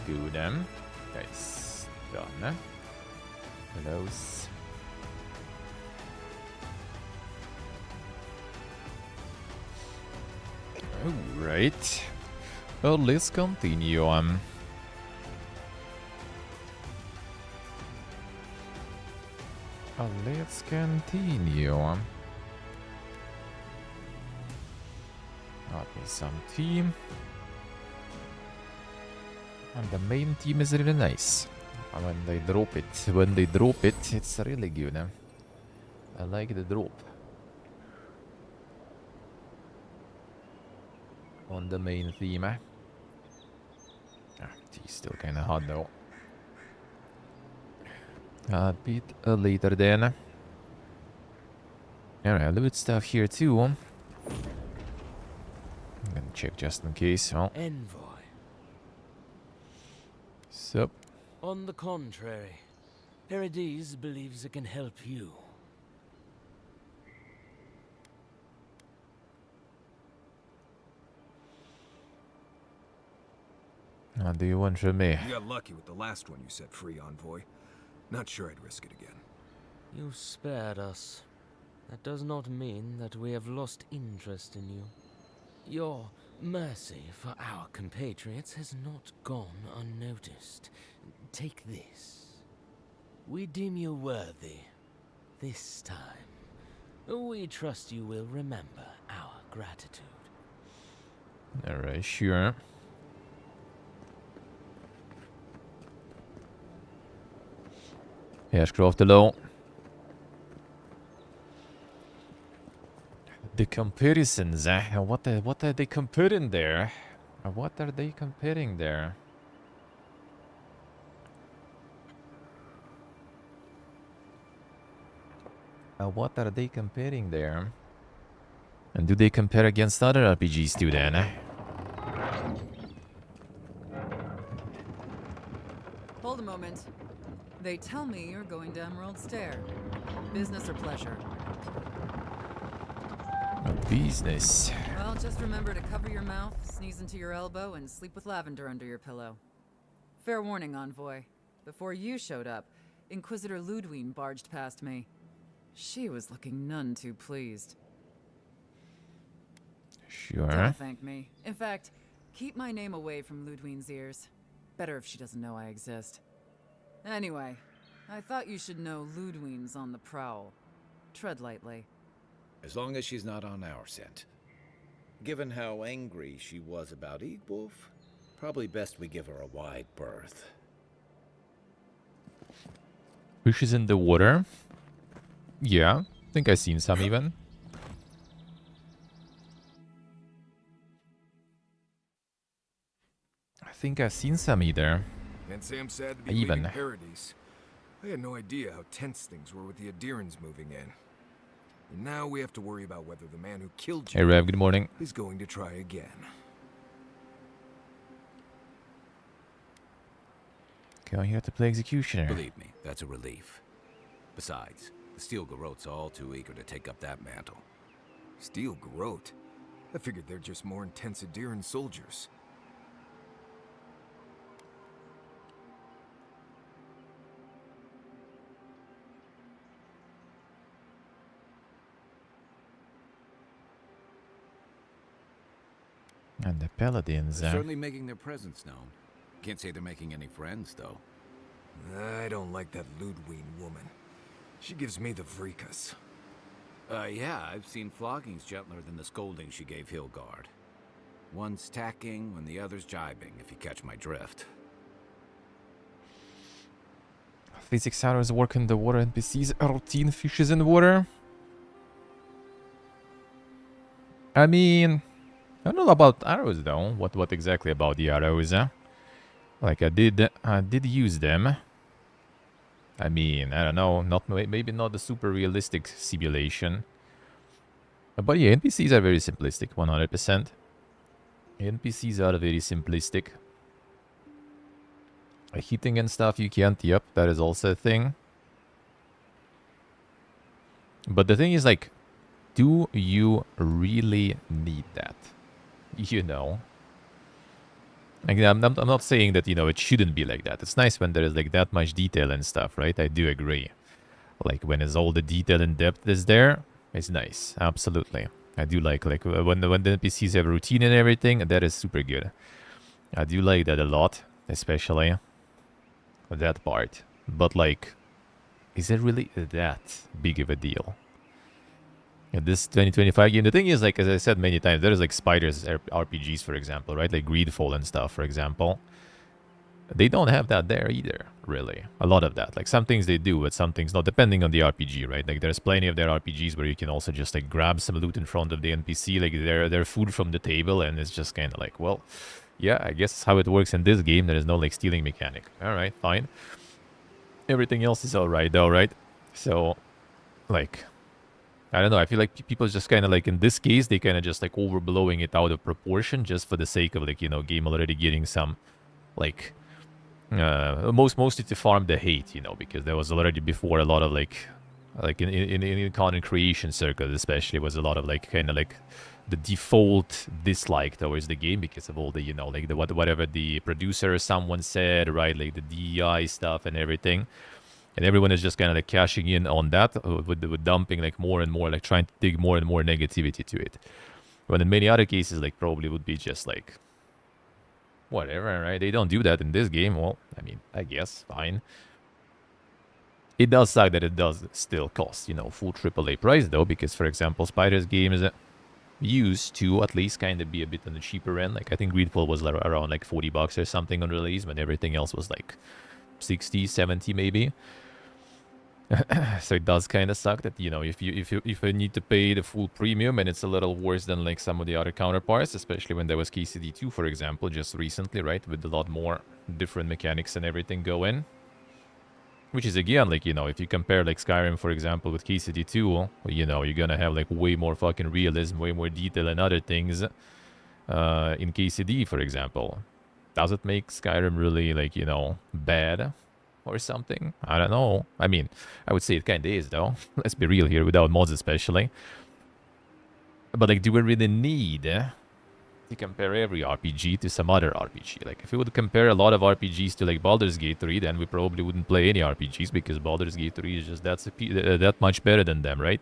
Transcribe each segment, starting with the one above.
good. Nice. Done. Close. Alright. Well, let's continue. Let's continue. Got me some team. And the main team is really nice. When they drop it, it's really good. I like the drop. On the main theme. He's still kinda hot though. A bit later then. Alright, loot stuff here too. I'm gonna check just in case. Oh. Envoy. Sup? On the contrary, Paradise believes it can help you. What do you want from me? You got lucky with the last one you set free, Envoy. Not sure I'd risk it again. You spared us. That does not mean that we have lost interest in you. Your mercy for our compatriots has not gone unnoticed. Take this. We deem you worthy. This time. We trust you will remember our gratitude. Alright, sure. Hairscraft alone. The comparisons, what are they comparing there? What are they comparing there? What are they comparing there? And do they compare against other RPGs too then? Hold a moment. They tell me you're going to Emerald Stair. Business or pleasure? Business. Well, just remember to cover your mouth, sneeze into your elbow, and sleep with lavender under your pillow. Fair warning, Envoy. Before you showed up, Inquisitor Ludwine barged past me. She was looking none too pleased. Sure. Don't thank me. In fact, keep my name away from Ludwine's ears. Better if she doesn't know I exist. Anyway, I thought you should know Ludwine's on the prowl. Tread lightly. As long as she's not on our scent. Given how angry she was about Eagwolf, probably best we give her a wide berth. Fishes in the water? Yeah, I think I've seen some even. I think I've seen some either. And Sam said to be Even. leaving Paradise. I had no idea how tense things were with the Adirans moving in. And now we have to worry about whether the man who killed Hey you Rev, good morning. is going to try again. Going here to play Executioner. Believe me, that's a relief. Besides, the Steel Garrotes are all too eager to take up that mantle. Steel Garrote? I figured they're just more intense Adiran soldiers. And the Paladins. They're certainly making their presence known. Can't say they're making any friends, though. I don't like that Ludwine woman. She gives me the vrikas. Yeah, I've seen floggings gentler than the scolding she gave Hilgard. One's tacking when the other's jibing, if you catch my drift. Physics arrows work in the water. NPCs are routine fishes in the water. I mean, I don't know about arrows though. What exactly about the arrows? Like I did use them. I mean, I don't know. Maybe not the super realistic simulation. But yeah, NPCs are very simplistic. 100%. NPCs are very simplistic. Hitting and stuff you can't. Yep, that is also a thing. But the thing is, like, do you really need that? You know? Like, I'm not saying that, you know, it shouldn't be like that. It's nice when there is like that much detail and stuff, right? I do agree. Like when it's all the detail and depth is there, it's nice. Absolutely. I do like when the NPCs have routine and everything, that is super good. I do like that a lot, especially that part. But like, is it really that big of a deal? In this 2025 game, the thing is, like, as I said many times, there's like Spiders RPGs, for example, right? Like Greedfall and stuff, for example. They don't have that there either, really. A lot of that. Like, some things they do, but some things not, depending on the RPG, right? Like, there's plenty of their RPGs where you can also just, like, grab some loot in front of the NPC, like, their food from the table, and it's just kind of like, well, yeah, I guess that's how it works in this game. There is no, like, stealing mechanic. Alright, fine. Everything else is alright, though, right? So, like, I don't know. I feel like people just kind of like, in this case, they kind of just like overblowing it out of proportion just for the sake of, like, you know, game already getting some, like, mostly to farm the hate, you know, because there was already before a lot of like in content creation circles, especially, was a lot of like kind of like the default dislike towards the game because of all the, you know, like the whatever the producer or someone said, right, like the DEI stuff and everything. And everyone is just kind of like cashing in on that with dumping like more and more, like trying to dig more and more negativity to it. When in many other cases, like probably would be just like, whatever, right? They don't do that in this game. Well, I mean, I guess, fine. It does suck that it does still cost, you know, full AAA price though, because for example, Spider's games used to at least kind of be a bit on the cheaper end. Like I think Greedfall was around like $40 or something on release, when everything else was like 60, 70 maybe. So it does kind of suck that, you know, if you need to pay the full premium, and it's a little worse than like some of the other counterparts, especially when there was KCD2, for example, just recently, right, with a lot more different mechanics and everything go in. Which is again, like, you know, if you compare like Skyrim, for example, with KCD2, you know, you're gonna have like way more fucking realism, way more detail and other things in KCD, for example. Does it make Skyrim really, like, you know, bad or something? I don't know. I mean, I would say it kind of is, though. Let's be real here, without mods especially. But, like, do we really need to compare every RPG to some other RPG? Like, if we would compare a lot of RPGs to, like, Baldur's Gate 3, then we probably wouldn't play any RPGs, because Baldur's Gate 3 is just that much better than them, right?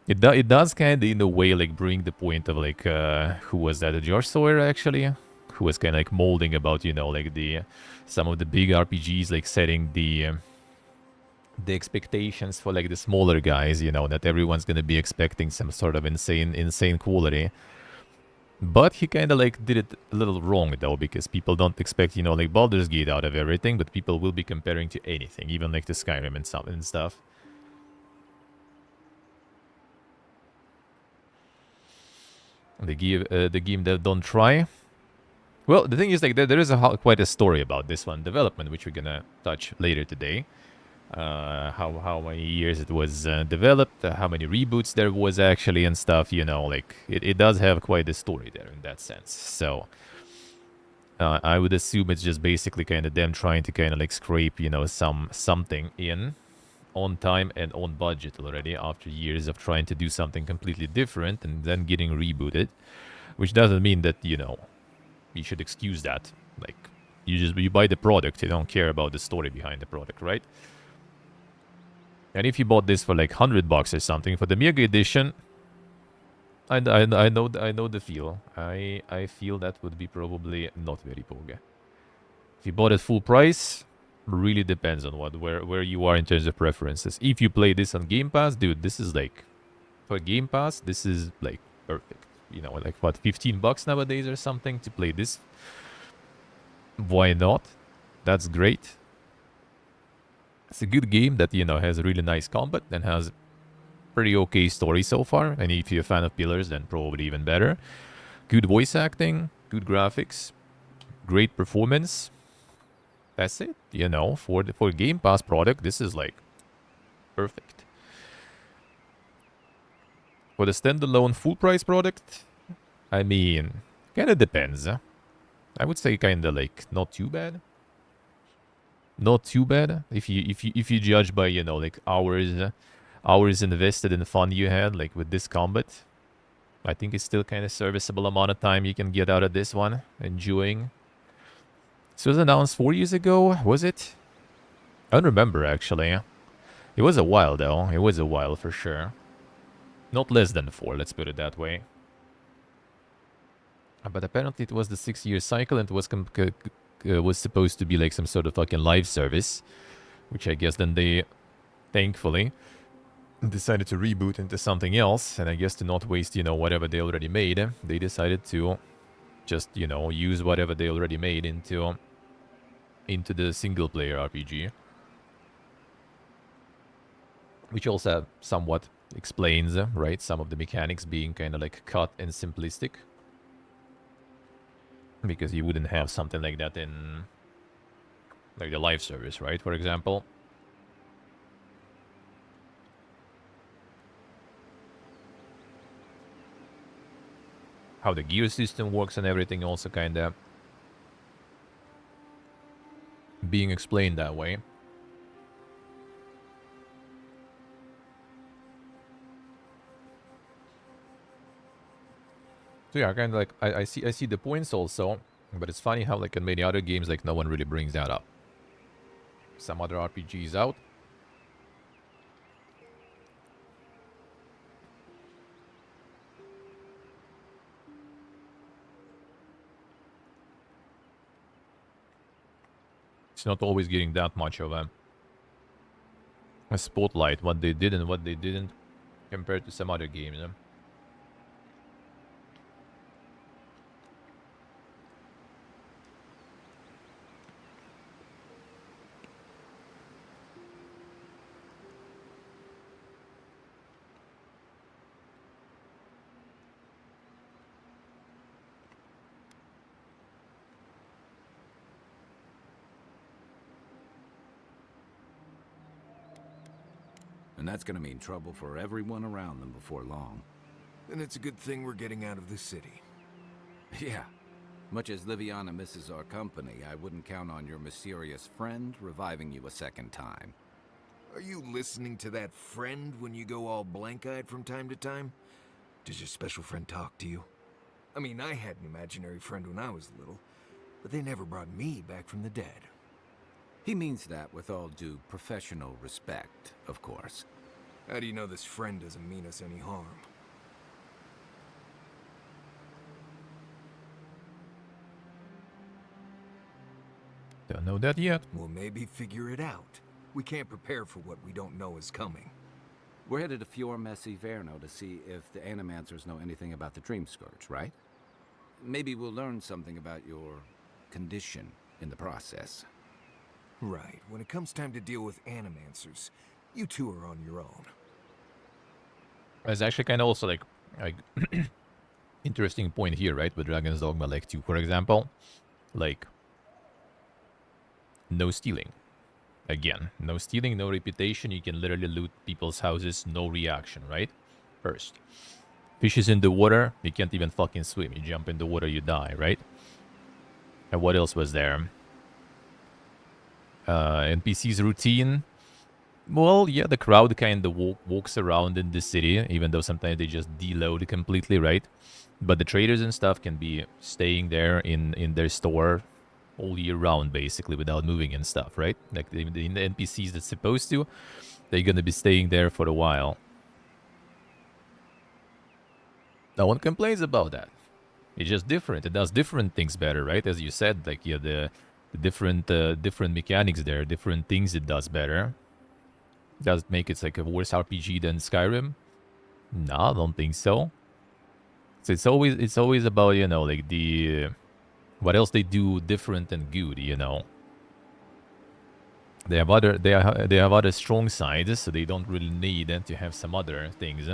It does kind of, in a way, like, bring the point of, like, who was that? George Sawyer, actually? Who was kind of, like, molding about, you know, like, some of the big RPGs, like, setting the expectations for, like, the smaller guys, you know, that everyone's gonna be expecting some sort of insane quality. But he kind of, like, did it a little wrong, though, because people don't expect, you know, like, Baldur's Gate out of everything, but people will be comparing to anything, even, like, the Skyrim and stuff. The game that don't try. Well, the thing is, like, there is quite a story about this one development, which we're gonna touch later today. How many years it was developed, how many reboots there was actually and stuff, you know, like, it does have quite a story there in that sense. So, I would assume it's just basically kind of them trying to kind of, like, scrape, you know, something in on time and on budget already after years of trying to do something completely different and then getting rebooted, which doesn't mean that, you know, you should excuse that. Like, you buy the product, you don't care about the story behind the product, right? And if you bought this for like $100 or something for the Mega Edition, I know the feel. I feel that would be probably not very poga. If you bought it full price, really depends on where you are in terms of preferences. If you play this on Game Pass, dude, this is like, for Game Pass, this is like perfect. You know, like what, $15 nowadays or something to play this? Why not? That's great. It's a good game that, you know, has a really nice combat and has pretty okay story so far. And if you're a fan of Pillars, then probably even better. Good voice acting, good graphics, great performance. That's it. You know, for Game Pass product, this is like perfect. For the standalone full price product, I mean, kind of depends. I would say kind of like not too bad. Not too bad if you judge by, you know, like hours invested in fun you had, like with this combat. I think it's still kind of serviceable amount of time you can get out of this one. Enjoying. This was announced 4 years ago, was it? I don't remember, actually. It was a while, though. It was a while, for sure. Not less than 4, let's put it that way. But apparently it was the 6-year cycle, and it was supposed to be like some sort of fucking live service. Which I guess then they, thankfully, decided to reboot into something else. And I guess to not waste, you know, whatever they already made, they decided to just, you know, use whatever they already made into the single-player RPG. Which also somewhat explains, right, some of the mechanics being kind of like cut and simplistic. Because you wouldn't have something like that in, like, the live service, right, for example. How the gear system works and everything also kind of being explained that way. So yeah, kind of like I see the points also, but it's funny how like in many other games like no one really brings that up. Some other RPGs out. It's not always getting that much of a spotlight, what they did and what they didn't, compared to some other games. And that's gonna mean trouble for everyone around them before long. Then it's a good thing we're getting out of the city. Yeah. Much as Liviana misses our company, I wouldn't count on your mysterious friend reviving you a second time. Are you listening to that friend when you go all blank-eyed from time to time? Does your special friend talk to you? I mean, I had an imaginary friend when I was little, but they never brought me back from the dead. He means that with all due professional respect, of course. How do you know this friend doesn't mean us any harm? Don't know that yet. We'll maybe figure it out. We can't prepare for what we don't know is coming. We're headed to Fior Messi Verno to see if the Animancers know anything about the Dream Scourge, right? Maybe we'll learn something about your condition in the process. Right. When it comes time to deal with Animancers, you two are on your own. It's actually kind of also like interesting point here, right? With Dragon's Dogma like 2, for example. Like, no stealing. Again, no stealing, no reputation. You can literally loot people's houses, no reaction, right? First. Fishes in the water, you can't even fucking swim. You jump in the water, you die, right? And what else was there? NPC's routine. Well, yeah, the crowd kind of walks around in the city, even though sometimes they just deload completely, right? But the traders and stuff can be staying there in their store all year round, basically, without moving and stuff, right? Like the NPCs that's supposed to, they're gonna be staying there for a while. No one complains about that. It's just different. It does different things better, right? As you said, like, yeah, the different mechanics there, different things it does better. Does it make it like a worse RPG than Skyrim? No, I don't think so. So it's always about, you know, like the what else they do different and good, you know. They have other strong sides, so they don't really need to have some other things.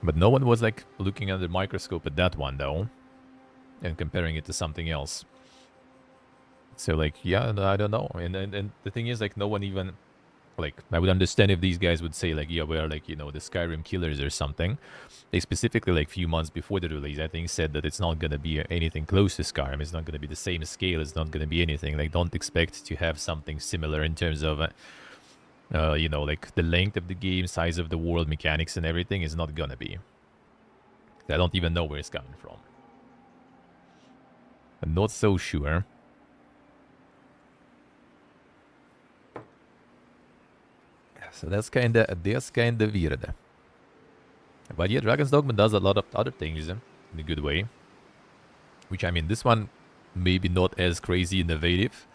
But no one was like looking under the microscope at that one though, and comparing it to something else. So like, yeah, I don't know. And the thing is, like, no one even, like, I would understand if these guys would say like, yeah, we're like, you know, the Skyrim killers or something. They specifically, like, few months before the release, I think, said that it's not gonna be anything close to Skyrim. It's not gonna be the same scale. It's not gonna be anything. Like, don't expect to have something similar in terms of, you know, like the length of the game, size of the world, mechanics, and everything is not gonna be. I don't even know where it's coming from. I'm not so sure. So that's kinda weird. But yeah, Dragon's Dogma does a lot of other things in a good way. Which, I mean, this one maybe not as crazy innovative,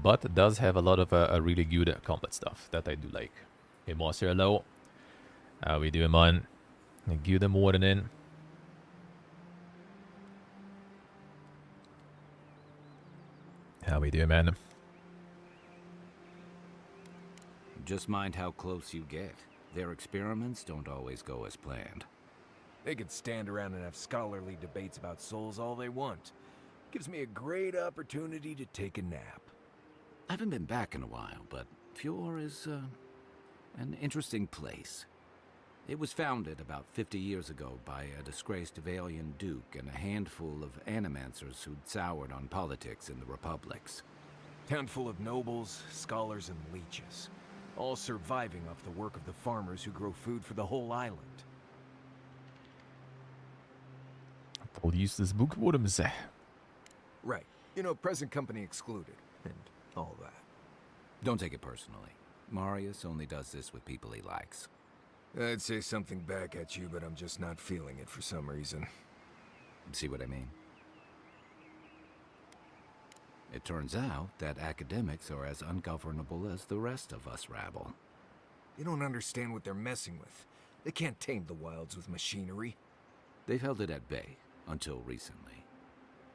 but does have a lot of a really good combat stuff that I do like. Hey, Master, hello. How we doing, man? Good morning. How we doing, man? Just mind how close you get. Their experiments don't always go as planned. They could stand around and have scholarly debates about souls all they want. Gives me a great opportunity to take a nap. I haven't been back in a while, but Fjord is an interesting place. It was founded about 50 years ago by a disgraced Valian duke and a handful of animancers who'd soured on politics in the republics. Town full of nobles, scholars, and leeches. All surviving off the work of the farmers who grow food for the whole island. Useless bookworms. Right. You know, present company excluded, and all that. Don't take it personally. Marius only does this with people he likes. I'd say something back at you, but I'm just not feeling it for some reason. See what I mean? It turns out that academics are as ungovernable as the rest of us rabble. They don't understand what they're messing with. They can't tame the wilds with machinery. They've held it at bay until recently.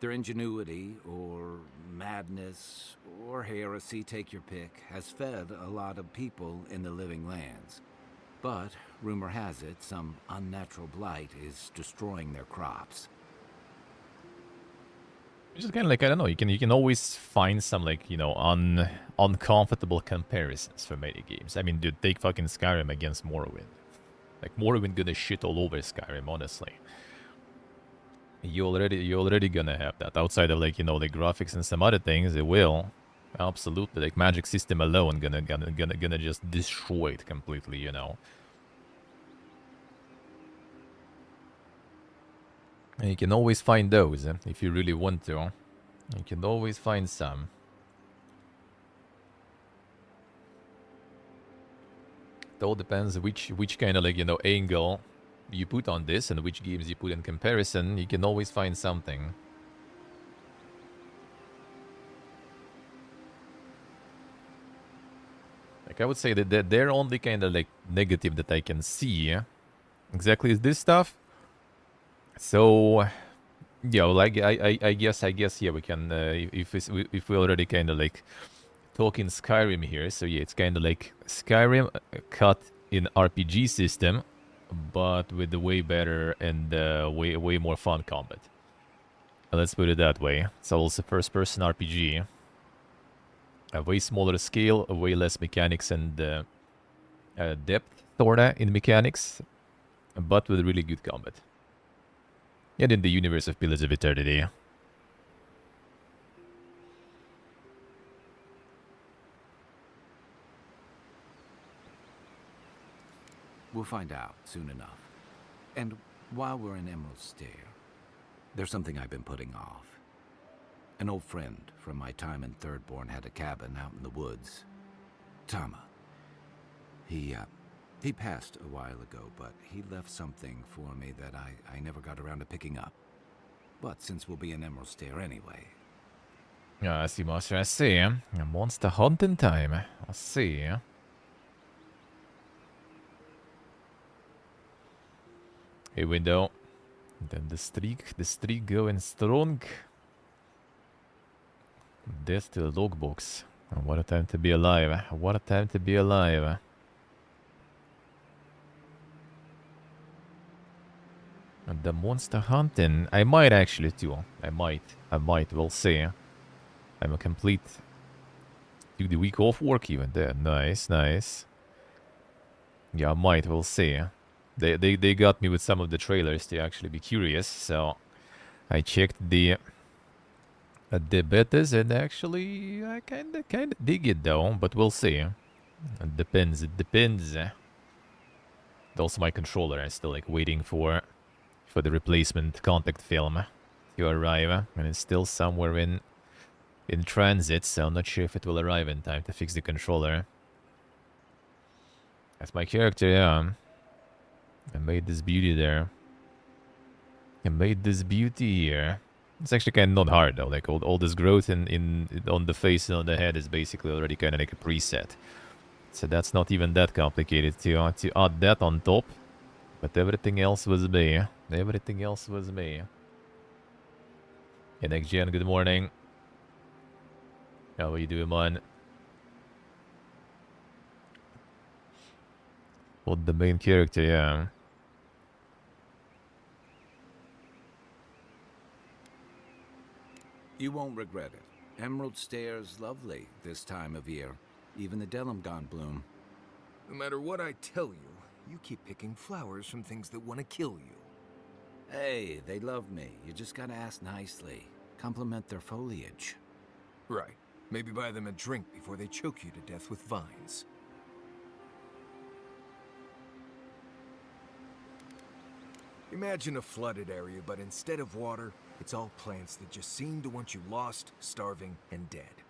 Their ingenuity, or madness, or heresy, take your pick, has fed a lot of people in the living lands. But, rumor has it, some unnatural blight is destroying their crops. It's just kind of like, I don't know, you can always find some, like, you know, uncomfortable comparisons for many games. I mean, dude, take fucking Skyrim against Morrowind. Like, Morrowind gonna shit all over Skyrim, honestly. You already gonna have that. Outside of, like, you know, the graphics and some other things, it will. Absolutely. Like, magic system alone gonna just destroy it completely, you know. And you can always find those, if you really want to. You can always find some. It all depends which kind of, like, you know, angle you put on this and which games you put in comparison. You can always find something. Like, I would say that their only kind of, like, negative that I can see exactly is this stuff. So, yeah, like, I guess, yeah, we can, if we already kind of, like, talking Skyrim here, so yeah, it's kind of like Skyrim cut in RPG system, but with the way better and way more fun combat. Let's put it that way. It's also first-person RPG. A way smaller scale, a way less mechanics and depth, sorta, in mechanics, but with really good combat. And in the universe of Pillars of Eternity. We'll find out soon enough. And while we're in Emerald Stair, there's something I've been putting off. An old friend from my time in Thirdborn had a cabin out in the woods. Tama. He passed a while ago, but he left something for me that I never got around to picking up. But since we'll be in Emerald Stair anyway... Yeah, I see, Master, I see. Monster hunting time. I see. Hey, window. Then the streak going strong. Death to the logbox. What a time to be alive. What a time to be alive. And the monster hunting, I might actually too. I might, we'll see. I'm a complete... Took the week off work even there. Nice. Yeah, I might, we'll see. They got me with some of the trailers to actually be curious, so... I checked the betas and actually I kinda dig it though, but we'll see. It depends. Also my controller, I'm still like waiting for for the replacement contact film to arrive, and it's still somewhere in transit, so I'm not sure if it will arrive in time to fix the controller. That's my character, yeah. I made this beauty there. I made this beauty here. It's actually kind of not hard though. Like all this growth on the face and on the head is basically already kind of like a preset. So that's not even that complicated to add that on top. But everything else was me. Everything else was me. Hey, next gen, good morning. How are you doing, man? What the main character, yeah. You won't regret it. Emerald Stairs lovely this time of year. Even the Delimgon bloom. No matter what I tell you, you keep picking flowers from things that want to kill you. Hey, they love me. You just gotta ask nicely. Compliment their foliage. Right. Maybe buy them a drink before they choke you to death with vines. Imagine a flooded area, but instead of water, it's all plants that just seem to want you lost, starving, and dead.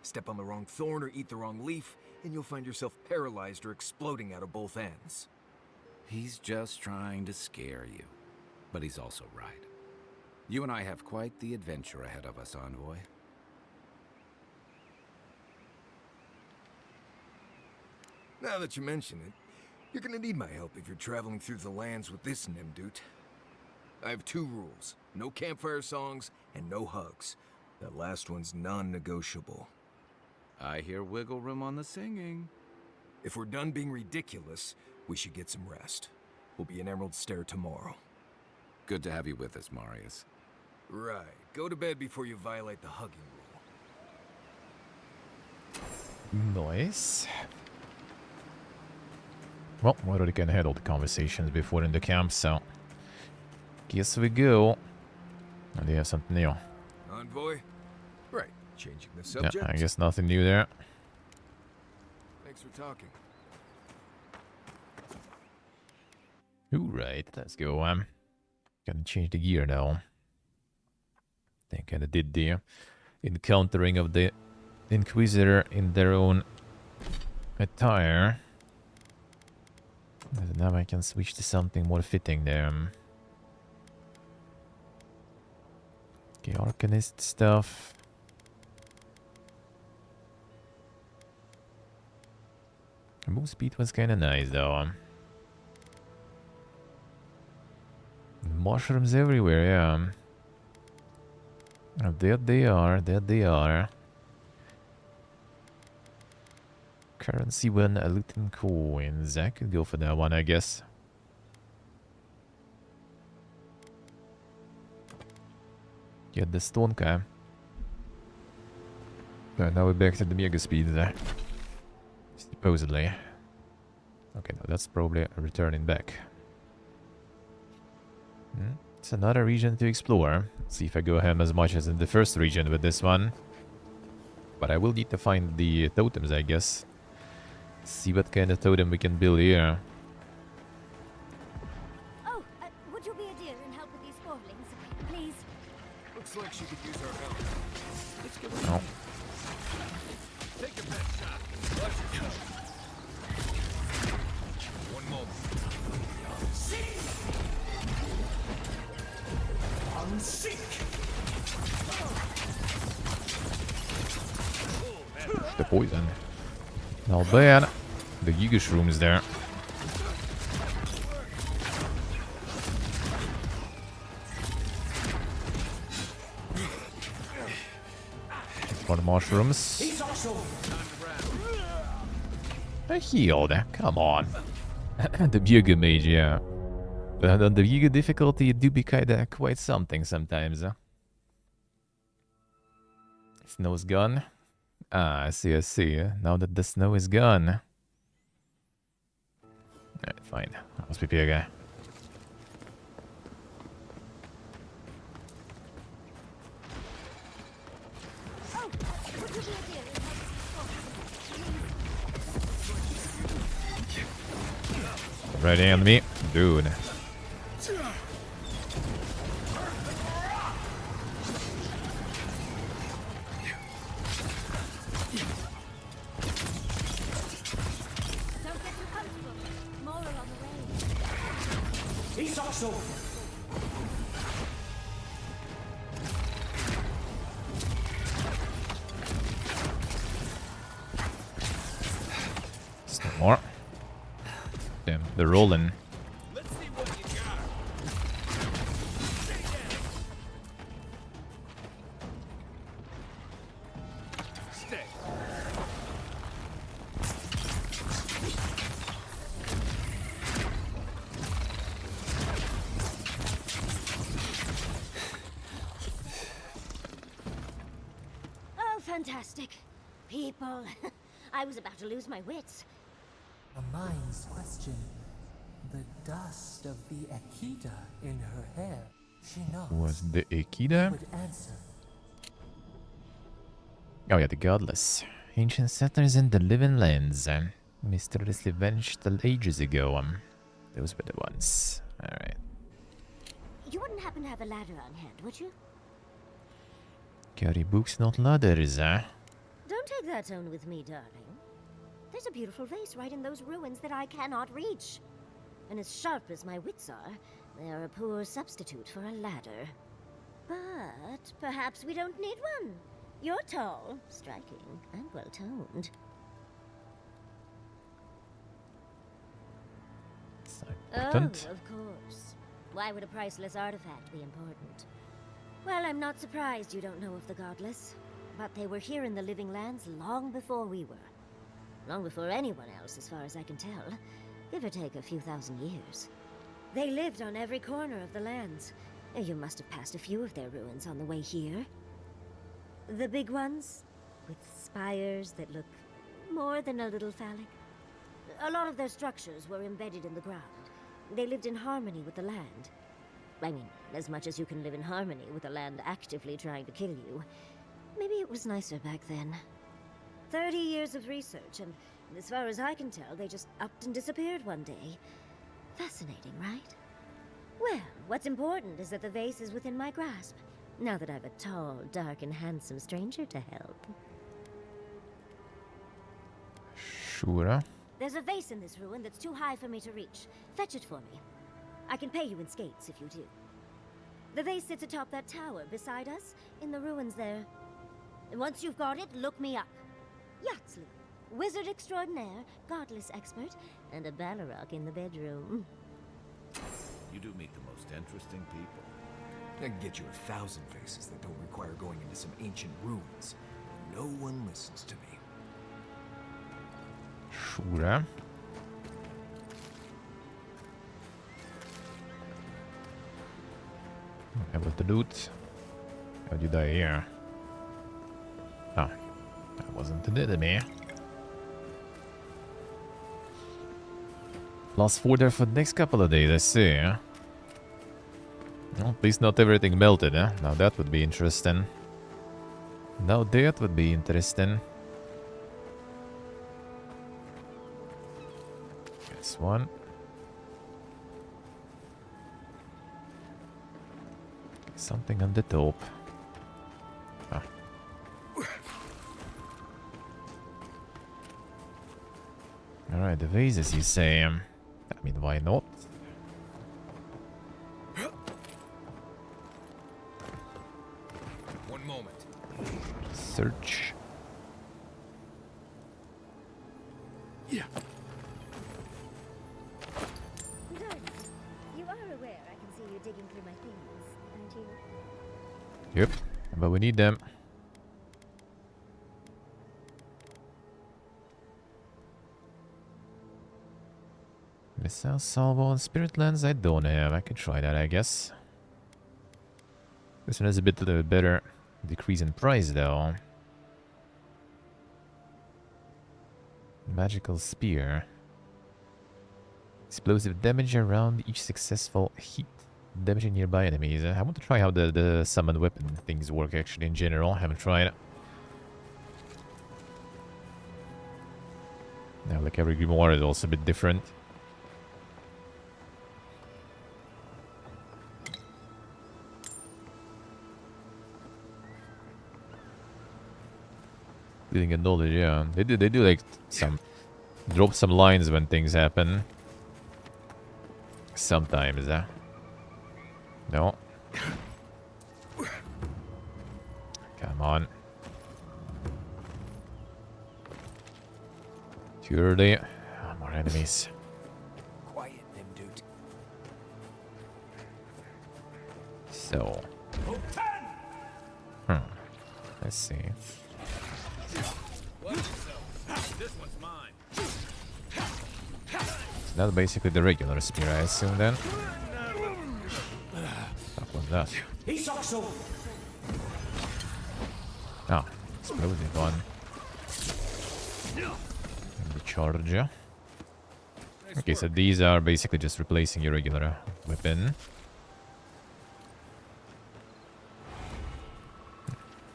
Step on the wrong thorn or eat the wrong leaf, and you'll find yourself paralyzed or exploding out of both ends. He's just trying to scare you. But he's also right. You and I have quite the adventure ahead of us, Envoy. Now that you mention it, you're gonna need my help if you're traveling through the lands with this Nimdut. I have 2 rules. No campfire songs and no hugs. That last one's non-negotiable. I hear wiggle room on the singing. If we're done being ridiculous, we should get some rest. We'll be in Emerald Stair tomorrow. Good to have you with us, Marius. Right. Go to bed before you violate the hugging rule. Nice. Well, we already can handle the conversations before in the camp, so... Guess we go. And you have something new. Envoy? Right. Changing the subject. Yeah, I guess nothing new there. Thanks for talking. Alright, let's go. Gotta change the gear now. They kinda did the encountering of the Inquisitor in their own attire. And now I can switch to something more fitting there. Okay, Arcanist stuff. The move speed was kinda nice though. Mushrooms everywhere, yeah. Oh, there they are, there they are. Currency 1, a loot and coins. I could go for that one, I guess. Get the stone guy. Now we're back to the mega speed there. Supposedly. Okay, no, that's probably returning back. It's another region to explore. Let's see if I go ham as much as in the first region with this one. But I will need to find the totems, I guess. See what kind of totem we can build here. Oh, would you be a dear and help with these spoilings, please? Looks like she could use our help. Let's give Oh. Take a best shot. Watch yourself. One moment. The poison. Not bad. The Giga Shrooms there. For the mushrooms. I healed. Come on. The Giga Mage, yeah. But on the Giga difficulty, it do be quite something sometimes. Snow's gone. Ah, I see, I see. Now that the snow is gone. Alright, fine. Let's prepare, guy. Oh, would you be a dear and help with these spoilings, please? Ready on me? Dude. Still more. Damn, they're rolling. Oh, fantastic. People. I was about to lose my wits. A mind's question. The dust of the Akita in her hair. She knows. Was the Akita? Would answer. Oh yeah, the Godless. Ancient settlers in the living lands. Mysteriously vanished ages ago. Those were the ones. Alright. You wouldn't happen to have a ladder on hand, would you? Carry books, not ladders, huh? Don't take that tone with me, darling. There's a beautiful vase right in those ruins that I cannot reach. And as sharp as my wits are, they are a poor substitute for a ladder. But perhaps we don't need one. You're tall, striking, and well-toned. Oh, Important. of course. Why would a priceless artifact be important? Well, I'm not surprised you don't know of the Godless. But they were here in the Living Lands long before we were. Long before anyone else, as far as I can tell. Give or take a few thousand years. They lived on every corner of the lands. You must have passed a few of their ruins on the way here. The big ones, with spires that look more than a little phallic. A lot of their structures were embedded in the ground. They lived in harmony with the land. I mean, as much as you can live in harmony with the land actively trying to kill you. Maybe it was nicer back then. 30 years of research, and as far as I can tell, they just upped and disappeared one day. Fascinating, right? Well, what's important is that the vase is within my grasp, now that I've a tall, dark, and handsome stranger to help. Sure. There's a vase in this ruin that's too high for me to reach. Fetch it for me. I can pay you in skates if you do. The vase sits atop that tower beside us, in the ruins there. And once you've got it, look me up. Yatsley, wizard extraordinaire, godless expert, and a Balrog in the bedroom. You do meet the most interesting people. I can get you 1,000 faces that don't require going into some ancient ruins. But no one listens to me. Sure. How about the loot? How'd you die here? Ah, that wasn't the enemy. Lost 4 there for the next couple of days, I see. Well, at least not everything melted, eh? Now that would be interesting. Now that would be interesting. This one. Something on the top. Ah. Alright, the vases, you say. I mean, why not? One moment. Search. Yeah. Good. You are aware I can see you digging through my things, aren't you? Yep, but we need them. Missile salvo and spirit lens I don't have. I could try that, I guess. This one has a bit better decrease in price though. Magical spear. Explosive damage around each successful hit. Damaging nearby enemies. I want to try how the summon weapon things work actually in general. I haven't tried it. Now, like every grimoire is also a bit different. Feeling a knowledge, yeah. They do like some drop some lines when things happen. Sometimes, No. Come on. Too early. Oh, more enemies. Quiet, Nimdut. So. Let's see. This one's mine. So that's basically the regular spear, I assume then. What was that? Ah, explosive one. And the charge. Okay, so these are basically just replacing your regular weapon.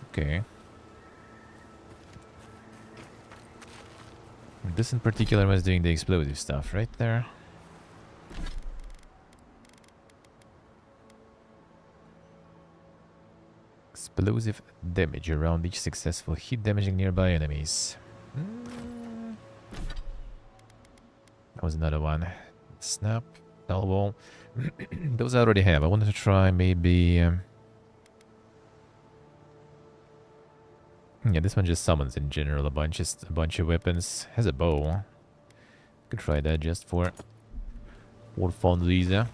Okay. This in particular was doing the explosive stuff right there. Explosive damage around each successful hit, damaging nearby enemies. That was another one. Snap, elbow. Those I already have. I wanted to try maybe... yeah, this one just summons in general a bunch of weapons. Has a bow. Could try that just for funsies.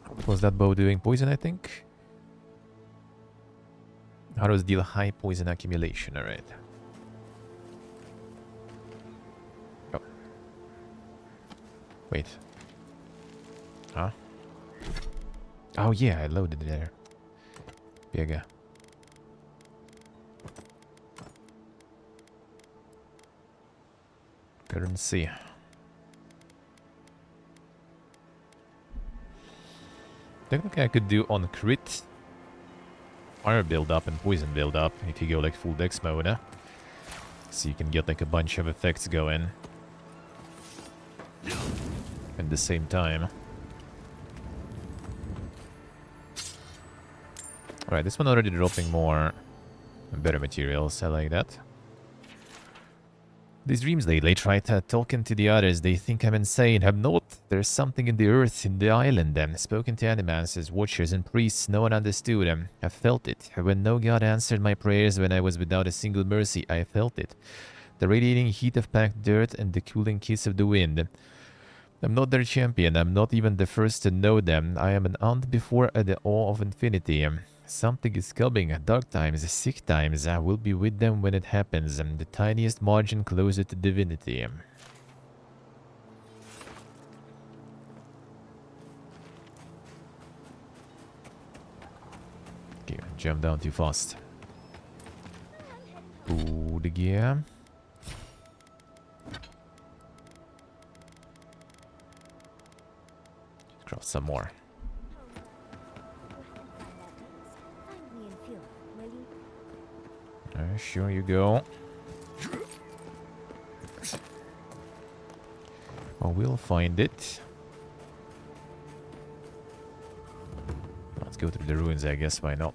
What was that bow doing? Poison, I think? How does deal high poison accumulation? Alright. Oh. Wait. Huh? Oh yeah, I loaded it there. Biega. Currency. Technically I could do on crit fire build up and poison build up if you go like full dex mode. So you can get like a bunch of effects going at the same time. Alright, this one already dropping more and better materials. I like that. These dreams lately try to talking to the others. They think I'm insane. I'm not. There's something in the earth, in the island. Spoken to animals, watchers and priests. No one understood them. I felt it. When no god answered my prayers, when I was without a single mercy, I felt it. The radiating heat of packed dirt and the cooling kiss of the wind. I'm not their champion. I'm not even the first to know them. I am an ant before the awe of infinity. Something is coming. Dark times, sick times. I will be with them when it happens. The tiniest margin closer to divinity. Okay, jump down too fast. Ooh, the gear. Craft some more. Sure you go. Well, we'll find it. Let's go through the ruins, I guess. Why not?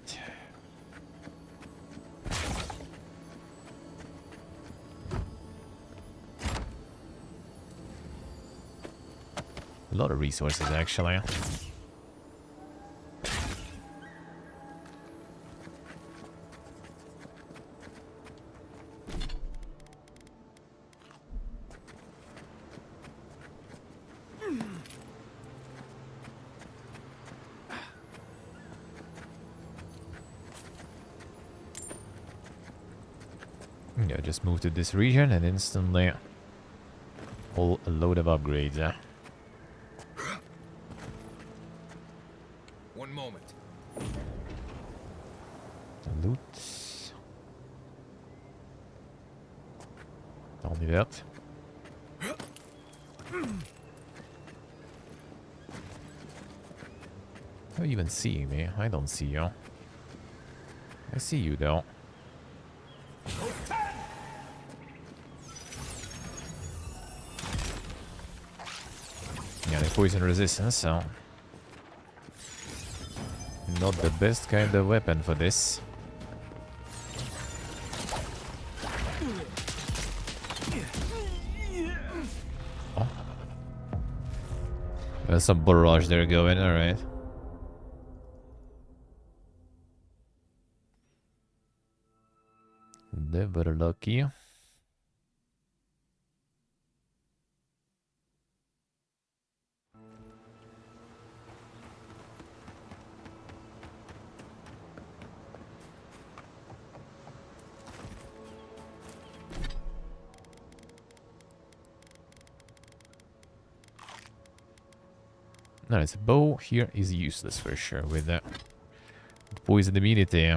A lot of resources, actually. Yeah, just move to this region and instantly a load of upgrades. One moment. Loot. Only that. How are you even seeing me? I don't see you. I see you though. Yeah, they poison resistance, so not the best kind of weapon for this. Oh. There's some barrage there going, alright. Never lucky. Nice. Bow here is useless for sure with that. Poison immunity.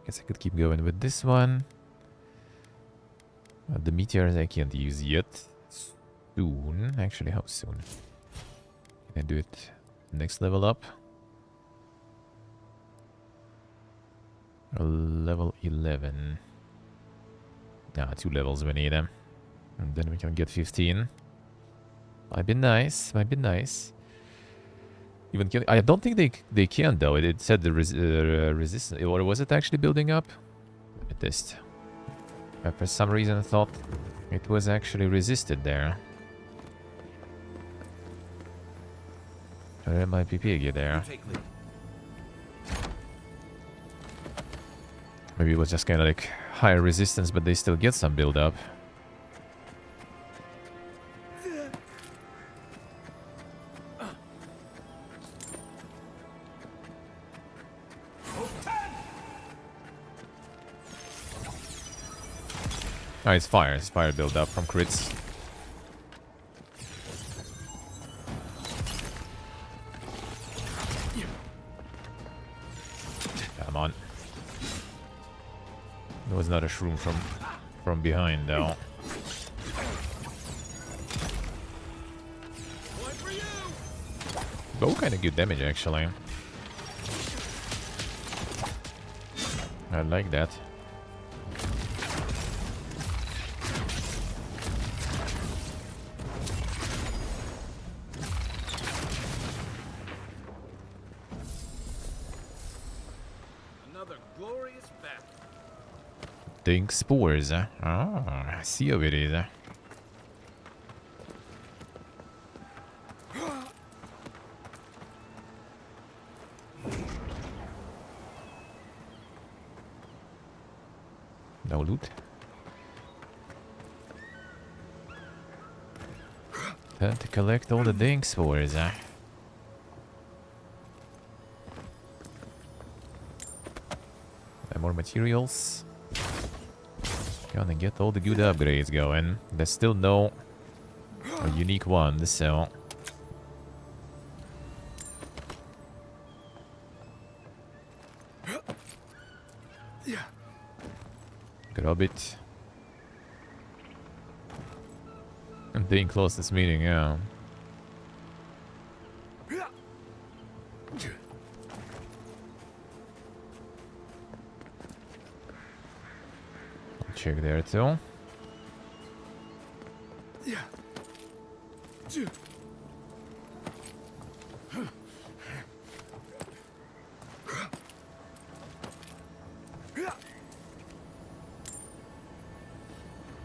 Guess I could keep going with this one. The meteors I can't use yet. Soon. Actually, how soon? Can I do it next level up? Level 11. Nah, 2 levels we need them. And then we can get 15. Might be nice. Might be nice. Even can, I don't think they can though. It said the resistance, or was it actually building up? It test. I for some reason thought it was actually resisted there. Or it might be piggy there. Maybe it was just kind of like higher resistance, but they still get some build up. Oh, it's fire. It's fire build up from crits. Come on. There was not a shroom from behind though. Bow kind of good damage actually. I like that. Think spores. Ah, I see how it is. No loot. Time to collect all the dink spores. More materials. Gonna get all the good upgrades going. There's still no unique ones, so... Grab it. I'm being close this meeting, yeah. Check there too.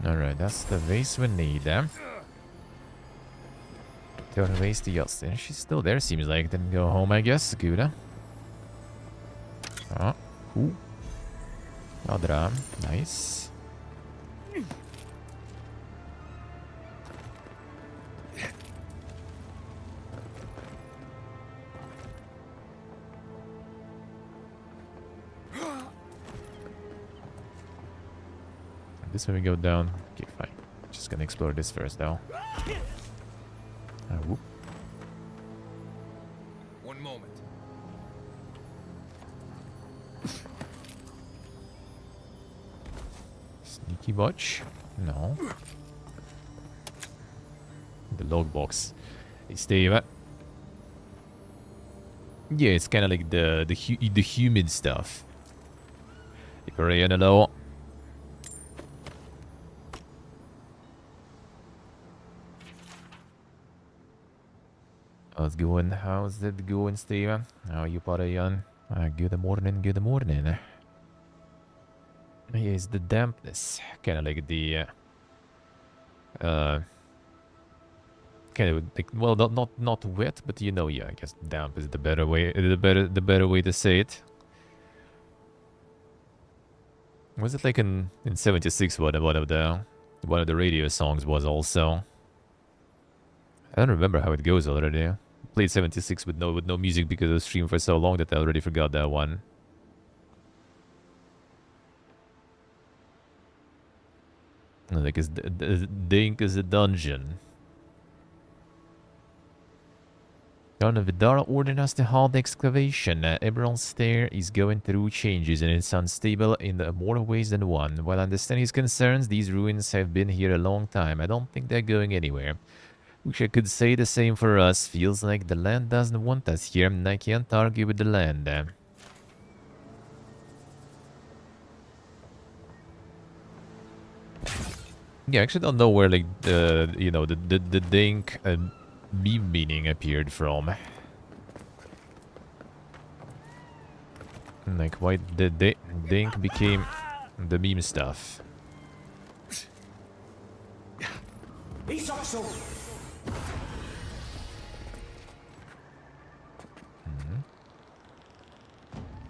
Alright, that's the vase we need. Don't waste the Justin. She's still there, seems like. Didn't go home, I guess. Good. Oh, cool. Adra. Nice. This way we go down. Okay, fine. Just gonna explore this first, though. Whoop. One moment. Sneaky watch? No. The log box. Hey, Steve. Yeah, it's kind of like the humid stuff. If you're in a low. How's it going? How's it going, Steven? How are you, Parayan? Good morning, good morning. Here's the dampness. Kind of like the... kind of like, well, not wet, but you know, yeah, I guess damp is the better way, the better way to say it. Was it like in 76 what one of the radio songs was also? I don't remember how it goes already. Played 76 with no music because it was streamed for so long that I already forgot that one. Like it's Dink is a dungeon. John Vidar ordered us to halt the excavation. Eberron's stair is going through changes and it's unstable in more ways than one. While I understand his concerns, these ruins have been here a long time. I don't think they're going anywhere. Wish I could say the same for us. Feels like the land doesn't want us here, and I can't argue with the land. Yeah, I actually don't know where, like, the Dink meme meaning appeared from. Like, why the Dink became the meme stuff.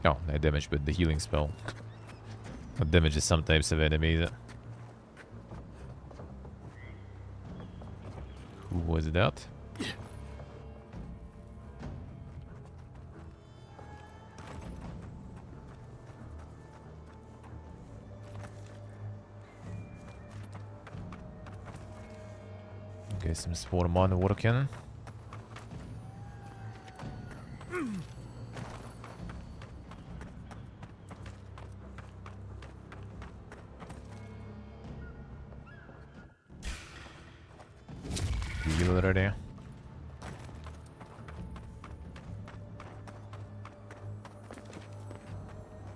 Oh, I damaged with the healing spell. That damages some types of enemies. Who was that? Okay, some Swarm on working. Heal already.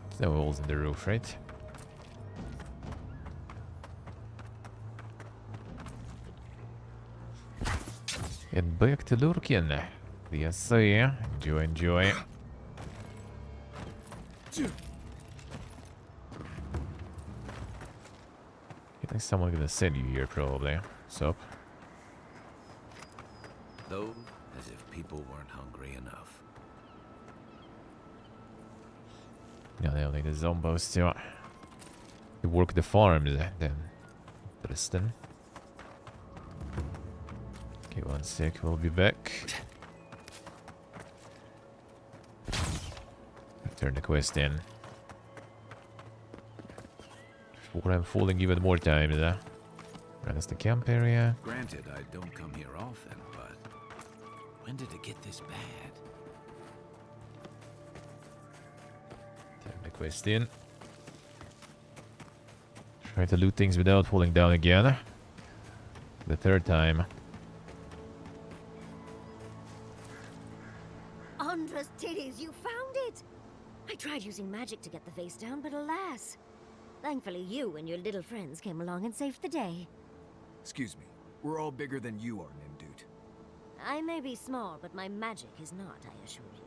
There's no holes in the roof, right? And back to lurking. Yes, sir. Enjoy. I think someone's gonna send you here, probably. Sup? Though, as if people weren't hungry enough. Yeah, they'll need the zombos to work the farms, then. Interesting. Okay, 1 sec, we'll be back. Turn the quest in. Before I'm falling even more times, That's the camp area. Granted, I don't come here often, but when did it get this bad? Turn the quest in. Try to loot things without falling down again. The third time. Andra's titties, you found it! I tried using magic to get the face down, but alas. Thankfully, you and your little friends came along and saved the day. Excuse me. We're all bigger than you are, Nimdude. I may be small, but my magic is not, I assure you.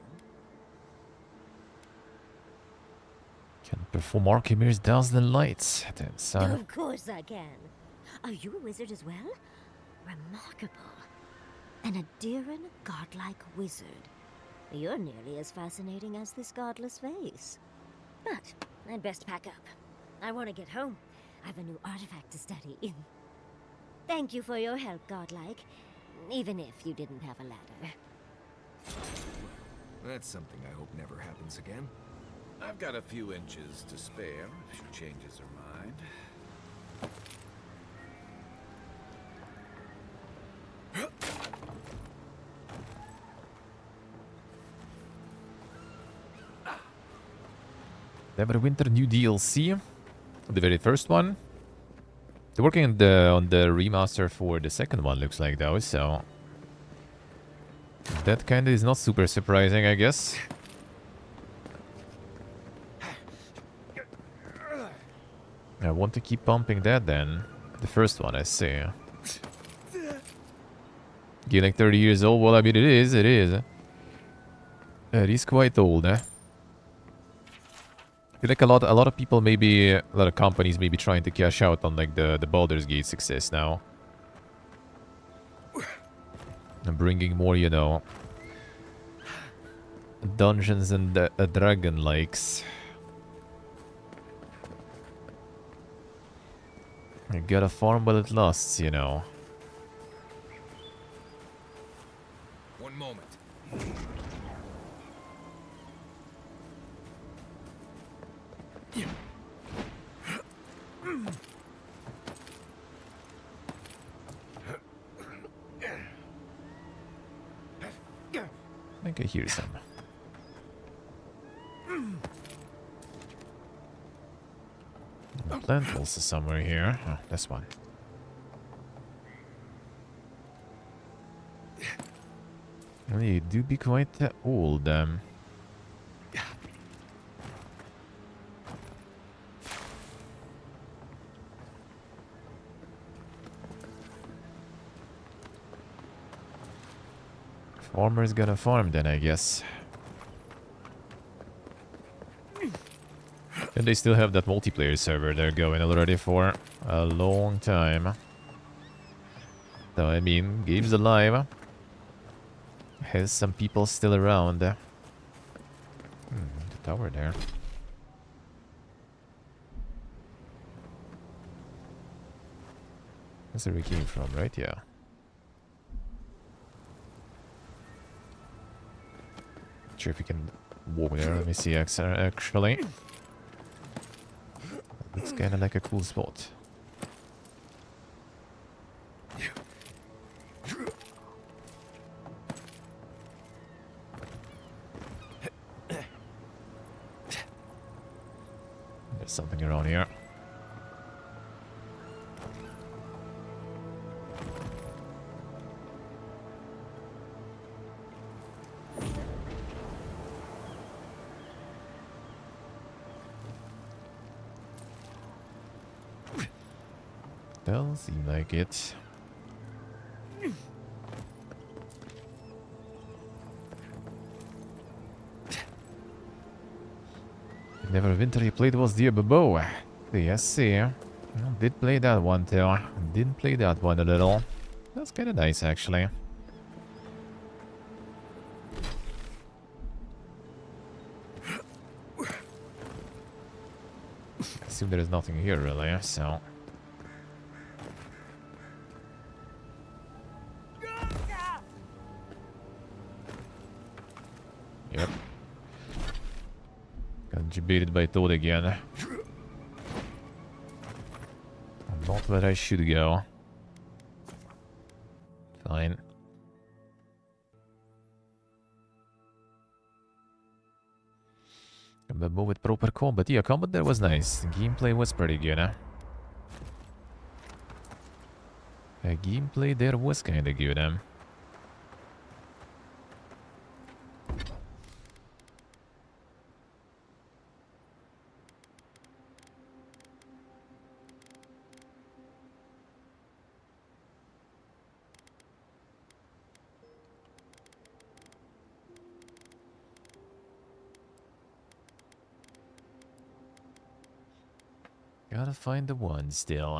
Can perform Archimede's dazzling lights. Then, son. Of course I can. Are you a wizard as well? Remarkable. An Adiran godlike wizard. You're nearly as fascinating as this godless face. But I'd best pack up. I want to get home. I have a new artifact to study. Thank you for your help, godlike. Even if you didn't have a ladder. That's something I hope never happens again. I've got a few inches to spare if she changes her mind. Neverwinter new DLC. The very first one. They're working on the remaster for the second one, looks like, though, so that kinda is not super surprising, I guess. I want to keep pumping that then. The first one, I see. Getting 30 years old, well, I mean, it is. It is quite old, eh? I feel like a lot of people, maybe a lot of companies may be trying to cash out on like the Baldur's Gate success now. And bringing more, you know, Dungeons and Dragon likes. You gotta farm while it lasts, you know. One moment. I think I hear some. Plant also somewhere here. Oh, this one. Well, you do be quite old. Farmer's gonna farm then, I guess. And they still have that multiplayer server they're going already for a long time. So, I mean, game's alive. Has some people still around. The tower there. That's where we came from, right? Yeah. Not sure if we can walk there. Let me see, actually. Looks kind of like a cool spot. There's something around here. Doesn't seem like it. Never winter played was the Bobo. Yes, see. Did play that one too. Did play that one a little. That's kind of nice, actually. I assume there is nothing here really, so. Yep. Got debated by Toad again. Not where I should go. Fine. But with proper combat. Yeah, combat there was nice. Gameplay was pretty good, huh? Gameplay there was kinda good, huh? Gotta find the one still.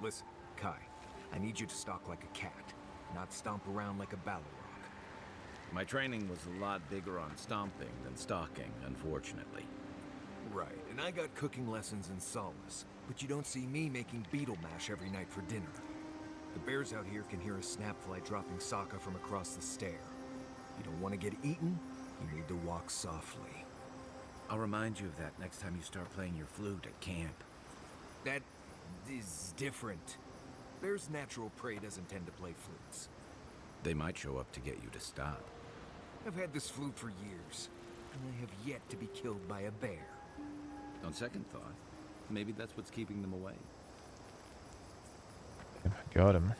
Listen, Kai, I need you to stalk like a cat, not stomp around like a Balrog. My training was a lot bigger on stomping than stalking, unfortunately. Right, and I got cooking lessons in Solace, but you don't see me making beetle mash every night for dinner. The bears out here can hear a snapfly dropping Sokka from across the stair. You don't want to get eaten, you need to walk softly. I'll remind you of that next time you start playing your flute at camp. That is different. Bear's natural prey doesn't tend to play flutes. They might show up to get you to stop. I've had this flute for years, and I have yet to be killed by a bear. On second thought, maybe that's what's keeping them away. Got him.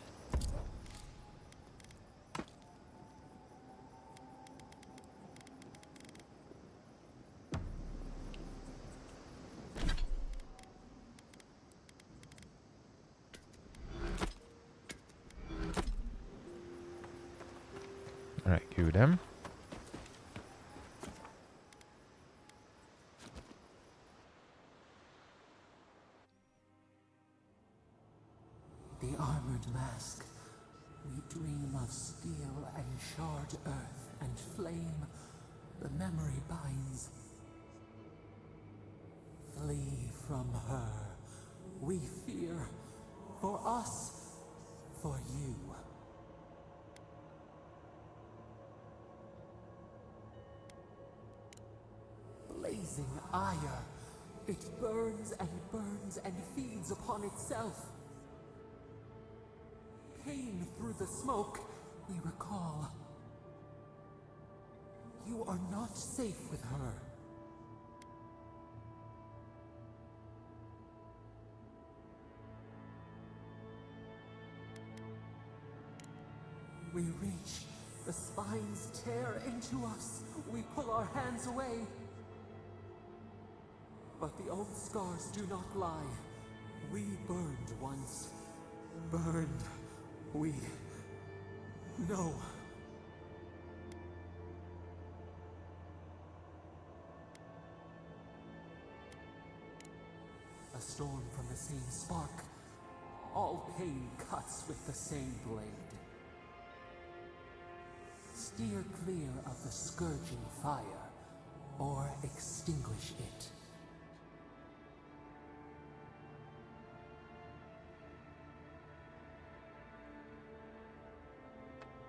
Alright, good him. The armored mask. We dream of steel and charred earth and flame. The memory binds. Flee from her. We fear. For us. For you. Blazing ire. It burns and feeds upon itself. Pain through the smoke, we recall. You are not safe with her. We reach. The spines tear into us. We pull our hands away. But the old scars do not lie. We burned once. Burned. We know. A storm from the same spark. All pain cuts with the same blade. Steer clear of the scourging fire, or extinguish it.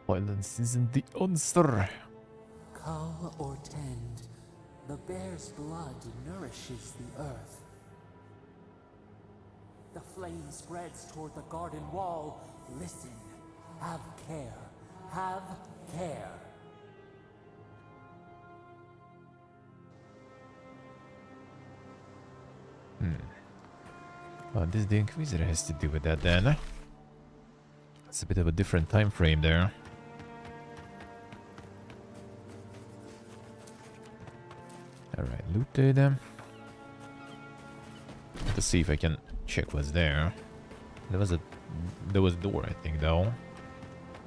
Violence isn't the answer. Cull or tend, the bear's blood nourishes the earth. The flame spreads toward the garden wall. Listen. Have care. Have care. What does the Inquisitor has to do with that then? It's a bit of a different time frame there. Alright, looted them. Let's see if I can check what's there. There was a door, I think, though.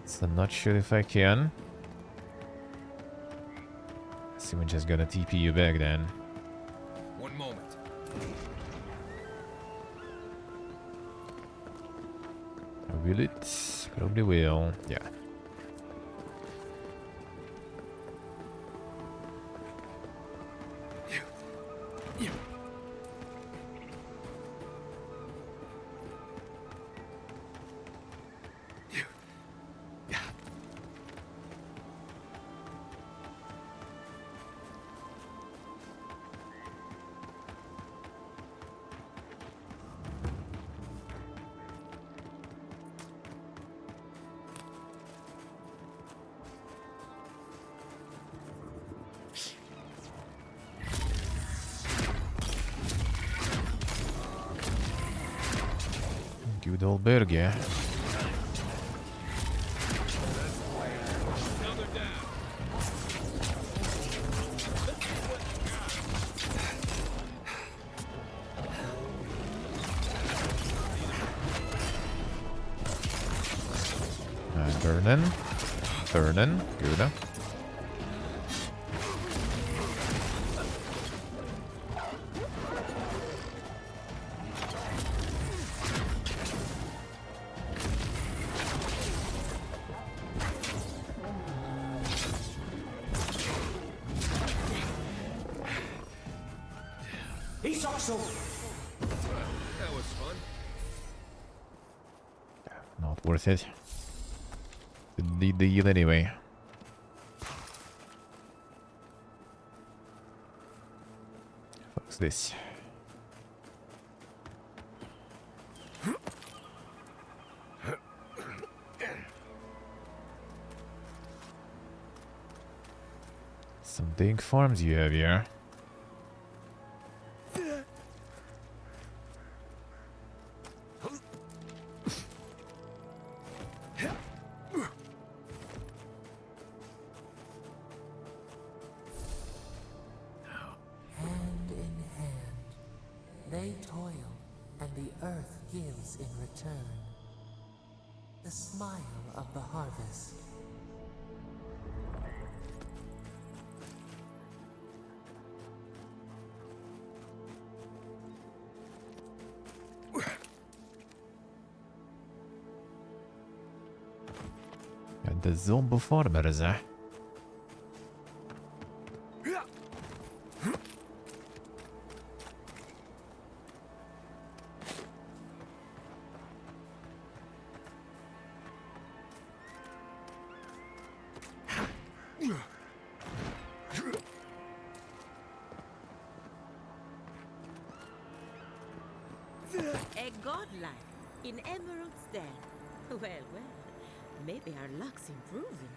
So I'm not sure if I can. See, we're just gonna TP you back then. One moment. Will it? Probably will. Yeah. Good old Berge. Burnin. Burnin. Good. That was fun. Not worth it. The deal anyway. What's this? Some big farms you have here. Hand in hand, they toil, and the earth gives in return. The smile of the harvest. The zombie farmers, eh? A godlike in Emerald's Den. Well, well, maybe our luck's improving.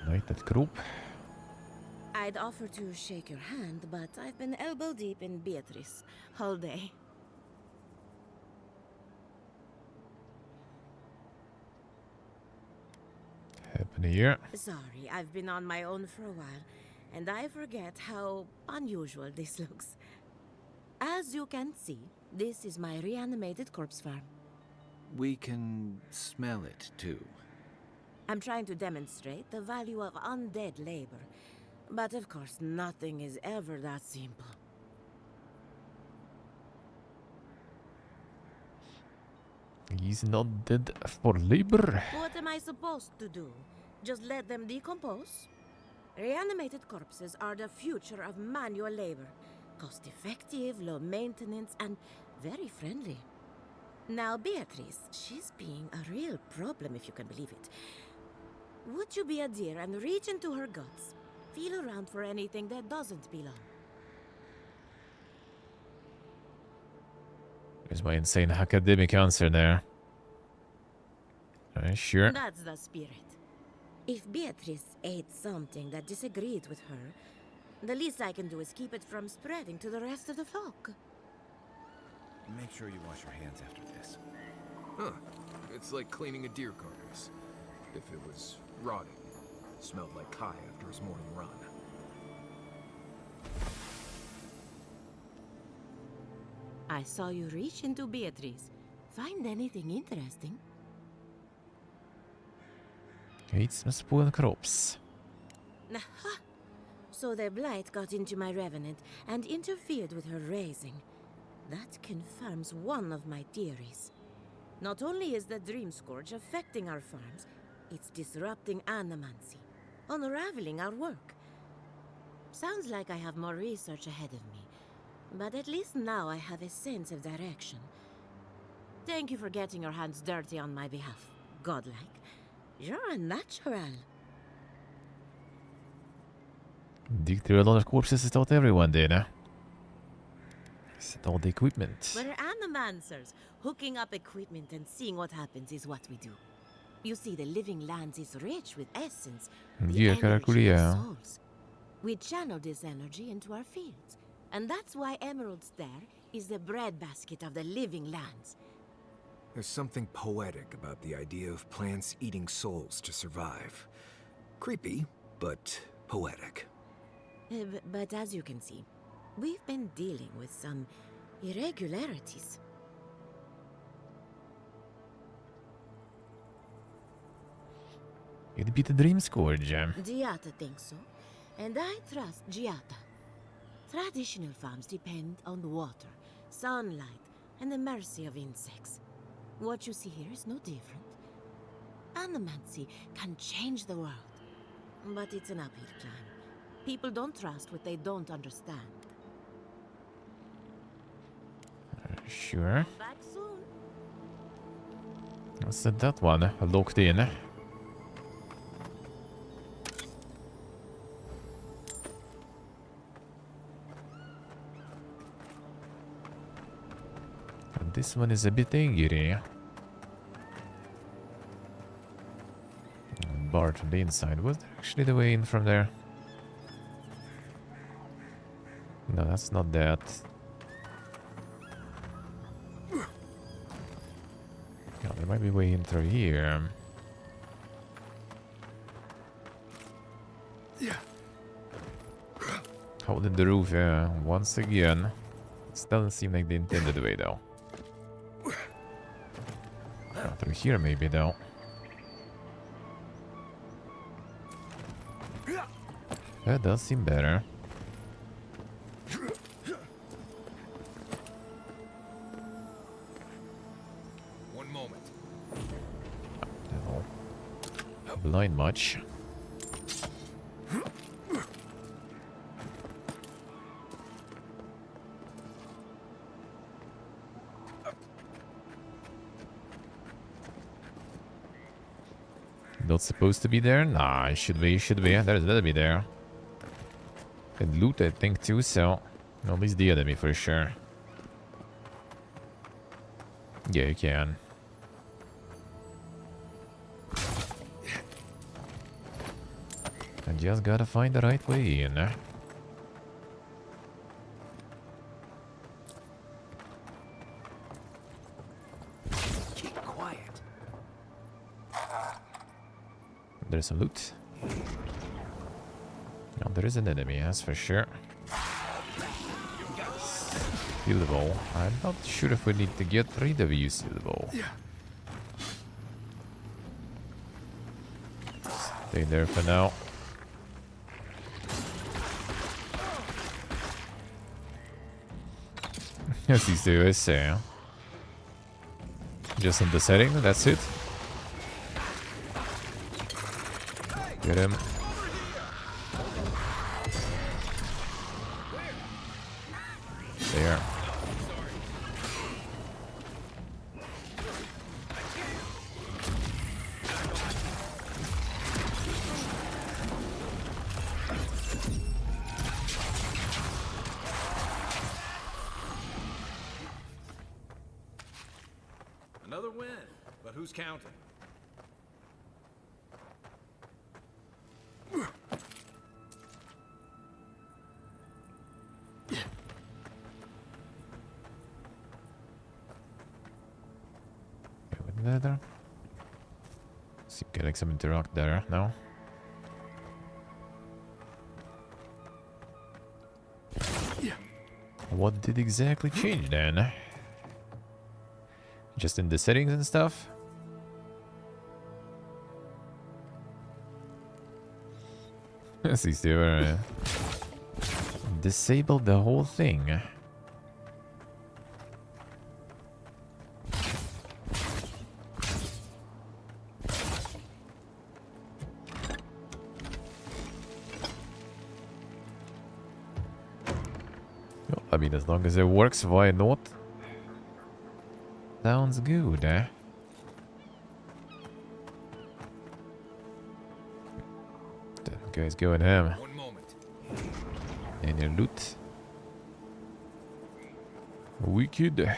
Lighted group. I'd offer to shake your hand, but I've been elbow deep in Beatrice all day. Happy New Year. Sorry, I've been on my own for a while, and I forget how unusual this looks. As you can see, this is my reanimated corpse farm. We can smell it, too. I'm trying to demonstrate the value of undead labor, but of course nothing is ever that simple. He's not dead for labor. What am I supposed to do? Just let them decompose? Reanimated corpses are the future of manual labor. Cost-effective, low maintenance, and very friendly. Now, Beatrice, she's being a real problem, if you can believe it. Would you be a dear and reach into her guts? Feel around for anything that doesn't belong. There's my insane academic answer there. Sure. That's the spirit. If Beatrice ate something that disagreed with her, the least I can do is keep it from spreading to the rest of the flock. Make sure you wash your hands after this. Huh. It's like cleaning a deer carcass. If it was rotting, it smelled like Kai after his morning run. I saw you reach into Beatrice. Find anything interesting? Eat some spoiled crops. Aha! So the blight got into my revenant and interfered with her raising. That confirms one of my theories. Not only is the Dream Scourge affecting our farms, it's disrupting animancy, unraveling our work. Sounds like I have more research ahead of me, but at least now I have a sense of direction. Thank you for getting your hands dirty on my behalf, godlike. You're a natural. Dig through a lot of corpses. Is thought everyone did, huh? Is it all the equipment? We're animancers. Hooking up equipment and seeing what happens is what we do. You see, the living lands is rich with essence, the Yeah, energy of yeah. souls. We channel this energy into our fields, and that's why Emerald's there is the breadbasket of the living lands. There's something poetic about the idea of plants eating souls to survive. Creepy, but poetic. But as you can see, we've been dealing with some irregularities. It'd be the Dream Scourge. Giata thinks so, and I trust Giata. Traditional farms depend on water, sunlight, and the mercy of insects. What you see here is no different. Animancy can change the world, but it's an uphill climb. People don't trust what they don't understand. Sure. Back soon. What's that one? Locked in. And this one is a bit angry. Barred from the inside. Was there actually the way in from there? No, that's not that. Yeah, there might be a way in through here. Holding the roof, once again. It doesn't seem like the intended way, though. Oh, through here, maybe, though. That does seem better. One blind much. Not supposed to be there? Nah, it should be, There's better be there. And loot, I think, too, so... At least the enemy, for sure. Yeah, you can. I just gotta find the right way in. Keep quiet. There's some loot. Oh, there is an enemy, that's for sure. Steal the ball. I'm not sure if we need to get rid of you, steal the ball. Stay there for now. As these two always say. Just in the setting, that's it. Get him. There. Another win, but who's counting? There. See, getting some interact there now. What did exactly change then? Just in the settings and stuff? These two are disabled the whole thing. I mean, as long as it works, why not? Sounds good, eh? That guy's going ham. One moment. And your loot. Wicked.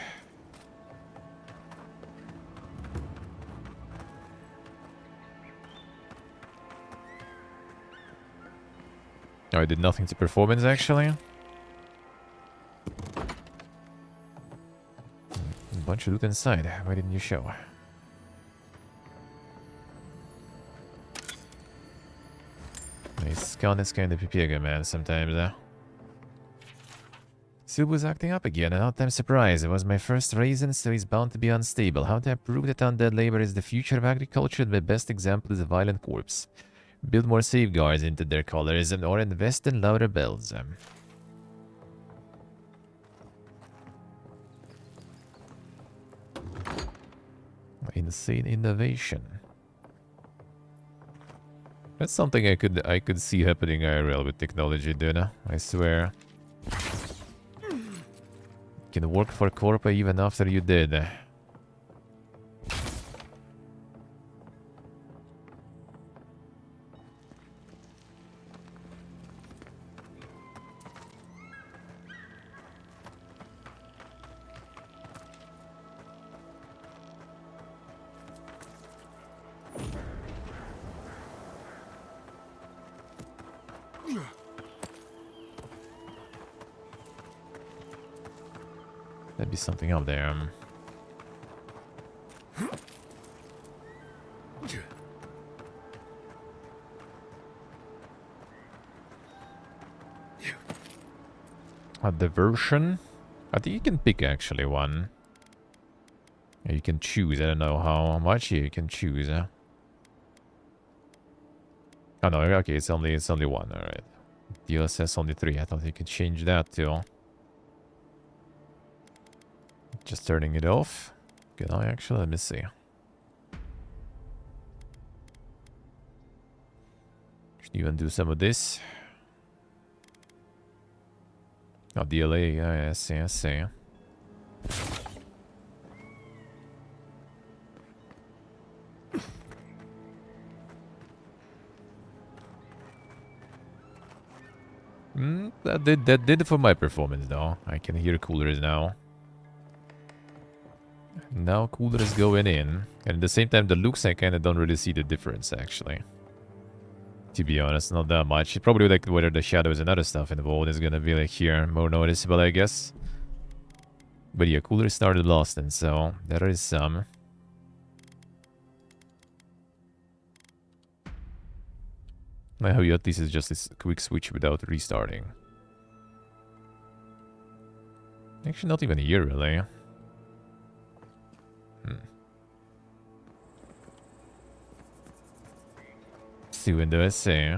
Oh, I did nothing to performance actually. Bunch of loot inside. Why didn't you show? This gun is kind of PPG, man, sometimes. Sub was acting up again, and not I'm surprised. It was my first reason, so he's bound to be unstable. How to prove that undead labor is the future of agriculture? The best example is a violent corpse. Build more safeguards into their colors, or invest in louder bells. Insane innovation. That's something I could see happening IRL with technology, dude. I swear. Can work for Corpa even after you did. There'd be something up there. A diversion? I think you can pick actually one. You can choose. I don't know how much you can choose. Oh no, okay, it's only one. All right. DLSS only 3. I thought you could change that too. Just turning it off. Can I actually? Let me see. You want to do some of this? Oh, DLA, yeah, I see, I see. That did it for my performance, though. I can hear coolers now. Now cooler is going in. And at the same time, the looks, I kind of don't really see the difference, actually. To be honest, not that much. Probably like whether the shadows and other stuff involved is gonna be like here more noticeable, I guess. But yeah, cooler started last, and so there is some. I hope at least it's just this quick switch without restarting. Actually, not even a year, really. See window, I see.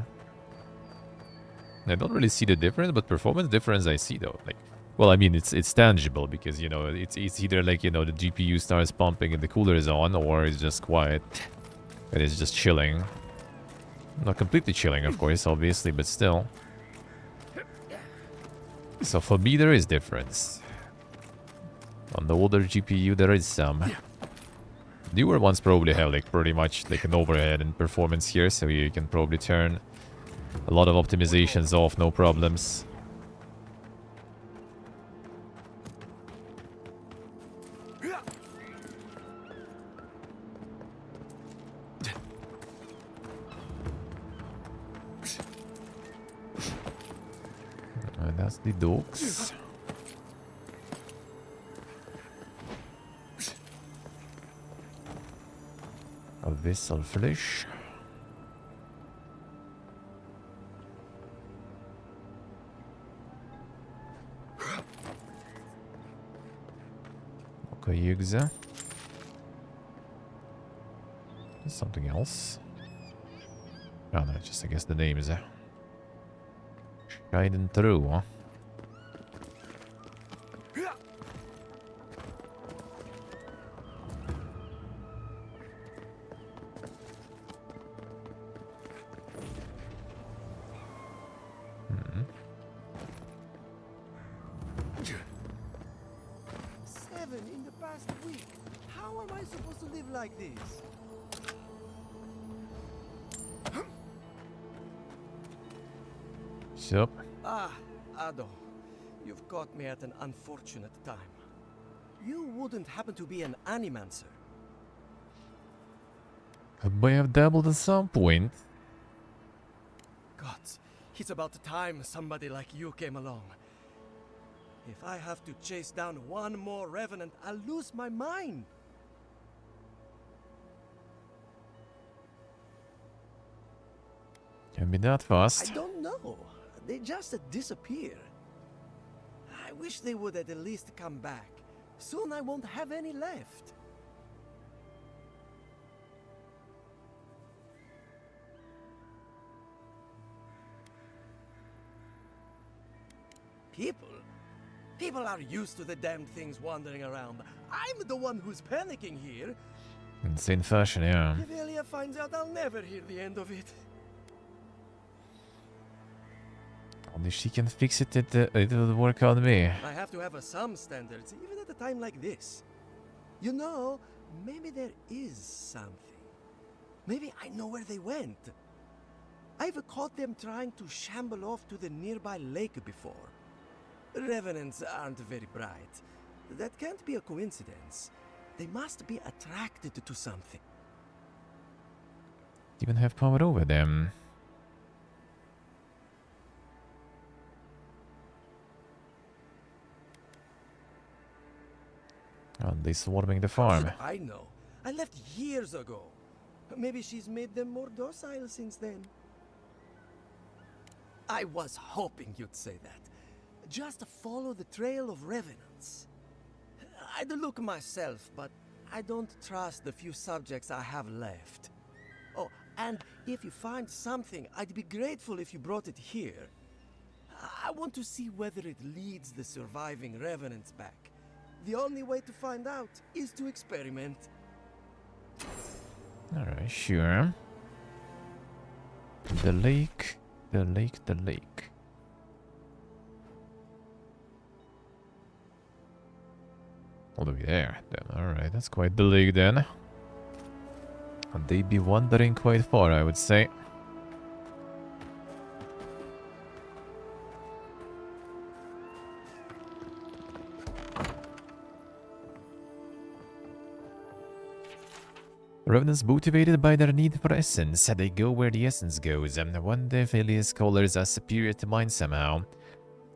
I don't really see the difference, but performance difference I see though. Like, well, I mean, it's tangible because, you know, it's either like, you know, the GPU starts pumping and the cooler is on, or it's just quiet. It is just chilling. Not completely chilling, of course, obviously, but still. So for me, there is difference. On the older GPU, there is some. Newer ones probably have like pretty much like an overhead in performance here, so you can probably turn a lot of optimizations off, no problems. And that's the dogs. A vessel flesh. Okay, Yugza. Something else. Oh no, just I guess the name is shining through, huh? Yep. Ah, Ado. You've caught me at an unfortunate time. You wouldn't happen to be an animancer? I may have dabbled at some point. Gods, it's about time somebody like you came along. If I have to chase down one more revenant, I'll lose my mind. Can be that fast. I don't know. They just disappear. I wish they would at least come back. Soon I won't have any left. People are used to the damned things wandering around. I'm the one who's panicking here. Insane fashion, yeah. If Elia finds out, I'll never hear the end of it. Only she can fix it, it will work on me. I have to have some standards, even at a time like this. You know, maybe there is something. Maybe I know where they went. I've caught them trying to shamble off to the nearby lake before. Revenants aren't very bright. That can't be a coincidence. They must be attracted to something. Even have power over them. Oh, they swarming the farm. How should I know? I left years ago. Maybe she's made them more docile since then. I was hoping you'd say that. Just follow the trail of revenants. I'd look myself, but I don't trust the few subjects I have left. Oh, and if you find something, I'd be grateful if you brought it here. I want to see whether it leads the surviving revenants back. The only way to find out is to experiment. Alright, sure. The lake, the lake, the lake. All the way there, then. Alright, that's quite the lake then. And they be wandering quite far, I would say. Revenants motivated by their need for essence, they go where the essence goes, and one of Elia's scholars are superior to mine somehow.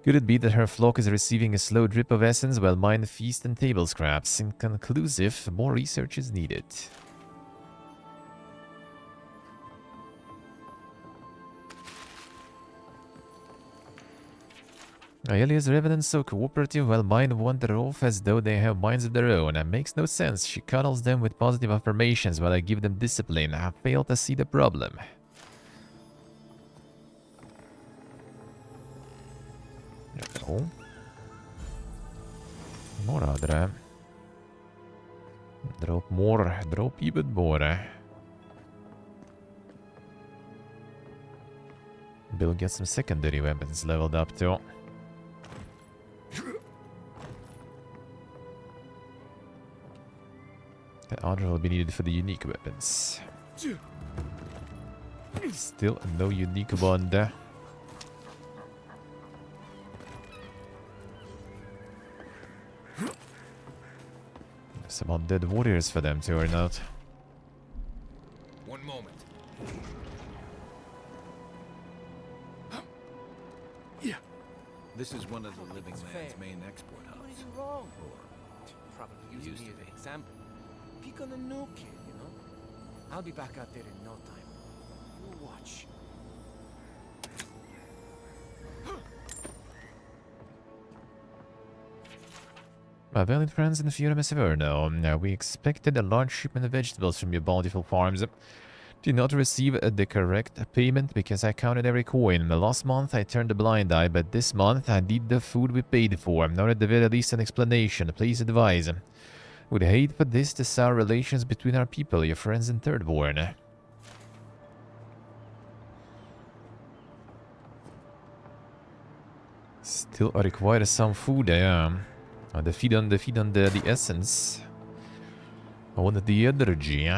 Could it be that her flock is receiving a slow drip of essence while mine feast on table scraps? Inconclusive, more research is needed. Elia's revenants so cooperative while mine wander off as though they have minds of their own. It makes no sense. She cuddles them with positive affirmations while I give them discipline. I fail to see the problem. Oh. More other. Drop more. Drop even more. Bill gets some secondary weapons leveled up too. The other will be needed for the unique weapons. Still no unique one there. Some undead warriors for them too or not. One moment. Yeah. This is one of the Living Land's main export hubs. What is wrong? Or Probably used using me to as be. an example. Pick on a new kid, you know? I'll be back out there in no time. You watch. My valued friends in Fiurum Severno, we expected a large shipment of vegetables from your bountiful farms. Did not receive the correct payment because I counted every coin. The last month I turned a blind eye, but this month I need the food we paid for. Not at the very least an explanation. Please advise. Would hate for this to sour relations between our people, your friends in Thirdborn. Still require some food, yeah. The feed on the essence. I wanted the energy.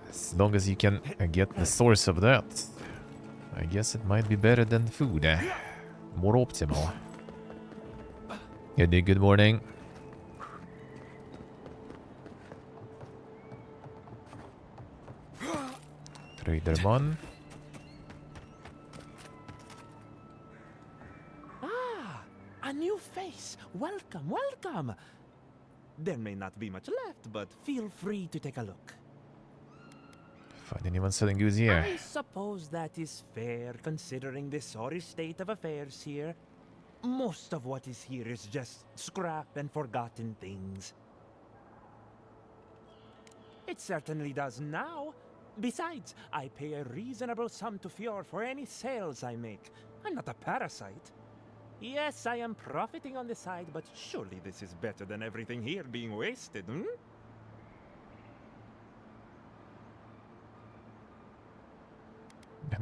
As long as you can get the source of that, I guess it might be better than food. More optimal. Good morning. Traderman. A new face! Welcome, welcome! There may not be much left, but feel free to take a look. Find anyone selling goods here? I suppose that is fair, considering the sorry state of affairs here. Most of what is here is just scrap and forgotten things. It certainly does now. Besides, I pay a reasonable sum to Fjord for any sales I make. I'm not a parasite. Yes, I am profiting on the side, but surely this is better than everything here being wasted, hmm?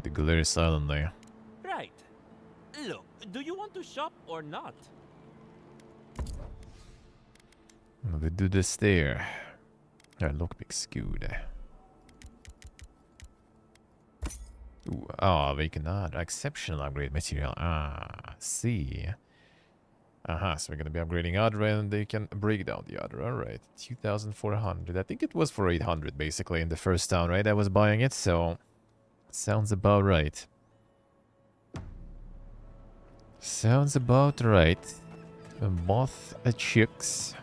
The glare silently. Right. Look, do you want to shop or not? We do this there. Lockpick's good. Ooh, we can add exceptional upgrade material. See. So we're gonna be upgrading Adra and they can break down the Adra. Alright, 2,400. I think it was for 800 basically in the first town, right? I was buying it, so sounds about right. Sounds about right. Moth chicks.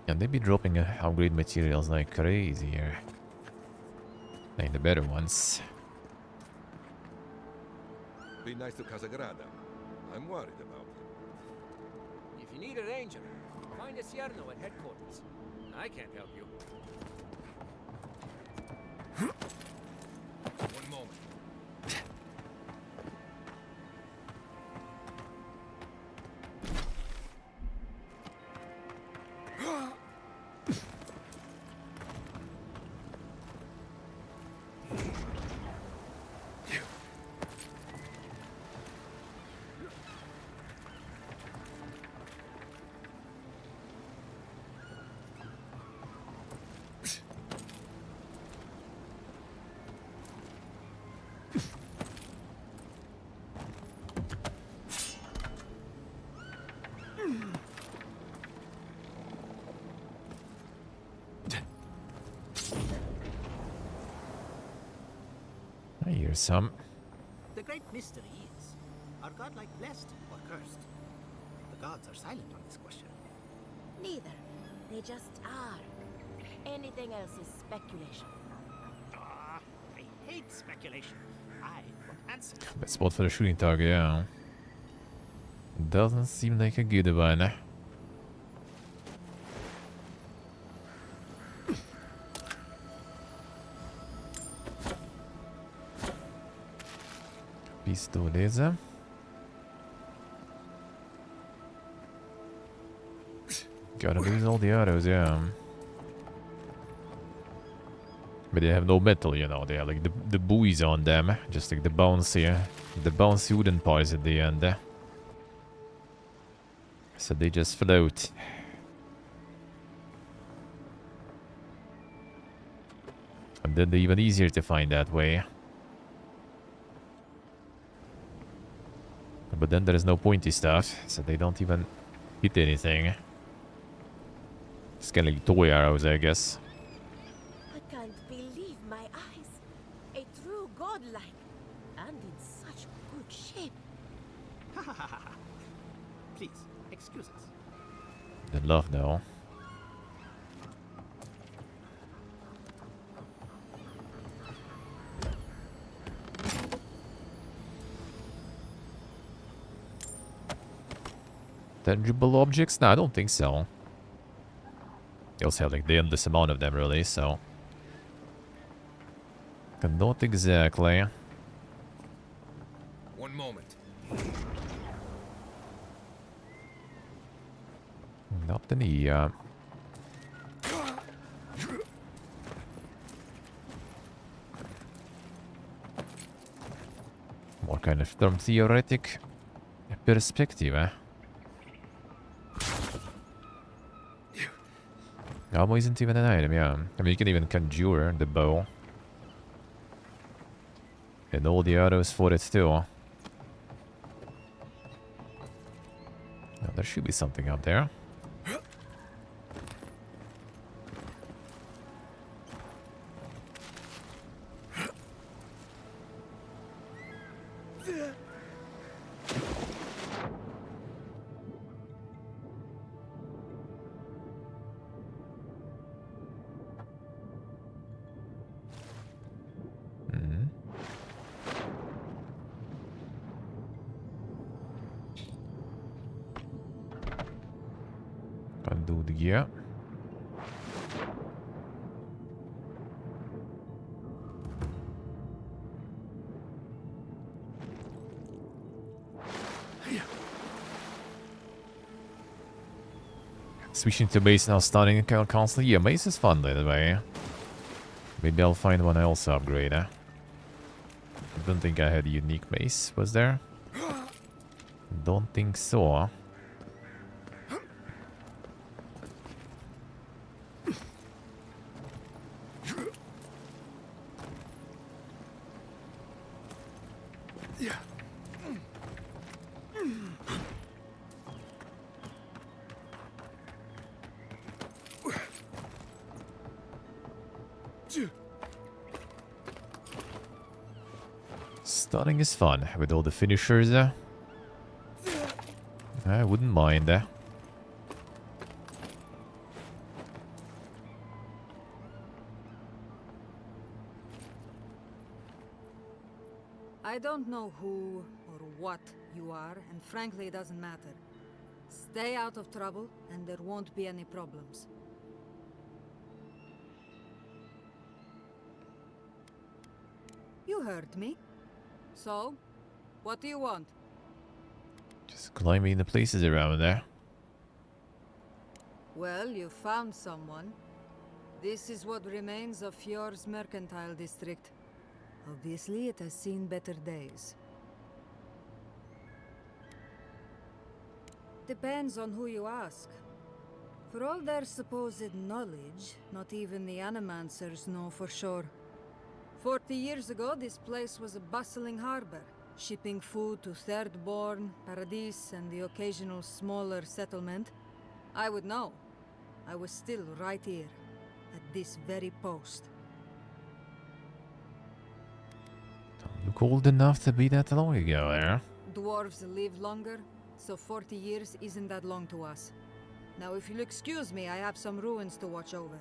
And they be dropping upgrade materials like crazy here. Like the better ones. Be nice to Casagrada. I'm worried about him. If you need a ranger, Find a Cierno at headquarters. I can't help you. One moment. I hear some. The great mystery is, are godlike blessed or cursed? The gods are silent on this question. Neither. They just are. Anything else is speculation. Ah, I hate speculation. I want answers. Best spot for the shooting target, yeah. Doesn't seem like a good one. Pistoleza. Gotta lose all the arrows, yeah. But they have no metal, you know. They have like the buoys on them, just like the bouncy wooden parts at the end. So they just float. And then they're even easier to find that way. But then there is no pointy stuff, so they don't even hit anything. It's kind of like toy arrows, I guess. I can't believe my eyes. A true godlike. And in such good shape. Please, excuse us. The love, though. Tangible objects? No, I don't think so. They also have like the endless amount of them, really, so... Not exactly. One moment. Not any, more kind of from theoretic perspective, eh? Ammo isn't even an item, yeah. I mean, you can even conjure the bow. And all the arrows for it, too. Now, there should be something out there. Undo the gear. Switching to base now, starting constantly. Yeah, base is fun, by the way. Maybe I'll find one else to upgrade. I don't think I had a unique base, was there? Don't think so. Stunning is fun with all the finishers. I wouldn't mind. I don't know who or what you are, and frankly, it doesn't matter. Stay out of trouble, and there won't be any problems. You heard me. So, what do you want? Just climbing the places around there. Well, you found someone. This is what remains of Fjord's mercantile district. Obviously, it has seen better days. Depends on who you ask. For all their supposed knowledge, not even the Animancers know for sure. 40 years ago, this place was a bustling harbor, shipping food to Thirdborn, Paradis, and the occasional smaller settlement. I would know. I was still right here, at this very post. Don't look old enough to be that long ago, eh? Dwarves live longer, so 40 years isn't that long to us. Now, if you'll excuse me, I have some ruins to watch over.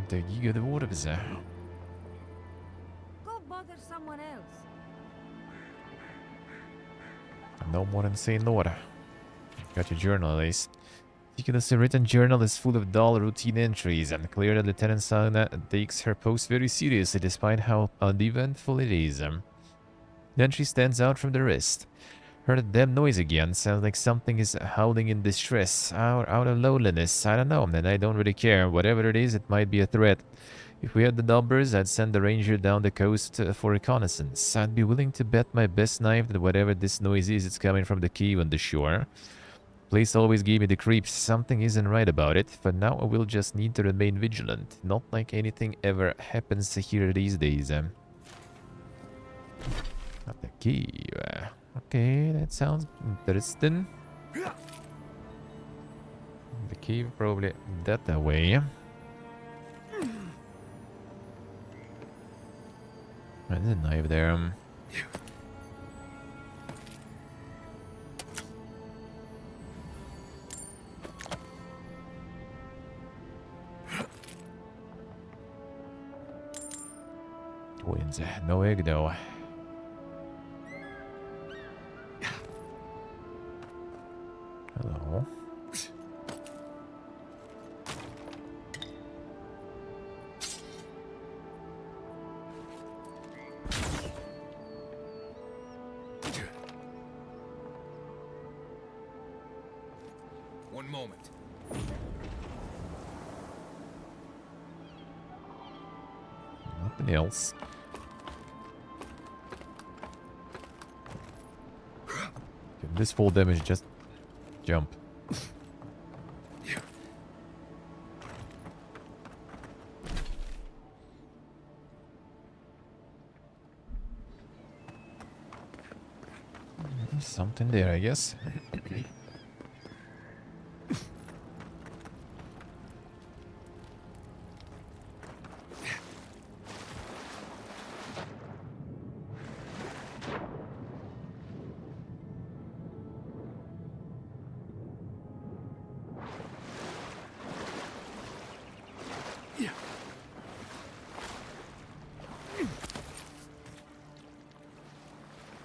The giga dwarves. Go bother someone else. No more than say Laura. Got your journal, at least. Ridiculously written journal is full of dull routine entries, and clear that Lieutenant Sana takes her post very seriously despite how uneventful it is. The entry stands out from the rest. Heard a damn noise again. Sounds like something is howling in distress. Out of loneliness. I don't know, and I don't really care. Whatever it is, it might be a threat. If we had the numbers, I'd send the ranger down the coast for reconnaissance. I'd be willing to bet my best knife that whatever this noise is, it's coming from the quay on the shore. Place always gave me the creeps. Something isn't right about it. For now, I will just need to remain vigilant. Not like anything ever happens here these days. Not the key. Okay, that sounds interesting. The key probably that way. There's a knife there. Twins, no egg though. Hello. One moment. Nothing else. Can this full damage just jump? Something there, I guess.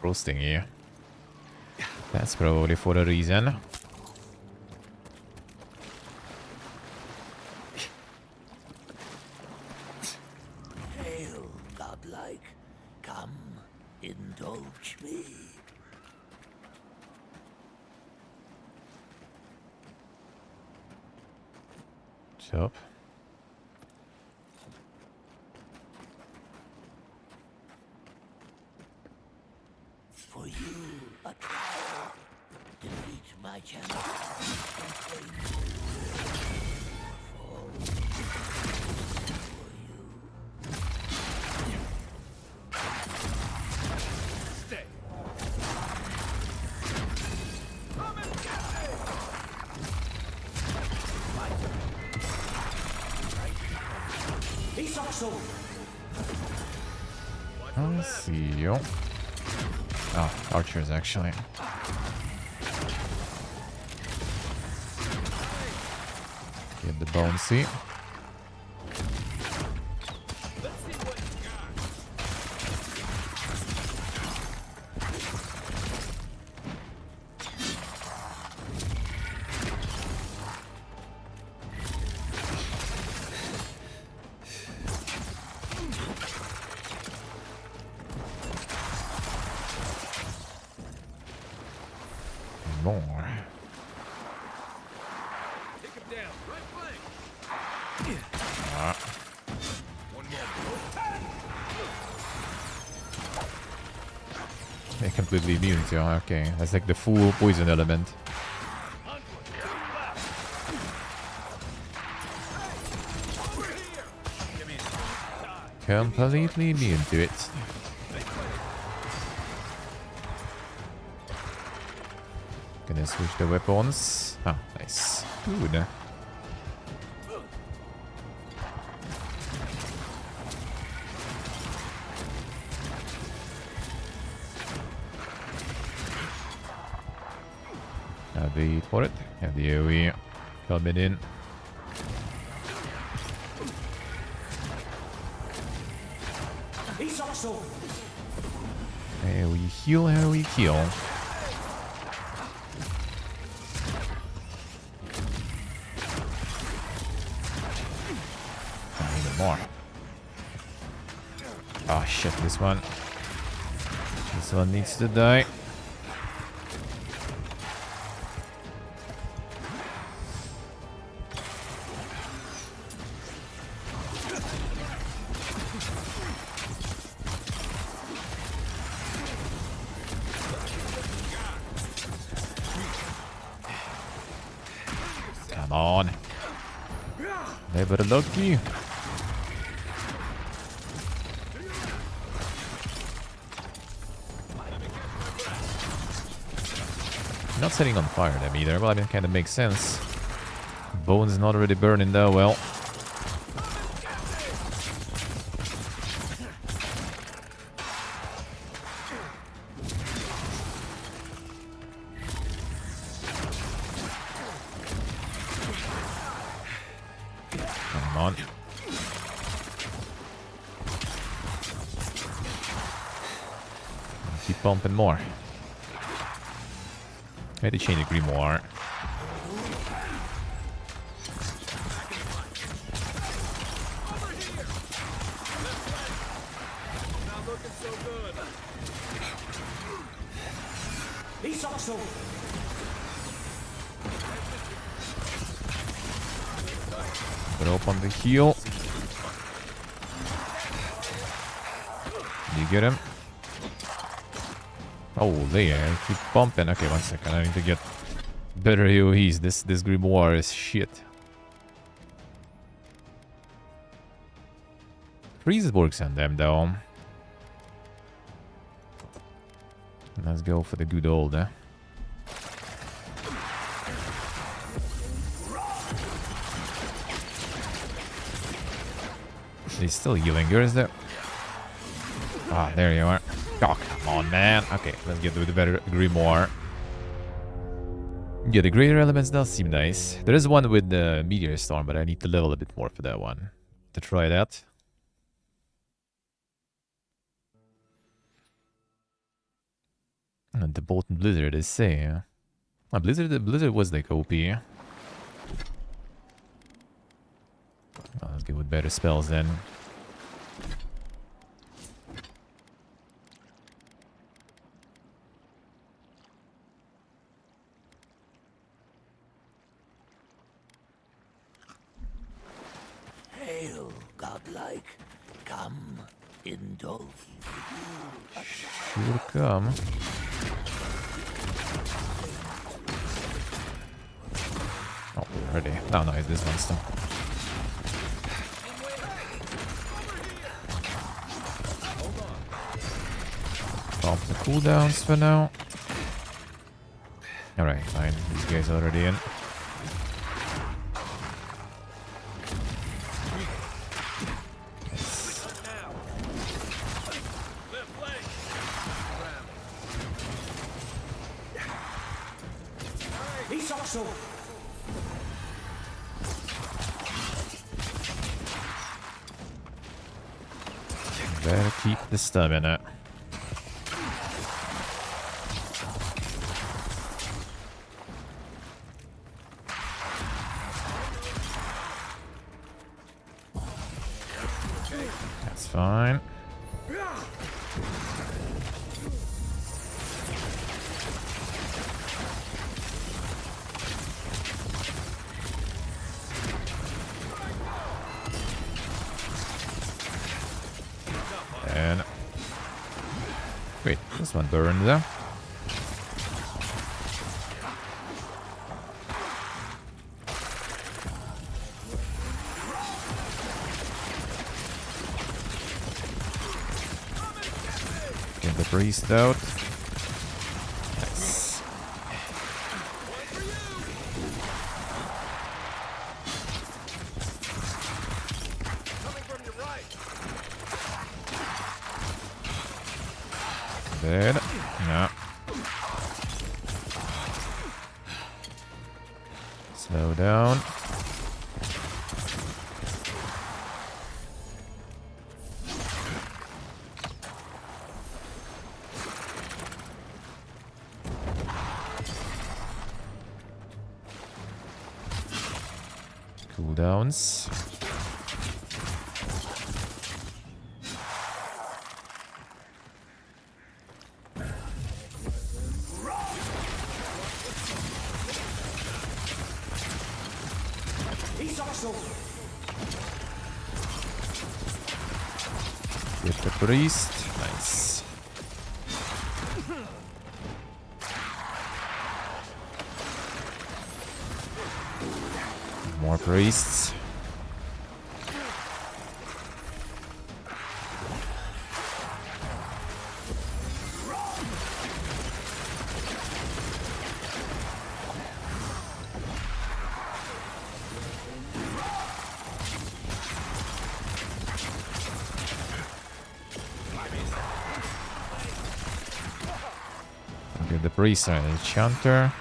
Roasting here. That's probably for a reason. Hail, godlike. Come, indulge me. Chop. For you, a trial. Defeat my champion and claim fall for you. Stay. Come and get me! He's also. Let's see you. Oh, archers actually. Get the bouncy. more. Take him down. Right flank. Ah. One more. They're completely immune to. Okay, that's like the full poison element. Completely immune to it. Gonna switch the weapons. Ah, nice. Good. Wait for it. Have the AoE coming in. He's also. AoE heal, AoE heal. Even more. Oh shit, this one. This one needs to die. Come on. Never lucky. Not setting on fire them either. Well, I mean, kind of makes sense. Bone's not really burning that well. Come on. Keep pumping more. I had to change the grimoire. He's also. Put up on the heel. You get him? Oh, there. I keep bumping. Okay, 1 second. I need to get better AoEs. This grimoire is shit. Freeze works on them, though. Let's go for the good old, He's still healing her, is there? Ah, there you are. Oh, come on, man. Okay, let's get with the better grimoire. Yeah, the greater elements does seem nice. There is one with the meteor storm, but I need to level a bit more for that one. To try that. And the Bolt and Blizzard, they say, yeah. Oh, Blizzard was like OP. Oh, let's go with better spells then. Hail, godlike. Come, indulge. Sure come. Oh, ready. Oh, no, it's this one still. Stop the cooldowns for now. Alright, fine. These guys are already in. He's also. Better keep the stamina. That's fine. And wait, this one burned there. Get the priest out. Nice. Dead. No. Slow down. Cooldowns. Get the priest. Nice. More priests. Okay, the priest and enchanter.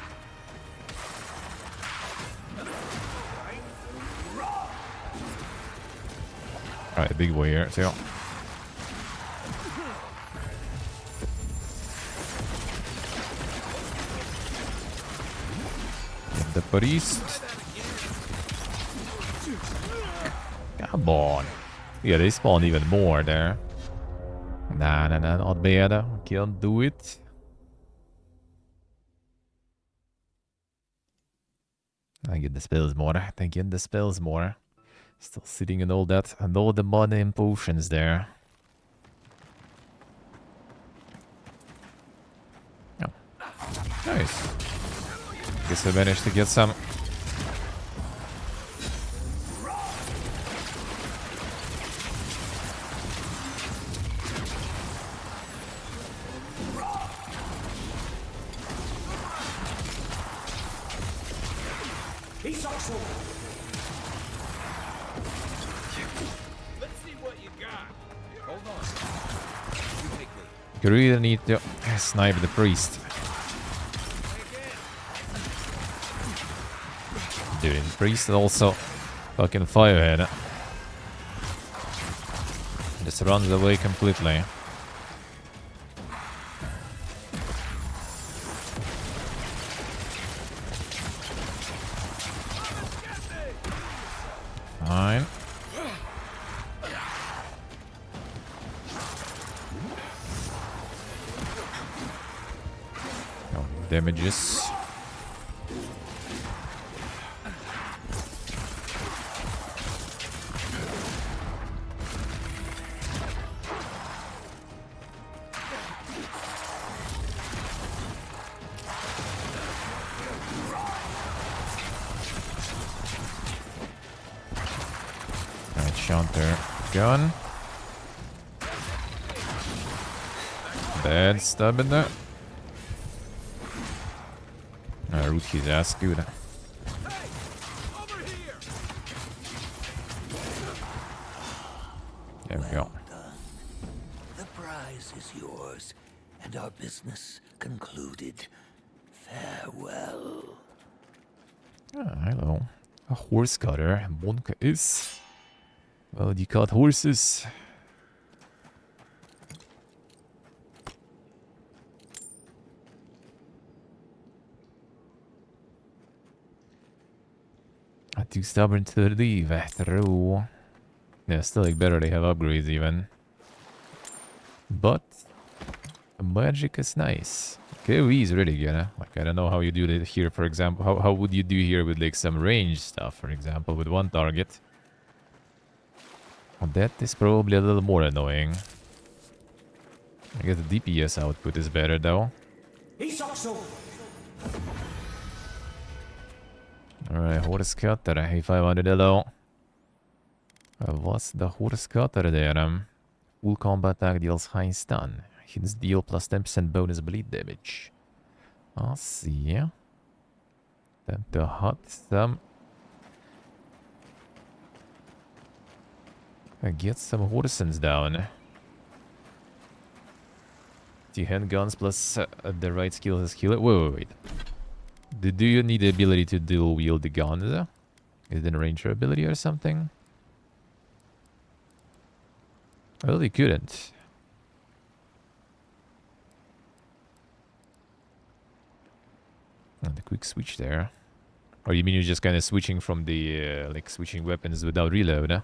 Alright, big boy here too. Get the priest. Come on. Yeah, they spawn even more there. Nah, not bad. Can't do it. I get the spells more. I think get the spells more. Still sitting in all that and all the money and potions there. Oh. Nice. Guess I managed to get some. You really need to snipe the priest. Dude, the priest is also fucking firehead. Just runs away completely. Fine. No damages. Counter gun. Bad stub in there. Root his ass good. There we go. The prize is yours, and our business concluded. Farewell. Ah, hello. A horse cutter. Monka is. Well, you cut horses. I'm too stubborn to leave after all. Yeah, still like better they have upgrades even. But magic is nice. KOE is really good, huh? Like, I don't know how you do it here, for example. How would you do here with like some range stuff, for example, with one target? Well, that is probably a little more annoying. I guess the DPS output is better though. Alright, hårdskattare. Hej 500 hello. What's the hårdskattare there? Full combat attack deals high stun. Hits deal plus 10% bonus bleed damage. I'll see. Time to hot some. Get some Horsens down. 2 handguns plus the right skill as killer. Wait. Do you need the ability to dual wield the guns? Is it a ranger ability or something? Well, you couldn't. And the quick switch there. Or you mean you're just kind of switching from the, like switching weapons without reload, huh?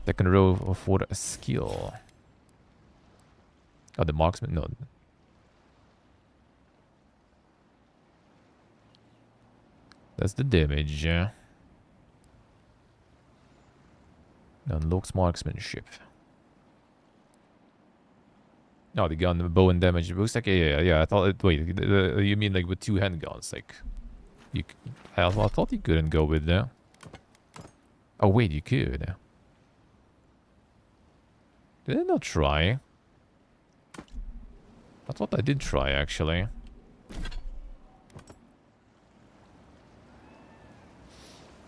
Second row for a skill. Oh, the marksman? No. That's the damage, yeah. Unlocks marksmanship. No, the gun, the bow and damage boost. Okay, yeah. I thought it. Wait, you mean like with 2 handguns? Like, I thought you couldn't go with that. Oh wait, you could. Did I not try? I thought I did try actually.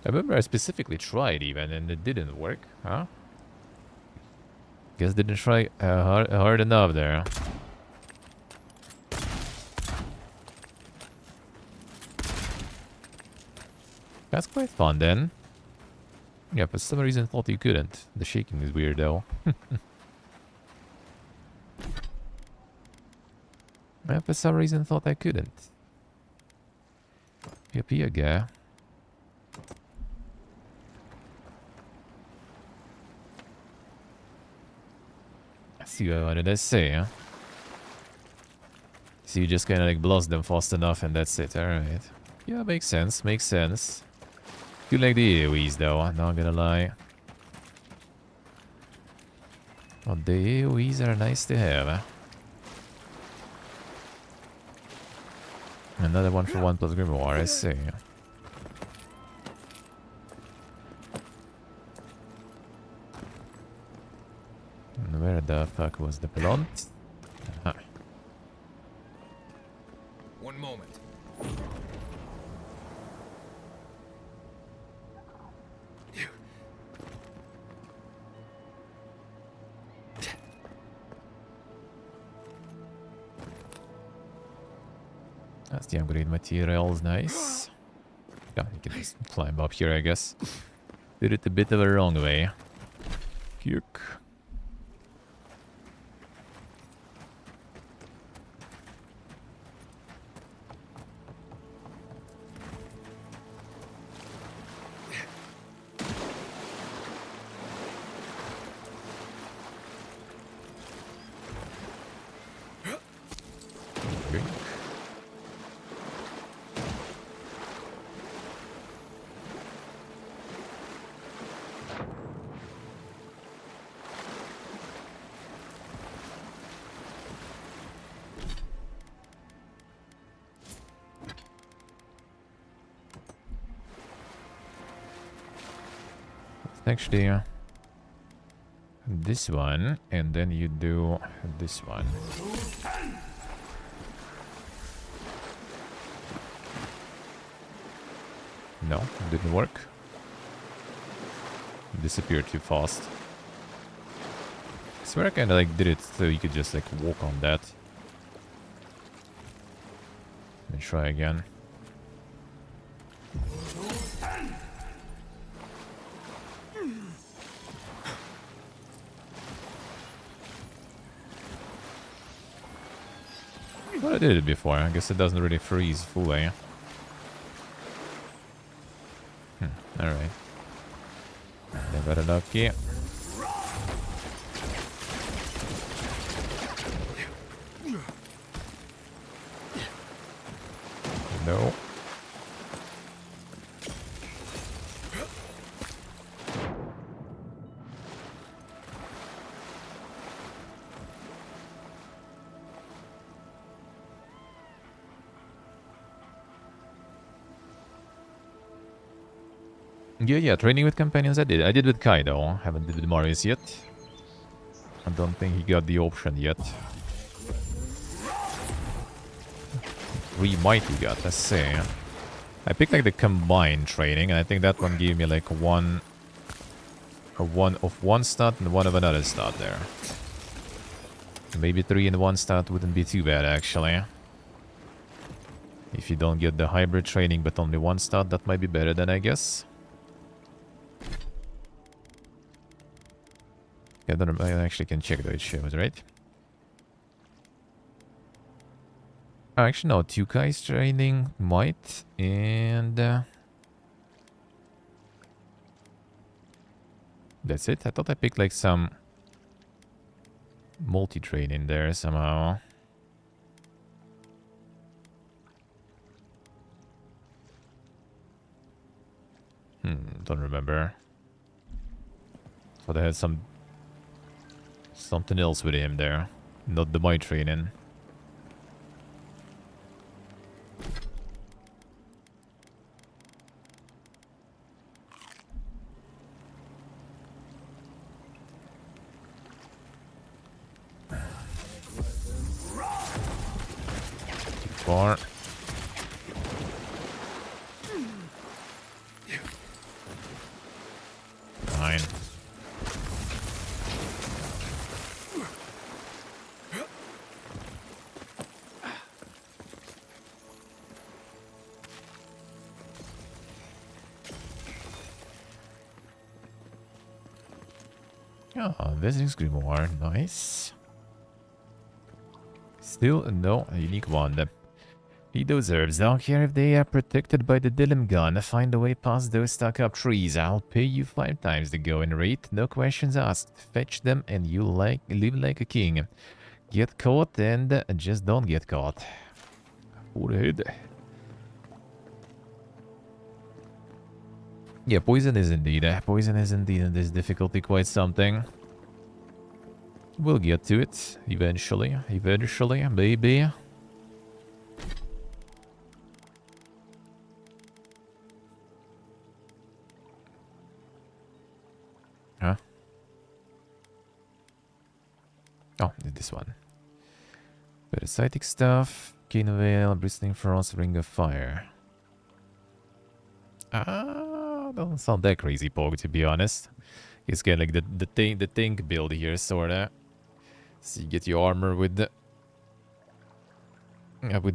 I remember I specifically tried even, and it didn't work, huh? Guess didn't try hard enough there. That's quite fun then. Yeah, for some reason thought you couldn't. The shaking is weird though. Yeah, for some reason thought I couldn't. Yep, here, guy. See what did I say, huh? So you just kinda like blast them fast enough and that's it, alright. Yeah, makes sense, makes sense. Do like the AoEs though, not gonna lie. Oh, the AoEs are nice to have, huh? Another 1 for 1 plus Grimoire, I see. And where the fuck was the plant? Aha. One moment. That's the upgrade materials, nice. Yeah, you can just climb up here, I guess. Did it a bit of a wrong way. Puke. Actually, this one, and then you do this one. No, it didn't work. It disappeared too fast. I swear I kinda like did it so you could just like walk on that. And try again. Well, I did it before. I guess it doesn't really freeze fully. Alright. Never lucky. No. Yeah, training with companions I did. I did with Kaido. Haven't did with Marius yet. I don't think he got the option yet. 3 mighty got, let's see. I picked like the combined training, and I think that one gave me like one of one stat and one of another stat there. Maybe 3 in one stat wouldn't be too bad actually. If you don't get the hybrid training but only one stat, that might be better then, I guess. Yeah, I actually can check though, it shows, right? Oh, actually, no. 2 guys training might, and that's it. I thought I picked like some multi-training there somehow. Don't remember. Thought I had something else with him there, not the my training. Far. Fine. Oh, visiting grimoire, nice. Still no unique one. He deserves. Don't care if they are protected by the Dilim gun. Find a way past those stuck-up trees. I'll pay you 5 times the going rate. No questions asked. Fetch them and you'll live like a king. Get caught and just don't get caught. Forehead. Yeah, poison is indeed in this difficulty quite something. We'll get to it eventually. Eventually, maybe. Huh? Oh, this one. Parasitic stuff. Cane Veil, Bristling Frost, Ring of Fire. Doesn't sound that crazy, Pog, to be honest. It's kind of like the tank build here, sorta. So you get your armor with the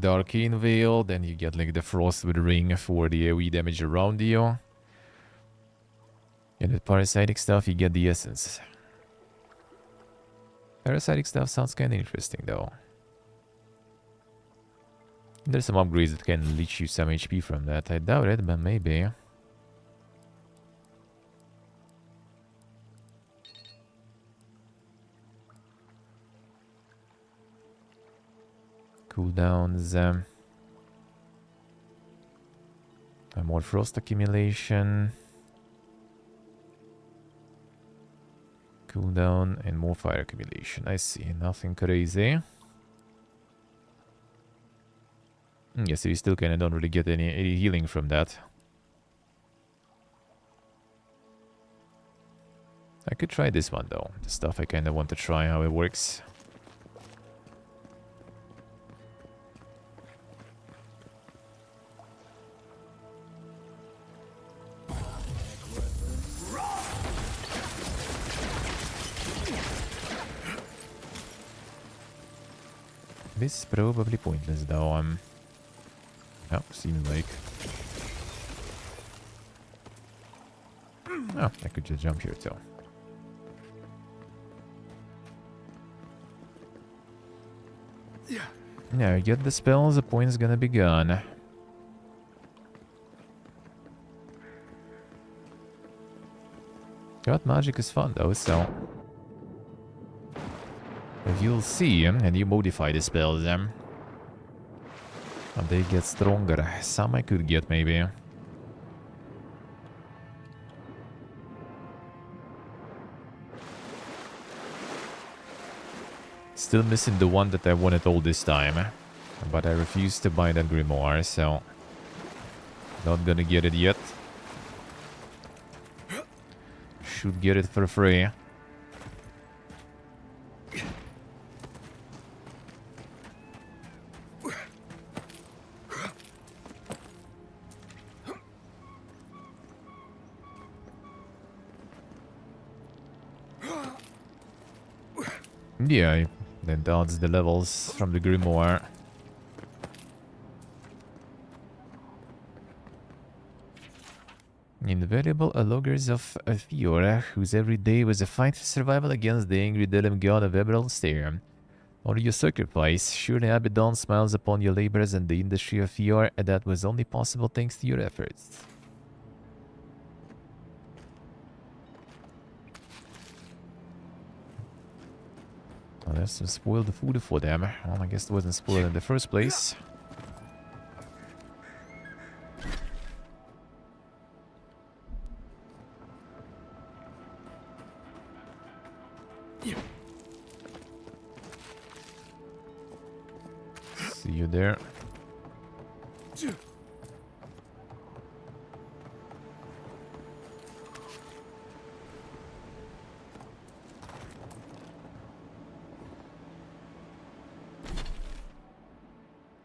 Arcane Veil, then you get like the Frost with Ring for the AoE damage around you. And with parasitic stuff, you get the essence. Parasitic stuff sounds kind of interesting, though. There's some upgrades that can leech you some HP from that. I doubt it, but maybe. Cooldowns. More frost accumulation. Cooldown and more fire accumulation. I see. Nothing crazy. Yeah, so you still kind of don't really get any healing from that. I could try this one though. The stuff I kind of want to try how it works. This is probably pointless though. Oh, seems like. Oh, I could just jump here too. Yeah, get the spells, the point's gonna be gone. God, magic is fun though, so. If you'll see, and you modify the spells, and they get stronger. Some I could get, maybe. Still missing the one that I wanted all this time. But I refused to buy that grimoire, so... Not gonna get it yet. should get it for free. Yeah, then dodge the levels from the grimoire. Invaluable loggers of Fiora, whose every day was a fight for survival against the angry Delim god of Emerald Stare. Only your sacrifice, surely Abaddon smiles upon your labors and the industry of Fiora, and that was only possible thanks to your efforts. Oh, there's some spoiled food for them. Well, I guess it wasn't spoiled in the first place. See you there.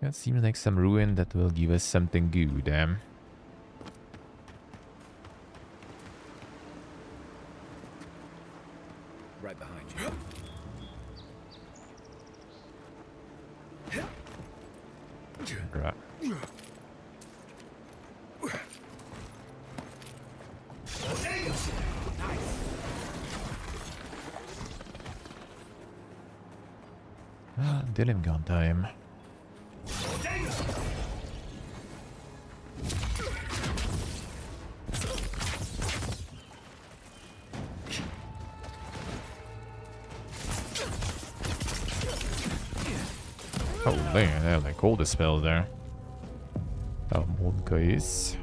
That seems like some ruin that will give us something good, Right behind you. Right. Ah, Dylan gone time. Oh man, they have like all the spells there. Oh, Monka is.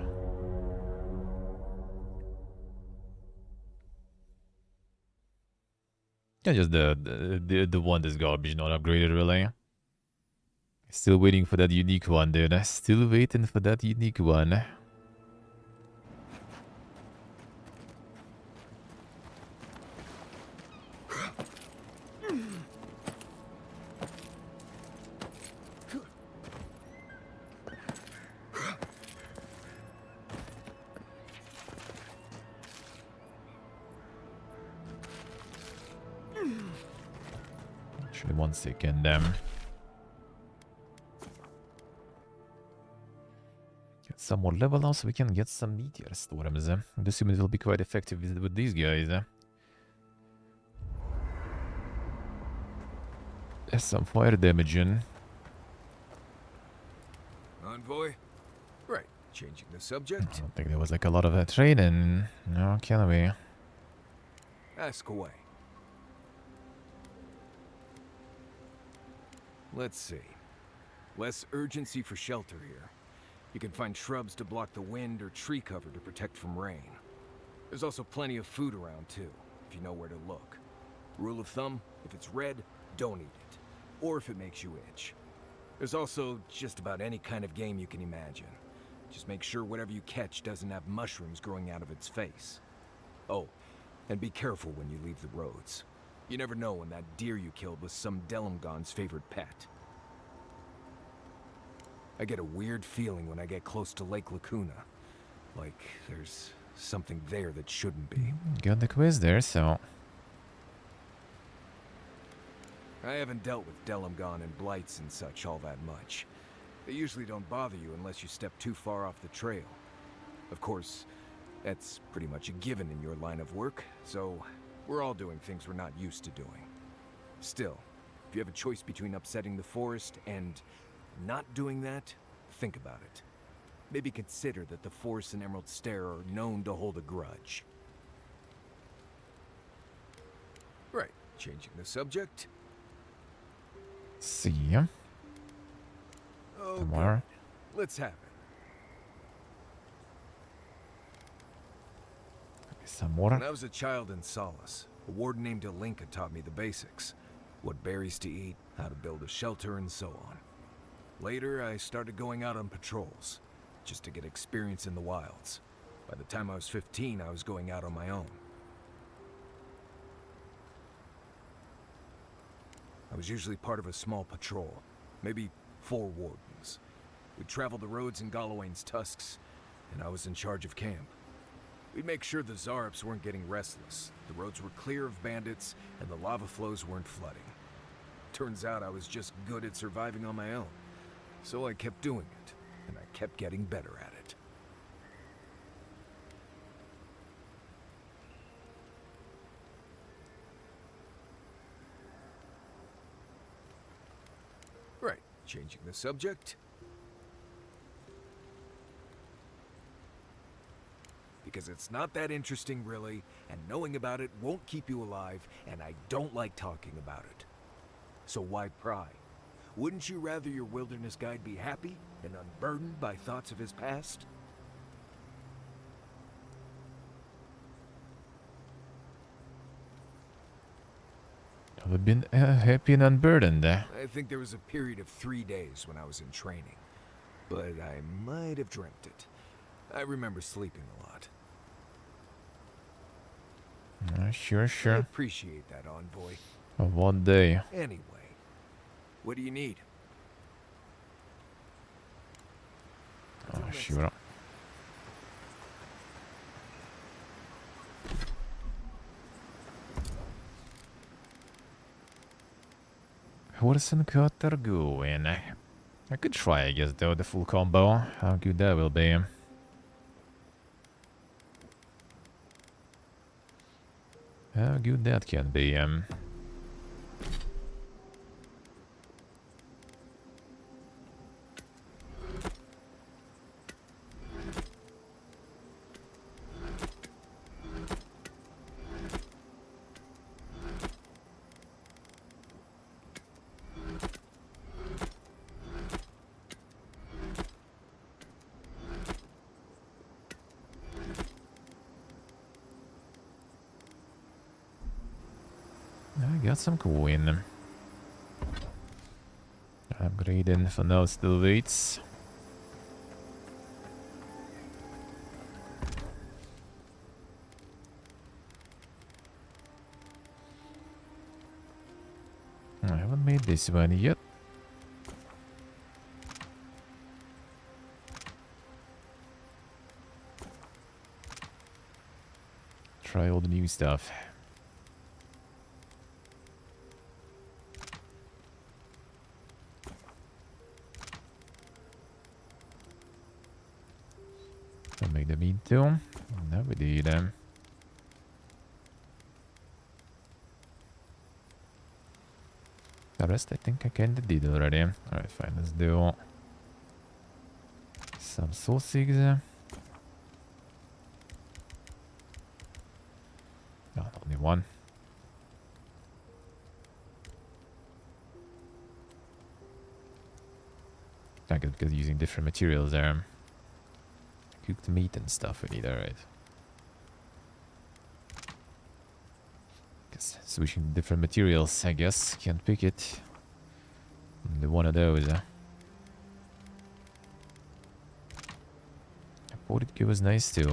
Yeah, just the one that's garbage, not upgraded really. Still waiting for that unique one, dude. Still waiting for that unique one. Actually, 1 second. Get some more level now so we can get some meteor storms. I assume it will be quite effective with these guys. There's some fire damage in. Envoy? Right, changing the subject. I don't think there was like a lot of training. No, can we? Ask away. Let's see. Less urgency for shelter here. You can find shrubs to block the wind or tree cover to protect from rain. There's also plenty of food around too, if you know where to look. Rule of thumb, if it's red, don't eat it. Or if it makes you itch. There's also just about any kind of game you can imagine. Just make sure whatever you catch doesn't have mushrooms growing out of its face. Oh, and be careful when you leave the roads. You never know when that deer you killed was some Delimgon's favorite pet. I get a weird feeling when I get close to Lake Lacuna. Like there's something there that shouldn't be. Got the quiz there, so... I haven't dealt with Delimgon and blights and such all that much. They usually don't bother you unless you step too far off the trail. Of course, that's pretty much a given in your line of work, so we're all doing things we're not used to doing. Still, if you have a choice between upsetting the forest and not doing that, think about it. Maybe consider that the Forest and Emerald Stare are known to hold a grudge. Right, changing the subject. See ya. Okay, Tomorrow. let's have it. Some more. When I was a child in Solace, a warden named Alinka taught me the basics. What berries to eat, how to build a shelter, and so on. Later, I started going out on patrols, just to get experience in the wilds. By the time I was 15, I was going out on my own. I was usually part of a small patrol, maybe 4 wardens. We'd travel the roads in Galawain's tusks, and I was in charge of camp. We'd make sure the Zarps weren't getting restless, the roads were clear of bandits, and the lava flows weren't flooding. Turns out I was just good at surviving on my own. So I kept doing it, and I kept getting better at it. Right, changing the subject. Because it's not that interesting, really, and knowing about it won't keep you alive, and I don't like talking about it. So why pry? Wouldn't you rather your wilderness guide be happy and unburdened by thoughts of his past? I've been happy and unburdened. I think there was a period of 3 days when I was in training, but I might have dreamt it. I remember sleeping a lot. Sure. I appreciate that, Envoy. Of one day. Anyway, what do you need? Sure. Horse and cutter going. I could try, I guess, though, the full combo. How good that will be. How good that can be. I got some coin. Upgrading for now still waits. I haven't made this one yet. Try all the new stuff. Don't make the mean too. No, we did them. The rest I think I kinda did already. Alright, fine, let's do some sausages. No, only one. I guess because using different materials there. Cooked meat and stuff we need, alright. Guess switching different materials, I guess. Can't pick it. Only one of those. I thought it was nice too.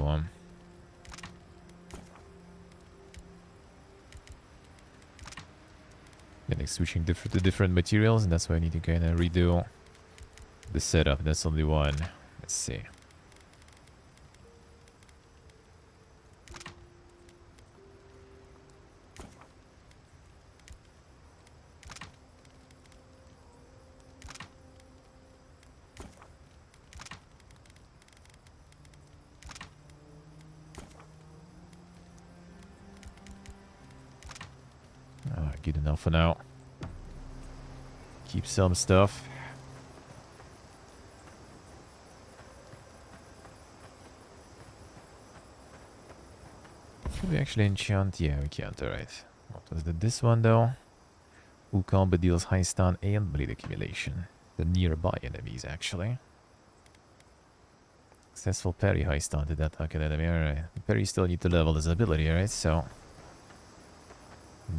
Yeah, like switching to different materials, and that's why I need to kind of redo the setup. That's only one. Let's see. Good enough for now. Keep some stuff. Can we actually enchant? Yeah, we can't. Alright. What was this one though? Combo deals high stun and bleed accumulation. The nearby enemies actually. Successful parry high stun to that target enemy. Alright. Parry still need to level his ability, right? So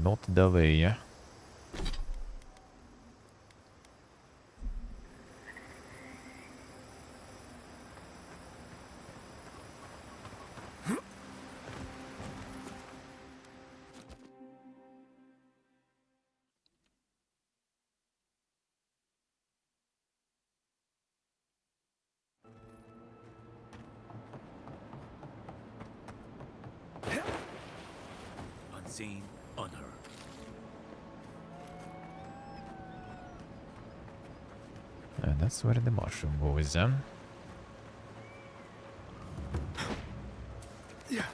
not the way. seen on her. And that's where the mushroom goes then. Yeah.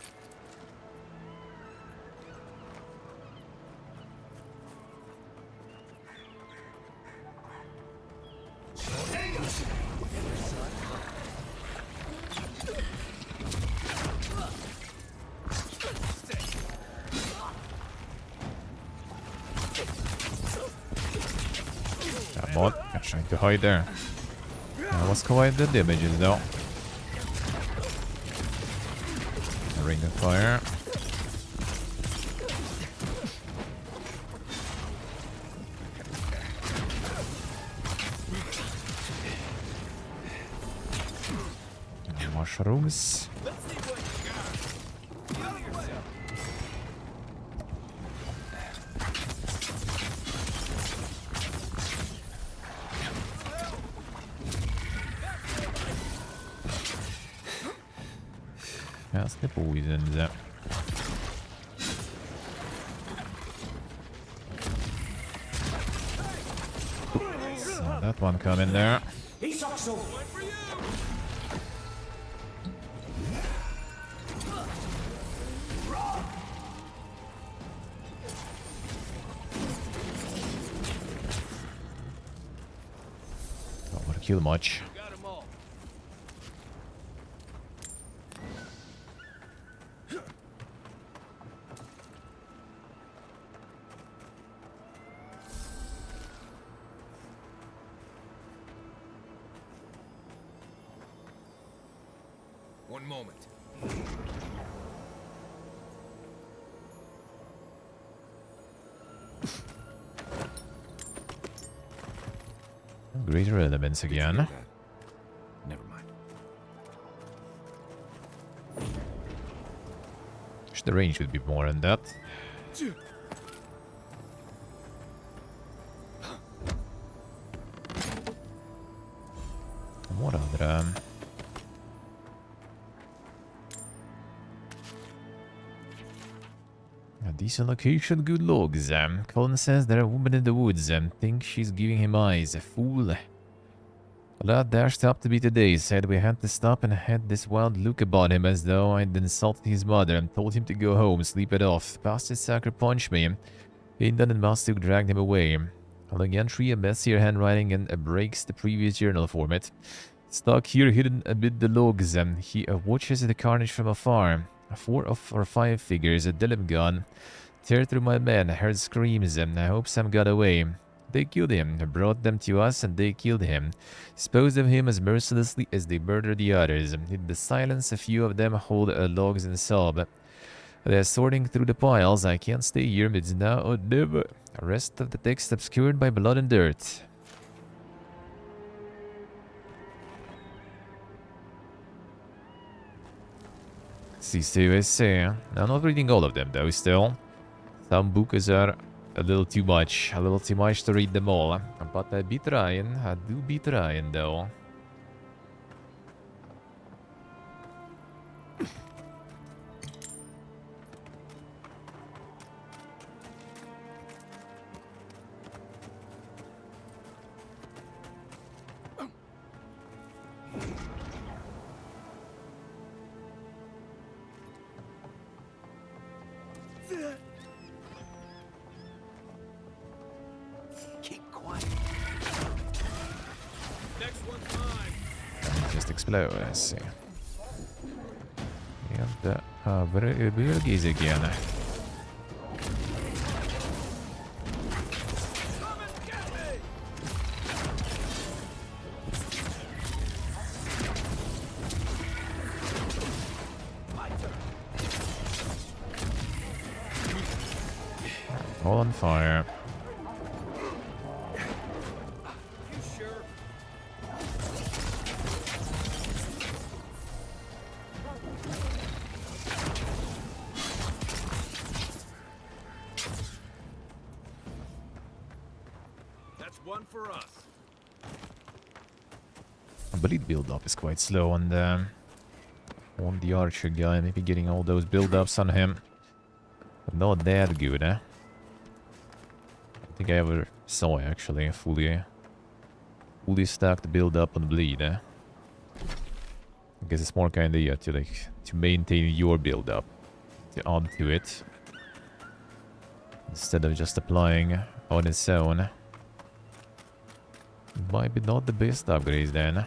Come on, I'm trying to hide there. What's quite the damages though? A ring of fire. Mushrooms. That's the poisons. So that one coming there. He sucks so. Don't want to kill much. One moment. Greater elements again. Never mind. The range would be more than that. What other? A decent location, good logs. Colin says there are women in the woods. Think she's giving him eyes. A fool. A lad dashed up to me today. Said we had to stop and had this wild look about him as though I'd insulted his mother and told him to go home, sleep it off. Bastard sucker punched me. Hindan and Mastuk dragged him away. A long entry, a messier handwriting, and breaks the previous journal format. Stuck here hidden amid the logs. He watches the carnage from afar. 4 or 5 figures, a Dilim gun. Tear through my men, heard screams, and I hope some got away. They killed him, brought them to us, and they killed him. Disposed of him as mercilessly as they murdered the others. In the silence, a few of them hold logs and sob. They're sorting through the piles. I can't stay here, it's now or never. The rest of the text obscured by blood and dirt. CCUSC. I'm not reading all of them though still. Some books are a little too much to read them all. But I be trying, I do be trying though. Just explode, let's see. And where is again? All on fire. One for us. I believe build-up is quite slow on the archer guy. Maybe getting all those build-ups on him. Not that good, eh? I don't think I ever saw actually a fully stacked build up on bleed, eh? I guess it's more kinda to maintain your build up, to add to it, instead of just applying on its own. Might be not the best upgrades then.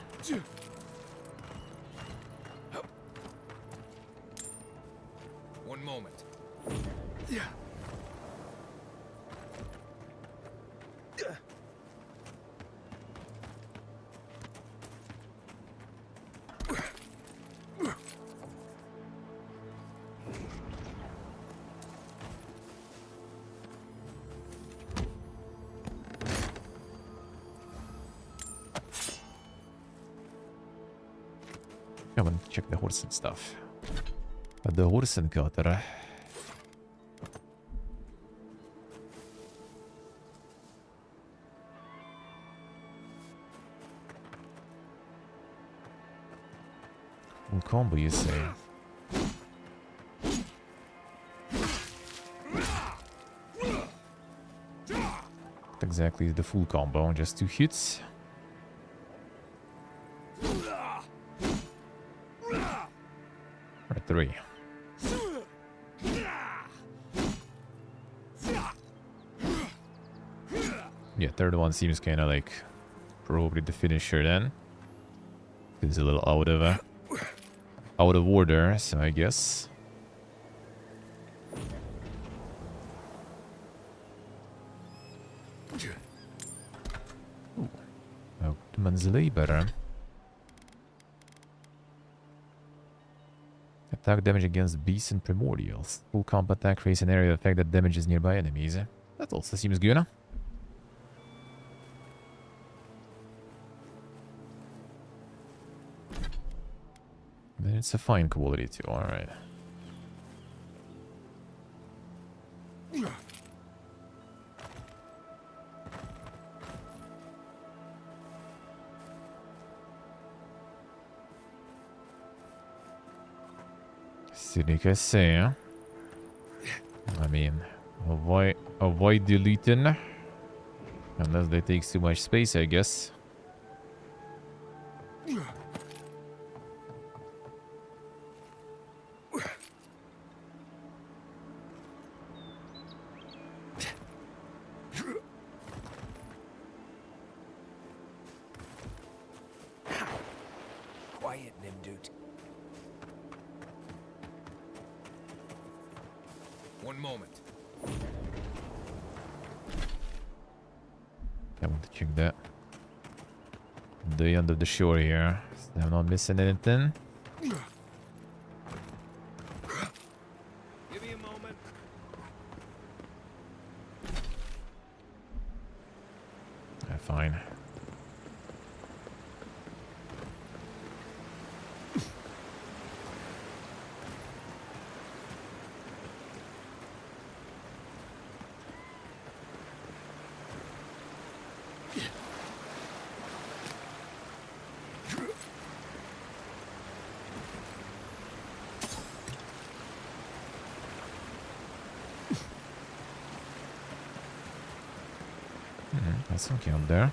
One moment. Come on, check the horse and stuff. The horse and cutter. Full combo, you say? Not exactly the full combo, just 2 hits. Or 3. Yeah, third one seems kind of like probably the finisher then. It's a little out of order, so I guess. Ooh. Outman's labor. Attack damage against beasts and primordials. Full combat attack creates an area of effect that damages nearby enemies. That also seems good, huh? Then it's a fine quality too, alright. Cynic, I say, huh? I mean, avoid deleting. Unless they take too much space, I guess. Quiet, Nimdut. One moment. I want to check that. The end of the shore here. So I'm not missing anything. Give me a moment. Fine. That's okay up there.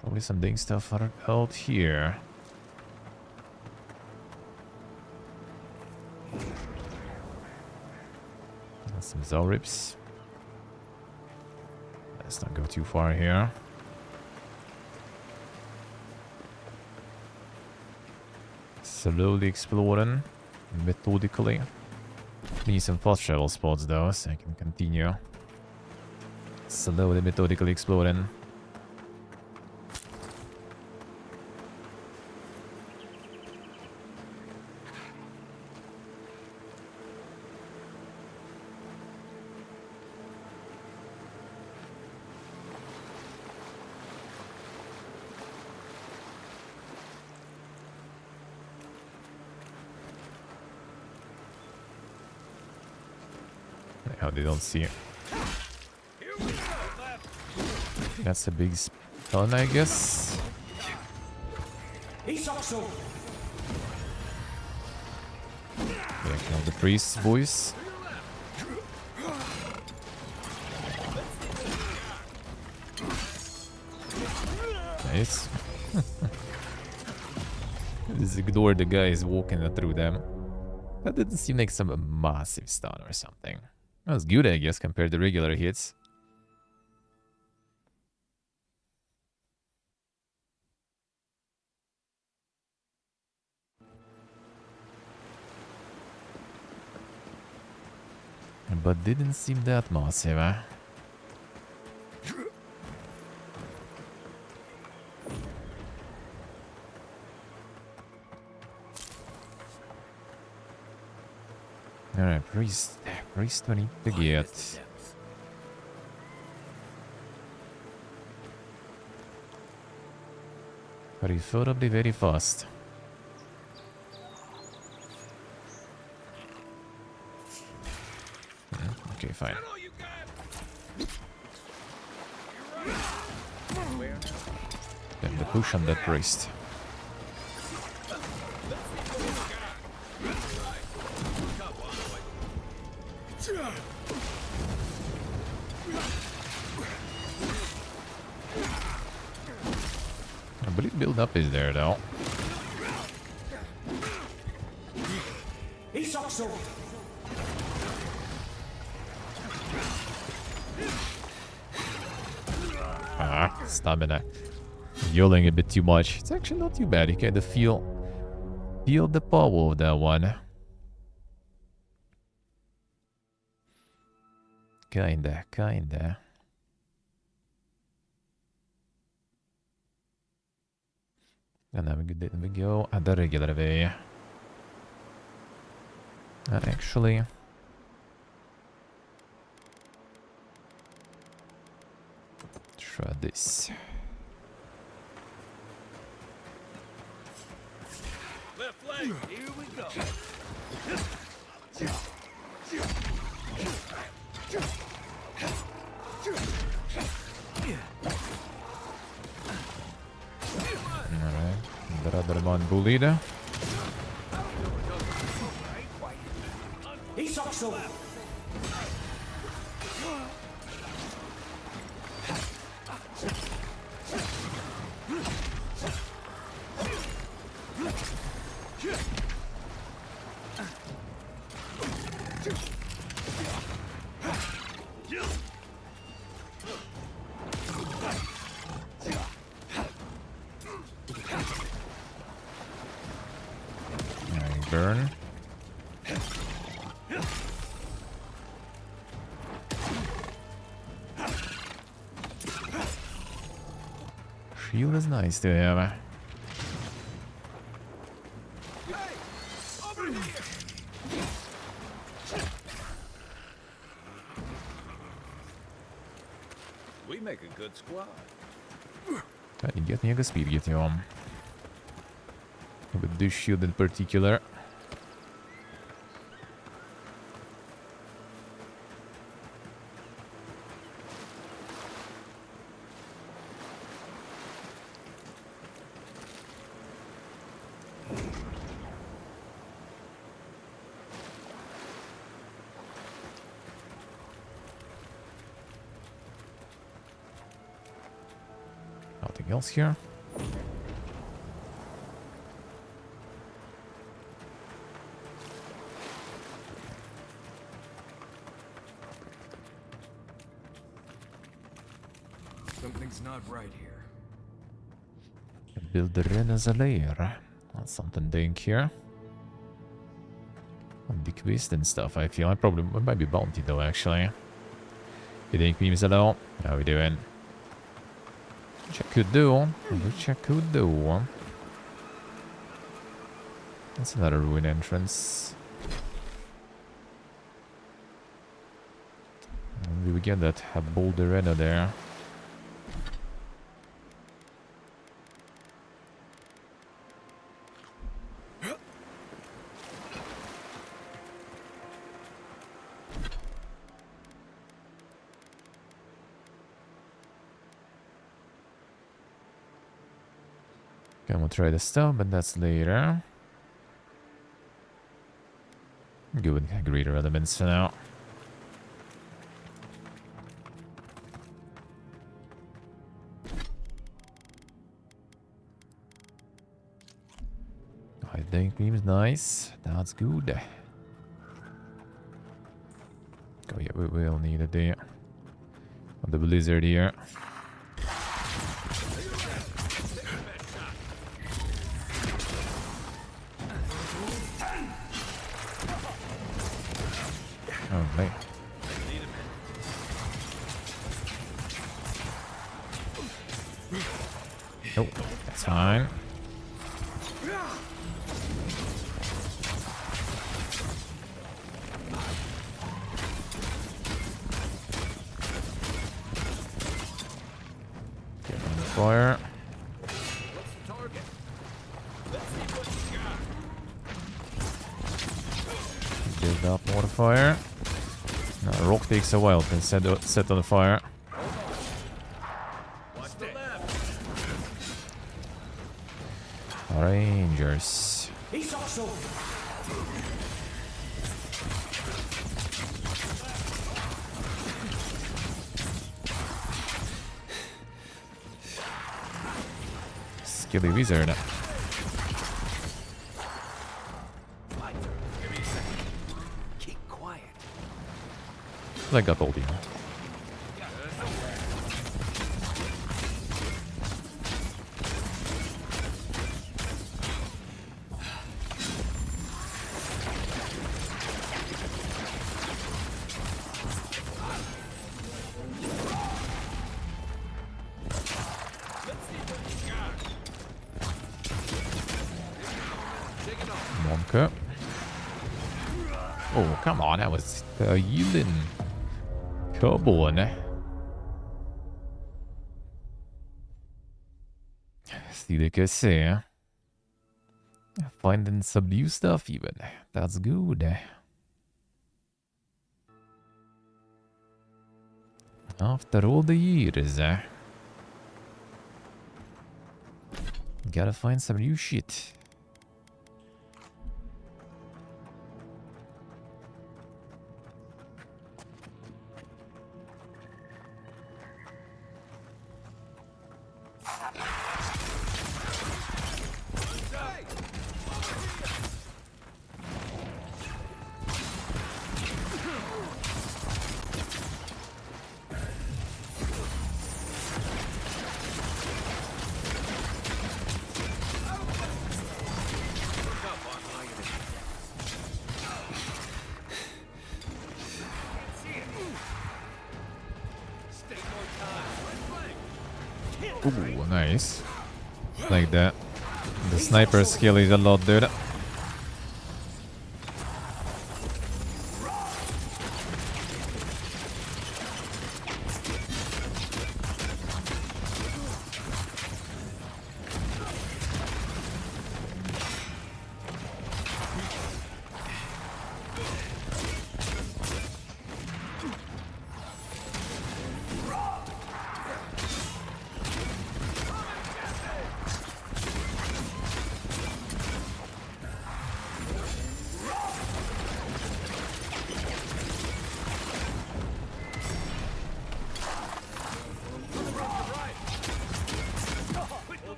Probably some dang stuff out here. Some Zalrips. Let's not go too far here. Slowly exploring, methodically. Need some fast travel spots though, so I can continue. Slowly, methodically exploring. How they don't see it. That's a big stun, I guess. Yeah, kill the priest, boys. Nice. Just ignore the guys walking through them. That didn't seem like some massive stun or something. That was good, I guess, compared to regular hits. But didn't seem that massive, huh? Alright, priest we need to get. Preferably very fast. Okay, fine. Then the push on that priest. I believe build up is there though. Stamina. Yelling a bit too much. It's actually not too bad. You kind of feel the power of that one. Kinda. And then we go the regular way. Actually, try this. Left leg, here we go. Alright, the other one bullied. Burn. Shield is nice to have. We make a good squad. Get me a speed, get you on. With this shield in particular. Nothing else here. Something's not right here. Build the Rena's lair. That's something doing here. And the quest and stuff, I feel. It might be bounty though, actually. You think memes at all? How we doing? Which I could do. That's another ruin entrance. And we get that boulder Rena there. Okay, we'll try the stuff, but that's later. Good with greater elements for now. I think seems nice. That's good. Oh yeah, we will need a day of the blizzard here. Oh man. Nope, that's fine. Get on the fire. Build up more fire. Now, rock takes a while to set on the fire. Rangers. Skilly wizard. Keep quiet. I got all the. Monka. Oh, come on, that was Yulin. Come on. See the casse. Finding some new stuff even. That's good. After all the years. Gotta find some new shit. Ooh, nice. Like that. The sniper skill is a lot, dude.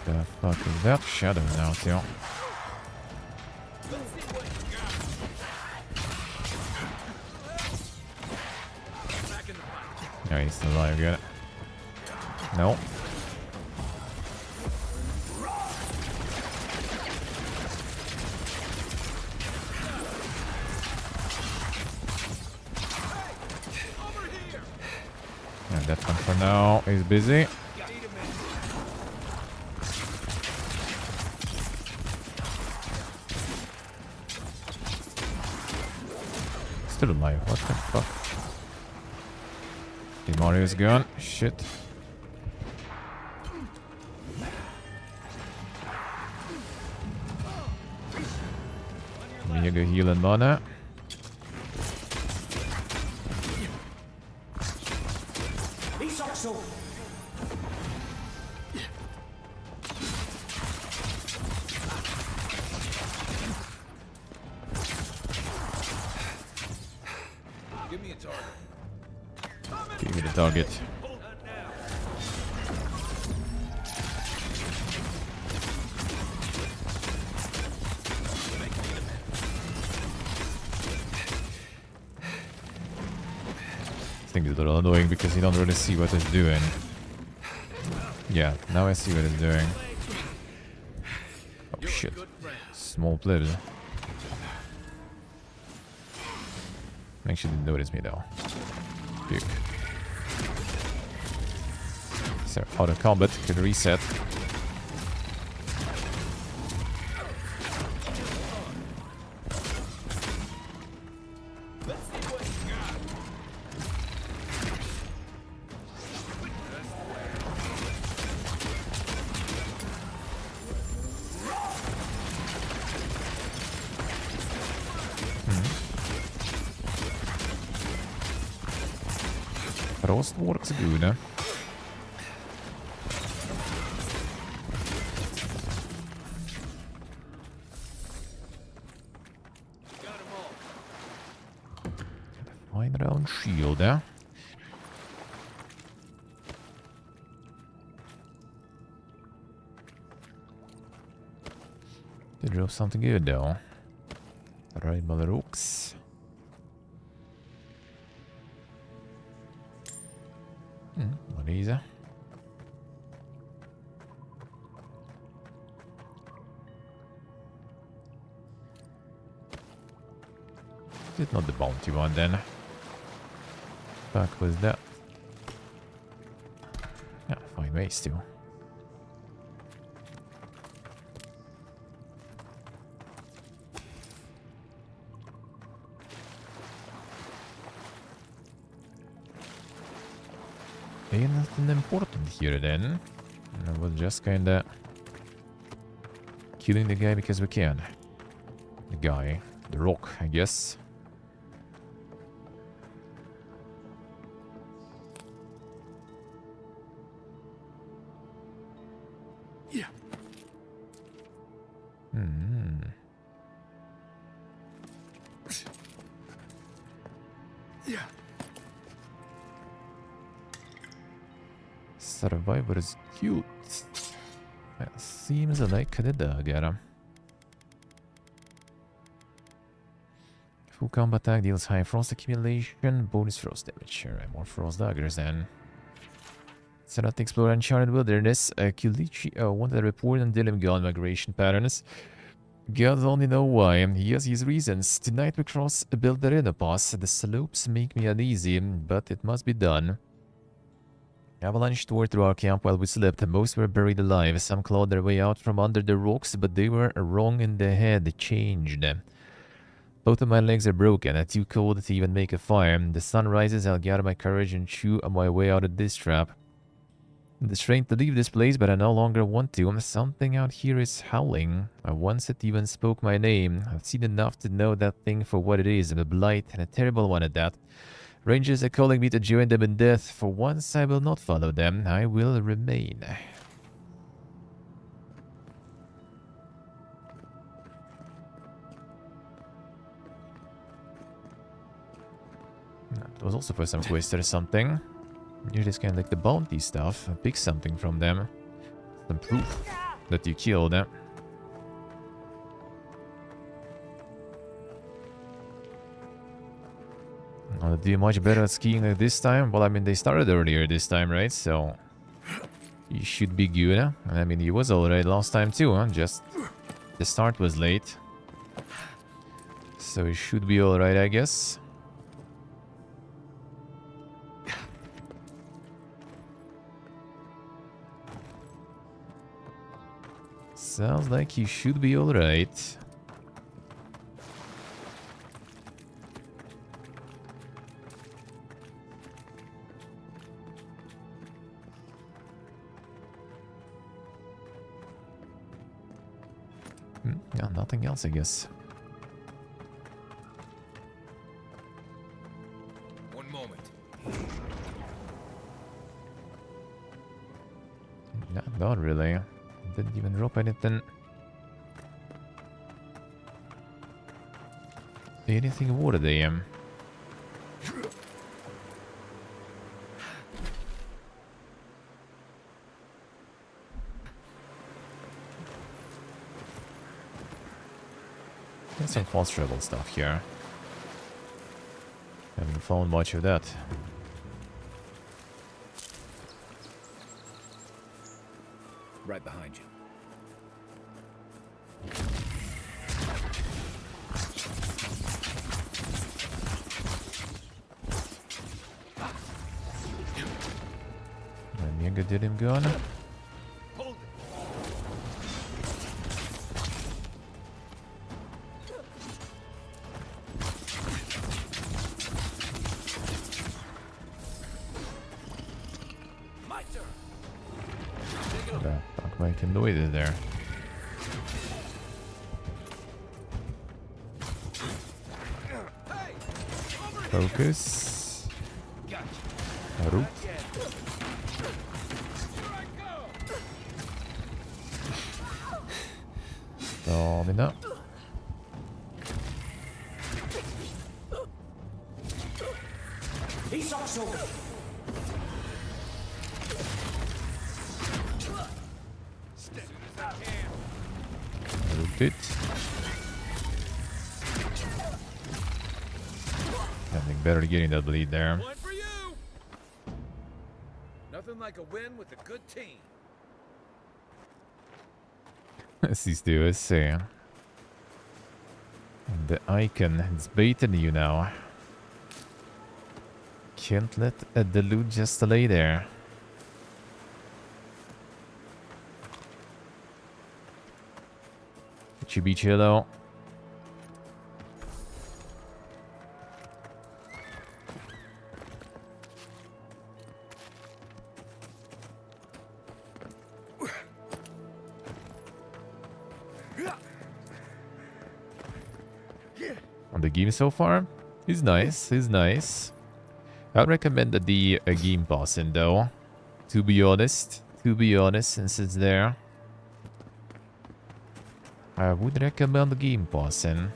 The fuck is that shadow now, too? No, he's still alive, get it? No. And that one for now is busy. Still alive, what the fuck? The Mario's gone. Shit. Mega healing mana. Give me a target. Give me the target. This thing is a little annoying because you don't really see what it's doing. Yeah, now I see what it's doing. Oh shit. Small plebs. Make sure you didn't notice me though. Puke. So out of combat, could reset. Frost works good, eh? Find round shield, eh? They drove something good though. Right by the rocks. Not easy. It's not the bounty one then. Fuck was that? Yeah, fine ways too. Ain't nothing important here then. We're just kinda killing the guy because we can. The guy. The rock, I guess. Yeah. Yeah. Survivor's cute. Seems like the dagger. Full combat attack deals high frost accumulation, bonus frost damage. Alright, more frost daggers then. Set out to explore uncharted wilderness. Kulichi wanted a report on Dilim God migration patterns. God only know why. He has his reasons. Tonight we cross Beldarena Pass. The slopes make me uneasy, but it must be done. Avalanche tore through our camp while we slept. Most were buried alive. Some clawed their way out from under the rocks, but they were wrong in the head. Changed. Both of my legs are broken. Too cold to even make a fire. The sun rises. I'll gather my courage and chew my way out of this trap. The strength to leave this place, but I no longer want to. Something out here is howling. Once it even spoke my name. I've seen enough to know that thing for what it is. A blight, and a terrible one at that. Rangers are calling me to join them in death. For once, I will not follow them. I will remain. It was also for some quest or something. You just kind of like the bounty stuff. Pick something from them. Some proof that you killed them. Do you much better at skiing like this time? Well, I mean, they started earlier this time, right? So you should be good. Huh? I mean, he was alright last time too, huh? Just the start was late. So he should be alright, I guess. Sounds like you should be alright. Yeah, nothing else, I guess. One moment. Yeah, not really. Didn't even drop anything. Anything worthy. There's some fast travel stuff here. Haven't found much of that. Right behind you. Mega did him gone. Fuck, making noises there. Focus. Root. Stamina. He's also. Root it. I think better getting that bleed there. One for you. Nothing like a win with a good team. These do is see. The icon is baiting you now. Can't let the loot just lay there. Chibicello. On the game so far, he's nice. He's nice. I would recommend the game passing though. To be honest, since it's there, I would recommend the game passing.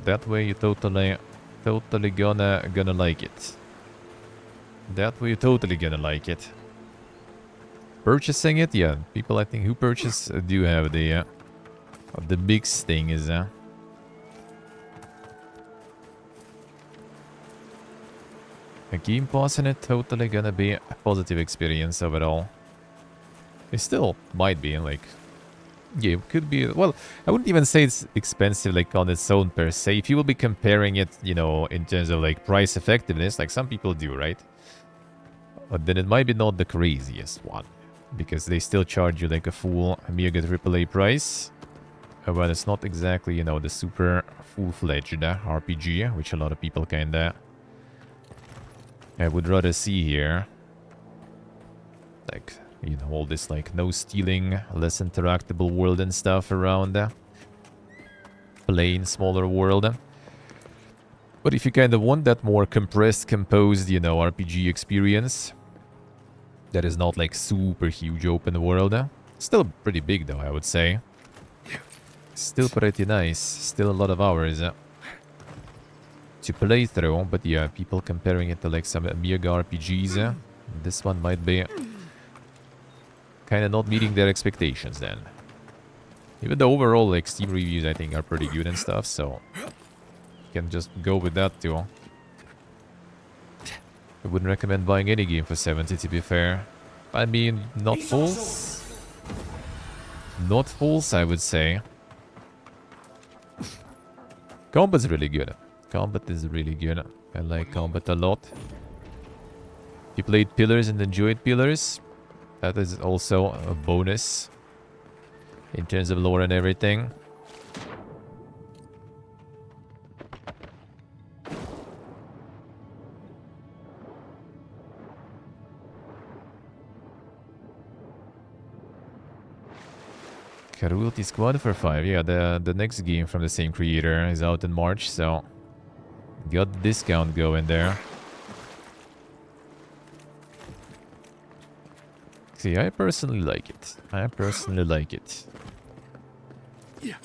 That way you totally gonna like it. That way you totally gonna like it. Purchasing it, yeah. People I think who purchase do have the big thing is a game pass in it, totally gonna be a positive experience overall. It still might be like, yeah, it could be. Well, I wouldn't even say it's expensive like on its own per se. If you will be comparing it, you know, in terms of like price effectiveness, like some people do, right? But then it might be not the craziest one, because they still charge you like a full Amiga AAA price. But it's not exactly, you know, the super full-fledged RPG, which a lot of people kinda I would rather see here. Like, you know, all this like no stealing, less interactable world and stuff around. Plain, smaller world. But if you kind of want that more compressed, composed, you know, RPG experience, that is not like super huge open world. Still pretty big though, I would say. Still pretty nice. Still a lot of hours to play through, but yeah, people comparing it to like some Amiga RPGs, this one might be kind of not meeting their expectations then. Even the overall like Steam reviews I think are pretty good and stuff, so you can just go with that too. I wouldn't recommend buying any game for 70 to be fair. I mean, not fulls. Not fulls, I would say. Combat's really good. Combat is really good. I like combat a lot. If you played Pillars and enjoyed Pillars, that is also a bonus in terms of lore and everything. Cruelty Squad for 5. Yeah, the next game from the same creator is out in March, so got the discount going there. See, I personally like it. I personally like it. Yeah.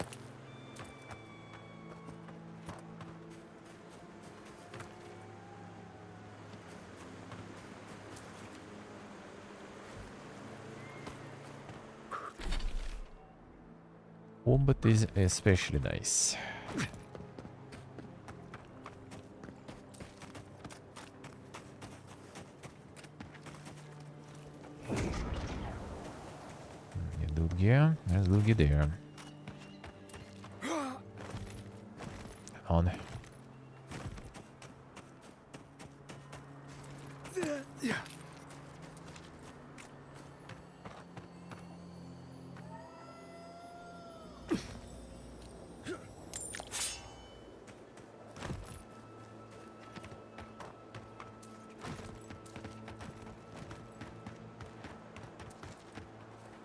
Combat is especially nice. Lulgia. There's Lulgia there. Come on.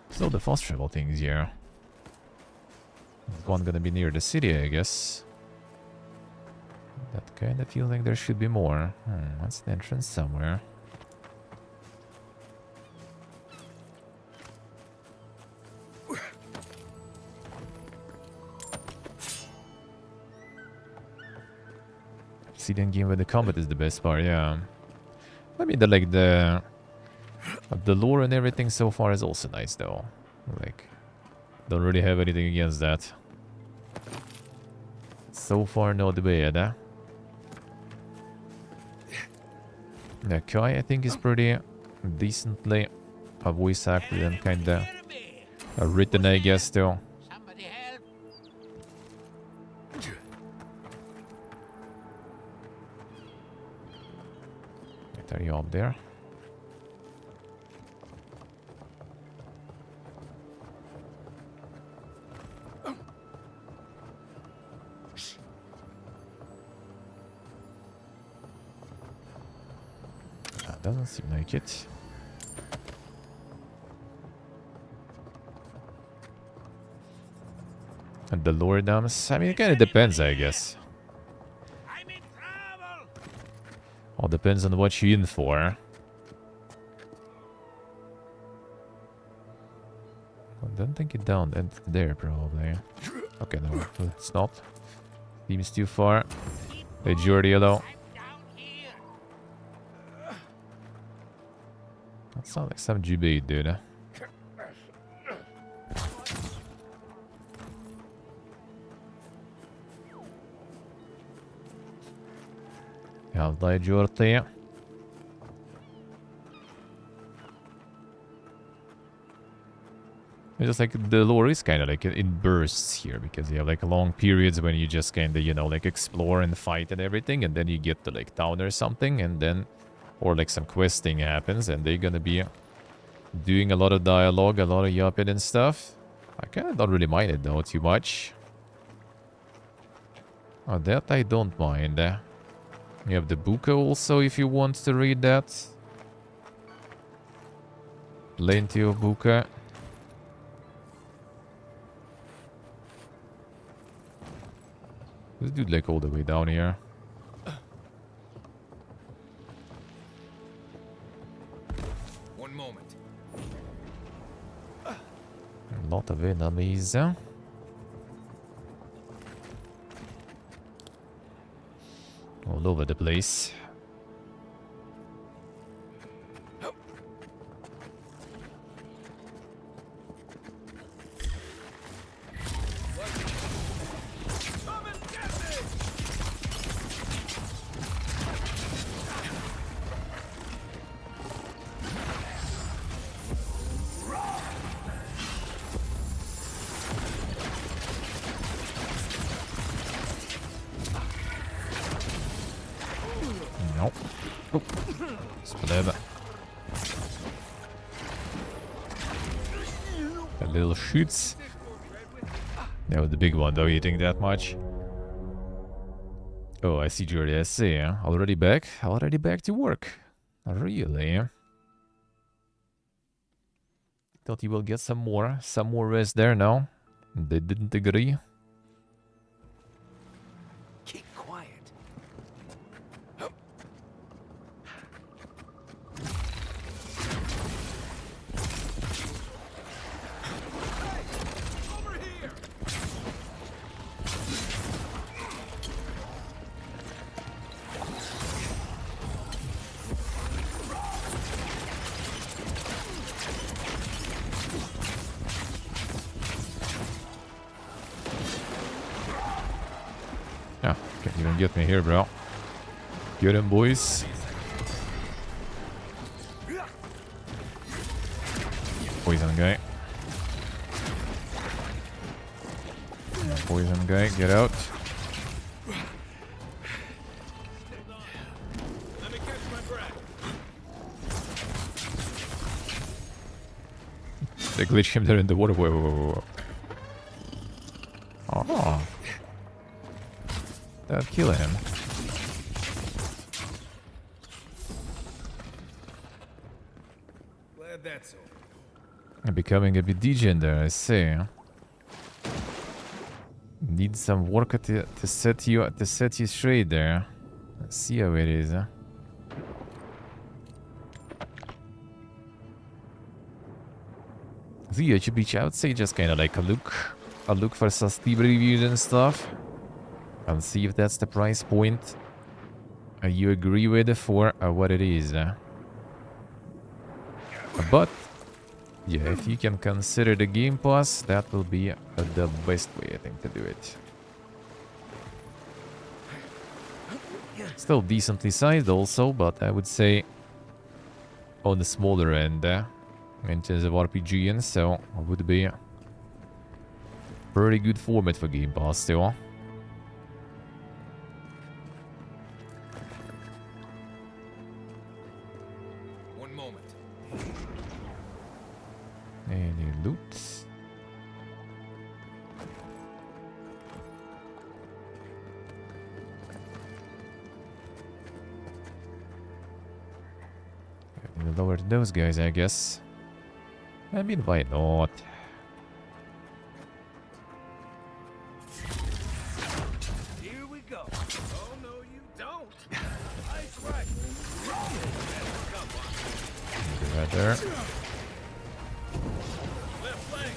So the fast travel things here. One gonna be near the city, I guess. That kind of feels like there should be more. That's an entrance somewhere. Obsidian game where the combat is the best part, yeah. I mean, the lore and everything so far is also nice, though. Like, don't really have anything against that. So far, not bad, eh? Yeah, Kai, I think, is pretty decently voice acted and kinda written, I guess, too. Are you up there? That doesn't seem like it. And the lore dams? I mean, it kind of depends, I guess. All depends on what you're in for. I don't think it down and there, probably. Okay, no, it's not. Seems too far. Hey, Jordi, though. That sounds like some GB, dude. Yalla, Jordi. It's just like the lore is kind of like in bursts here, because you have like long periods when you just kind of, you know, like explore and fight and everything, and then you get to like town or something, and then, or like some questing happens, and they're gonna be doing a lot of dialogue, a lot of yapping and stuff. I kind of don't really mind it though too much. Oh, that I don't mind. You have the book also if you want to read that. Plenty of book. This dude like all the way down here. One moment. A lot of enemies. All over the place. Nope. Oh. Split. A little shoots. That was the big one though, eating that much. Oh, I see Jordi. I see. Already back? Already back to work. Really? Thought you will get some more rest there now. They didn't agree. Keep quiet. Yeah, can't even get me here, bro. Get him, boys. Poison guy. Poison guy, get out. Let me catch my breath. They glitch him there in the water. Whoa, whoa, whoa, whoa. Oh. That'll kill him. Glad that's over. I'm becoming a bit degenerate, I see. Need some work to set you straight there. Let's see how it is. The YouTube beach, I would say just kind of like a look for some Steam reviews and stuff, and see if that's the price point you agree with for what it is. But yeah, if you can consider the Game Pass, that will be the best way, I think, to do it. Still decently sized also, but I would say on the smaller end in terms of RPG, and so it would be a pretty good format for Game Pass still. One moment. Any loot? Gonna lower those guys, I guess. I mean, why not? Here we go. Oh no, you don't. Nice right. Right there. Left flank.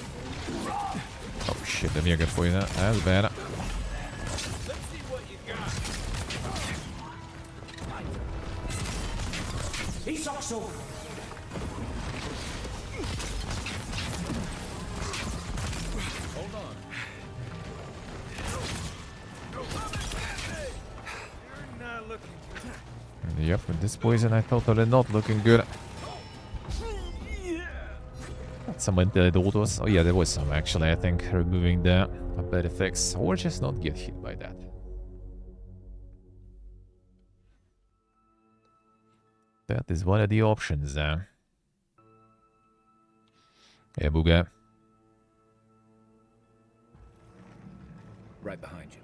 Oh shit, the Mega poison. That's bad. Let's see what you got. He sucks over. Hold on. You're not looking good. Yep, with this poison I totally not looking good. Some autos. Oh yeah, there was some actually, I think, removing the bad effects, or just not get hit by that. That is one of the options. Yeah, Booga. Right behind you.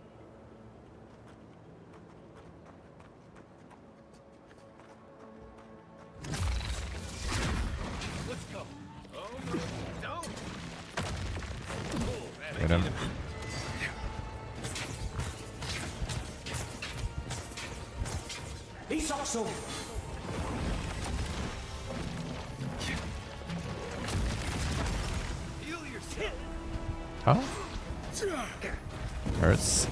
Let's go. Oh no, don't. Get him. He sucks over. Heal yourself. Huh? Hurts.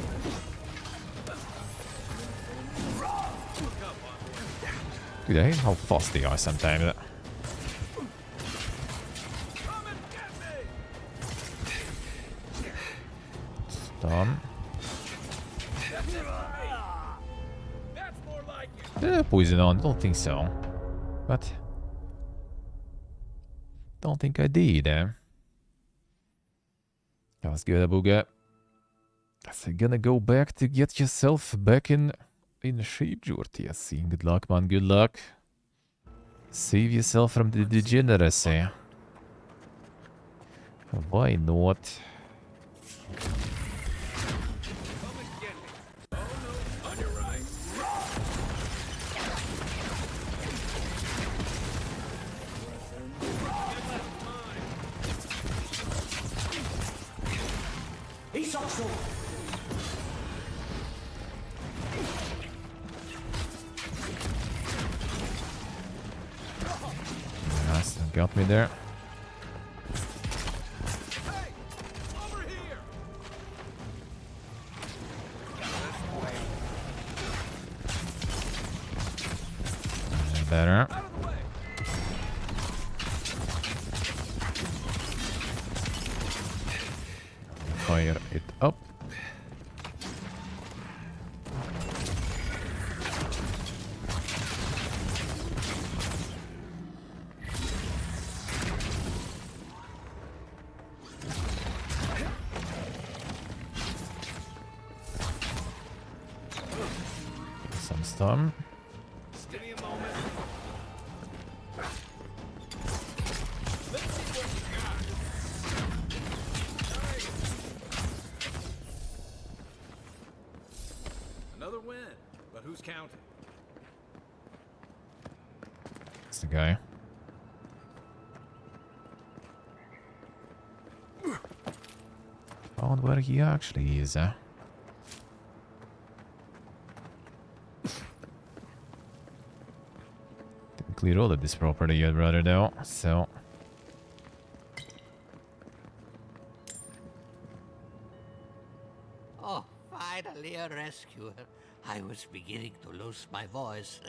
Dude, I hate how fast they are sometimes. Stun. That's more like it. Poison on, don't think so. But don't think I did. That's good, Booga. So you're gonna go back to get yourself back in shape, Jorty. Yes, good luck, man. Good luck. Save yourself from the degeneracy. Why not? He sucks over. Nice, got me there. Better. Fire it up. some. Just give me a moment. Let's see what you got. Another win, but who's counting? That's the guy. Found where he actually is, huh? Didn't clear all of this property yet, brother, though, so... Oh, finally a rescuer. I was beginning to lose my voice.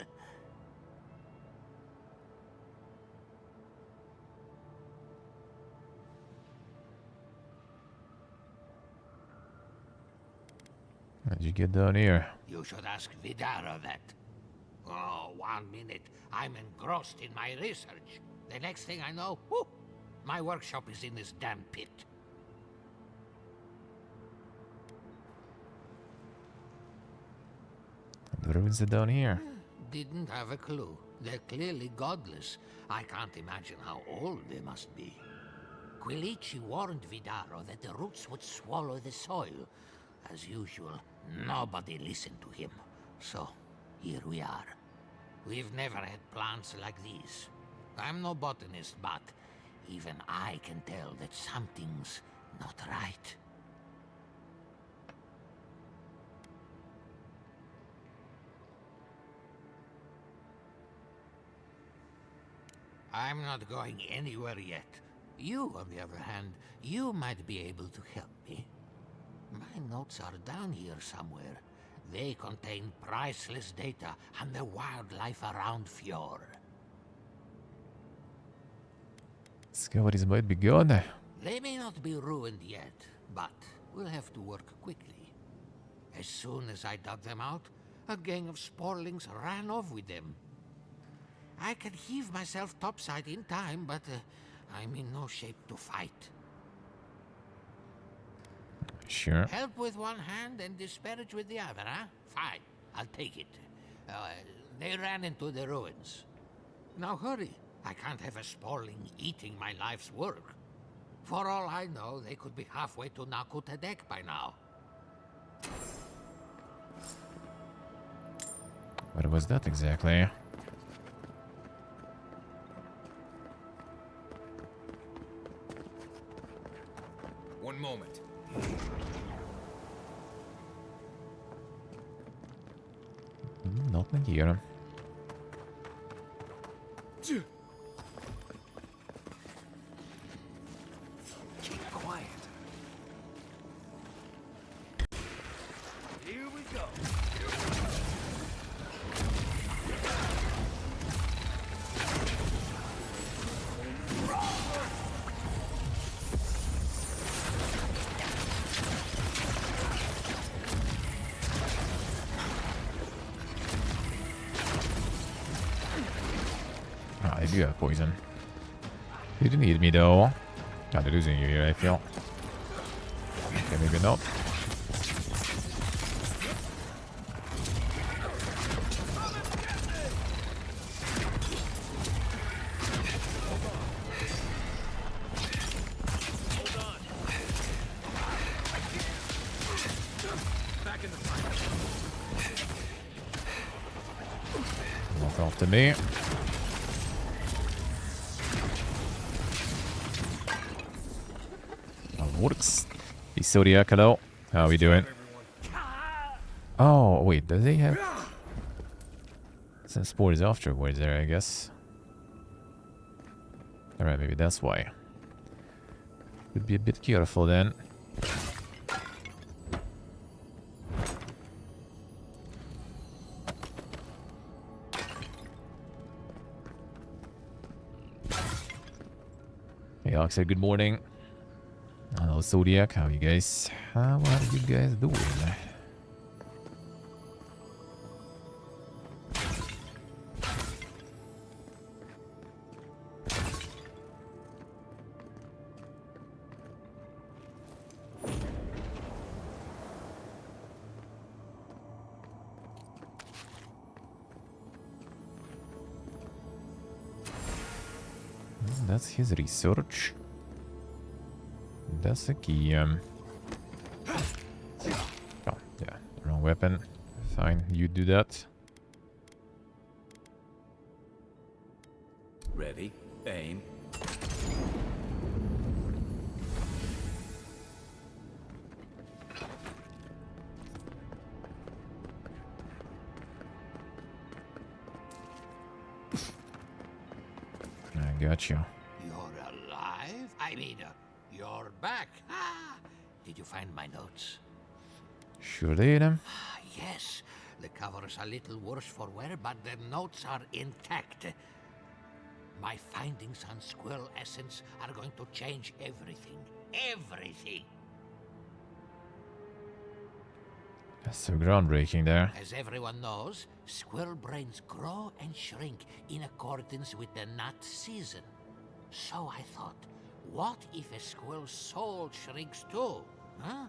How'd you get down here? You should ask Vidara that. Oh, 1 minute, I'm engrossed in my research. The next thing I know, whoo, my workshop is in this damn pit. The ruins are down here. Didn't have a clue. They're clearly godless. I can't imagine how old they must be. Quilici warned Vidaro that the roots would swallow the soil. As usual, nobody listened to him. So, here we are. We've never had plants like these. I'm no botanist, but even I can tell that something's not right. I'm not going anywhere yet. You, on the other hand, you might be able to help me. My notes are down here somewhere. They contain priceless data on the wildlife around Fjord. Discoveries might be good. They may not be ruined yet, but we'll have to work quickly. As soon as I dug them out, a gang of sporlings ran off with them. I can heave myself topside in time, but I'm in no shape to fight. Sure. Help with one hand and disparage with the other, huh? Fine, I'll take it. They ran into the ruins. Now hurry. I can't have a sporling eating my life's work. For all I know, they could be halfway to Nakutadek by now. What was that exactly? One moment. Nothing here. Keep quiet. Here we go. Ah, they do have poison. You didn't need me though. God, they're losing you here, I feel. Okay, maybe not. Back in the fight. Not after me. Works. Hey, Zodiac, hello. How are we doing? Oh, wait, do they have some spores afterwards there, I guess? Alright, maybe that's why. Would be a bit careful then. Hey, Oxer, good morning. Hello, Zodiac. How are you guys? What are you guys doing? That's his research. That's a key. Oh, yeah. Wrong weapon. Fine, you do that. Ready, aim. I got you. You're alive? I mean, you're back. Ah, did you find my notes? Sure did. Yes, the cover's a little worse for wear, but the notes are intact. My findings on squirrel essence are going to change everything. Everything! That's so groundbreaking there. As everyone knows, squirrel brains grow and shrink in accordance with the nut season. So I thought, what if a squirrel's soul shrinks too? Huh?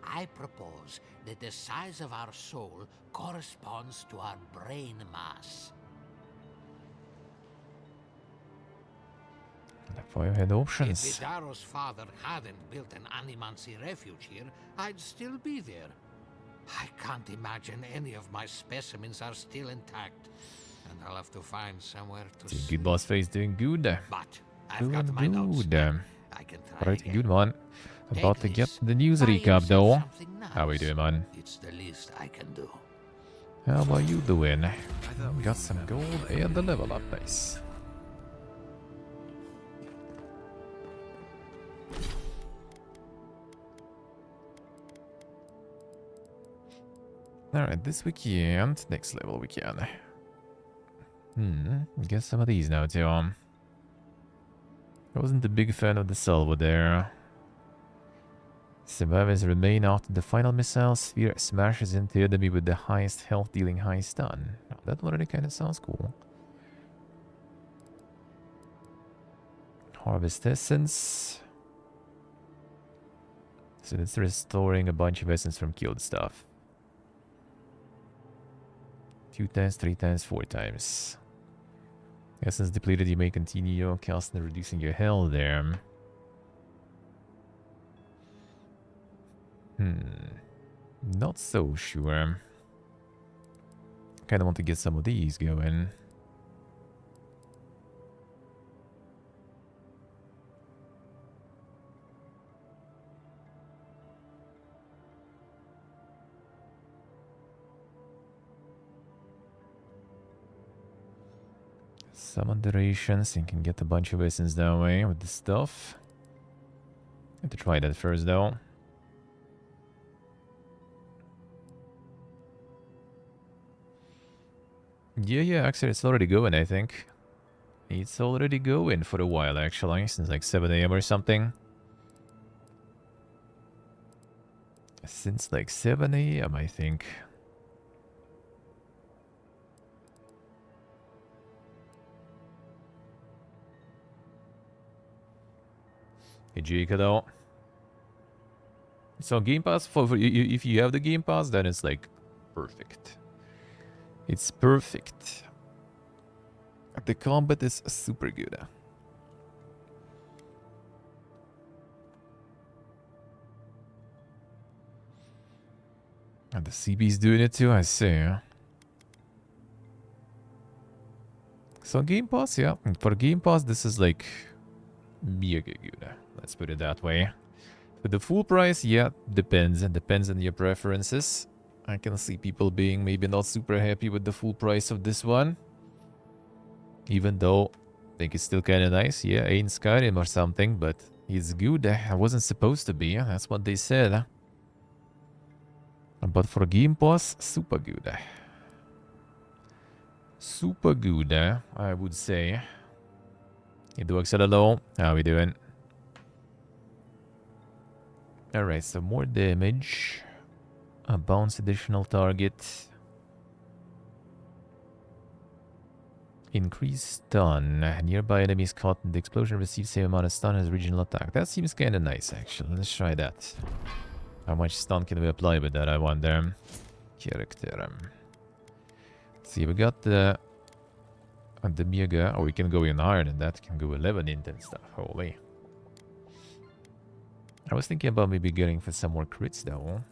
I propose that the size of our soul corresponds to our brain mass. Therefore you had If options. Vidaro's father hadn't built an animancy refuge here, I'd still be there. I can't imagine any of my specimens are still intact, and I'll have to find somewhere to Team sleep. Good Boss Face doing good. But I've got my Doing notes. good. I can try Alright, again. good one. About to get this. the news Buy recap yourself though. something How we nice. doing, man? It's the least I can do. How about you doing? Got some gold and the level up, nice. Alright, this weekend, next level weekend. Get some of these now too. I wasn't a big fan of the salvo there. Survivors remain after the final missile sphere smashes into the enemy with the highest health dealing high stun. Oh, that already kind of sounds cool. Harvest essence. So it's restoring a bunch of essence from killed stuff. 2 times, 3 times, 4 times. Essence depleted, you may continue casting and reducing your health there. Not so sure. Kinda want to get some of these going. Summon durations, you can get a bunch of essence that way with the stuff. Have to try that first though. Yeah, actually it's already going, I think. It's already going for a while actually, since like 7 AM or something. Since like 7 AM, I think. Hey, Jika, though. So Game Pass, if you have the Game Pass, then it's like perfect. It's perfect. The combat is super good. And the CB's doing it too, I see. So Game Pass, yeah. For Game Pass, this is like mega good. Let's put it that way. For the full price, yeah, depends. It depends on your preferences. I can see people being maybe not super happy with the full price of this one. Even though I think it's still kind of nice. Yeah, ain't Skyrim or something, but it's good. I wasn't supposed to be. That's what they said. But for Game Pass, super good. Super good, I would say. It works at a low. How we doing? Alright, so more damage. A bounce additional target. Increased stun. Nearby enemies caught in the explosion receive same amount of stun as regional attack. That seems kinda nice actually. Let's try that. How much stun can we apply with that, I wonder? Character. See, we got the And the Mega, oh, we can go even higher than that. Can go 11 int and stuff. Holy. I was thinking about maybe getting for some more crits though.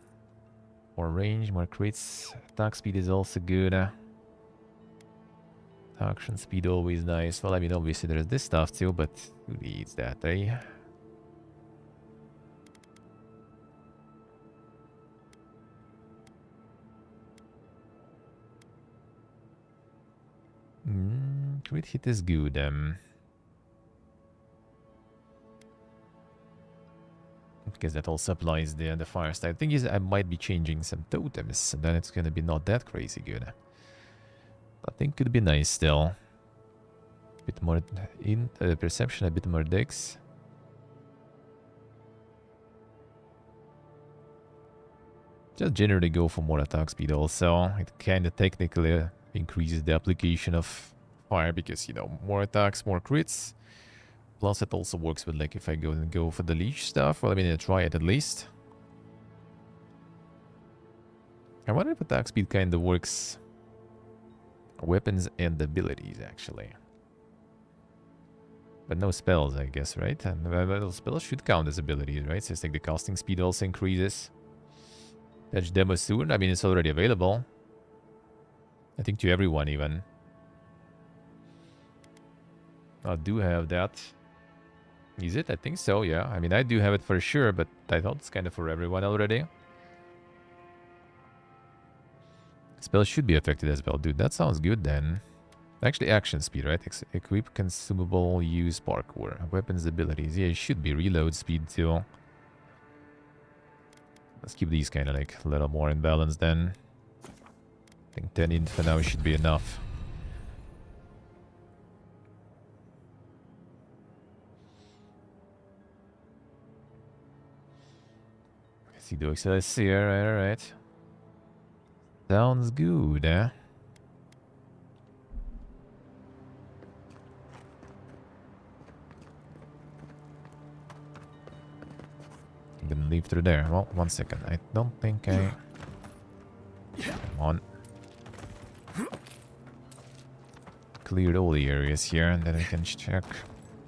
More range, more crits. Attack speed is also good. Action speed always nice. Well, I mean, obviously there's this stuff too, but who needs that, eh? Crit hit is good. Because that also applies the fire style. Thing is, I might be changing some totems, and then it's gonna be not that crazy good. I think could be nice still. A bit more in perception, a bit more dex. Just generally go for more attack speed also. It kind of technically increases the application of fire because, you know, more attacks, more crits. Plus it also works with, like, if I go for the leech stuff. Well, I mean, I try it at least. I wonder if attack speed kind of works weapons and abilities, actually. But no spells, I guess, right? And those spells should count as abilities, right? So it's like the casting speed also increases. Patch demo soon. I mean, it's already available. I think to everyone, even. I do have that. Is it? I think so, yeah. I mean, I do have it for sure, but I thought it's kind of for everyone already. Spells should be affected as well. Dude, that sounds good then. Actually, action speed, right? Equip consumable, use parkour. Weapons abilities. Yeah, it should be reload speed too. Let's keep these kind of like a little more in balance then. I think 10 int for now should be enough. See the XLS here, alright. Sounds good, eh? I'm gonna leave through there. Well, 1 second. I don't think I... Come on. Cleared all the areas here, and then I can check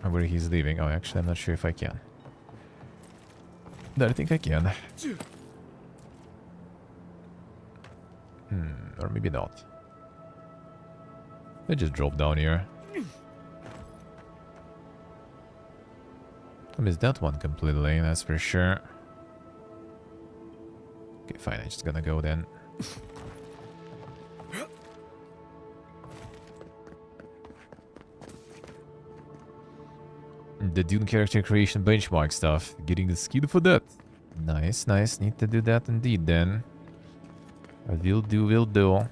where he's leaving. Oh, actually, I'm not sure if I can. No, I think I can. Or maybe not. I just drop down here. I missed that one completely, that's for sure. Okay, fine, I'm just gonna go then. The Dune character creation benchmark stuff. Getting the skill for that. Nice, nice. Need to do that indeed then. Will do, will do.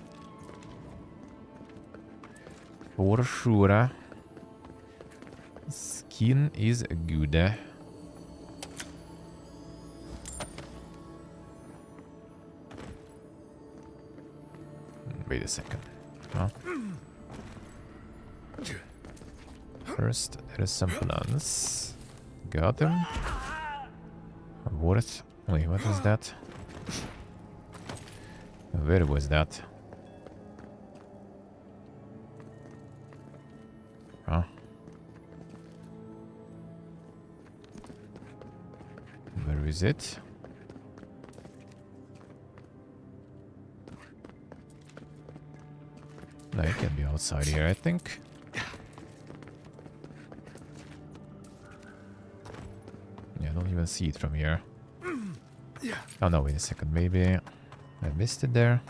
For sure. Skin is good. Wait a second. Huh? First, there is some plants. Got them. What? Wait, what is that? Where was that? Huh? Where is it? No, it can be outside here, I think. Yeah, I don't even see it from here. Oh no, wait a second, maybe I missed it there.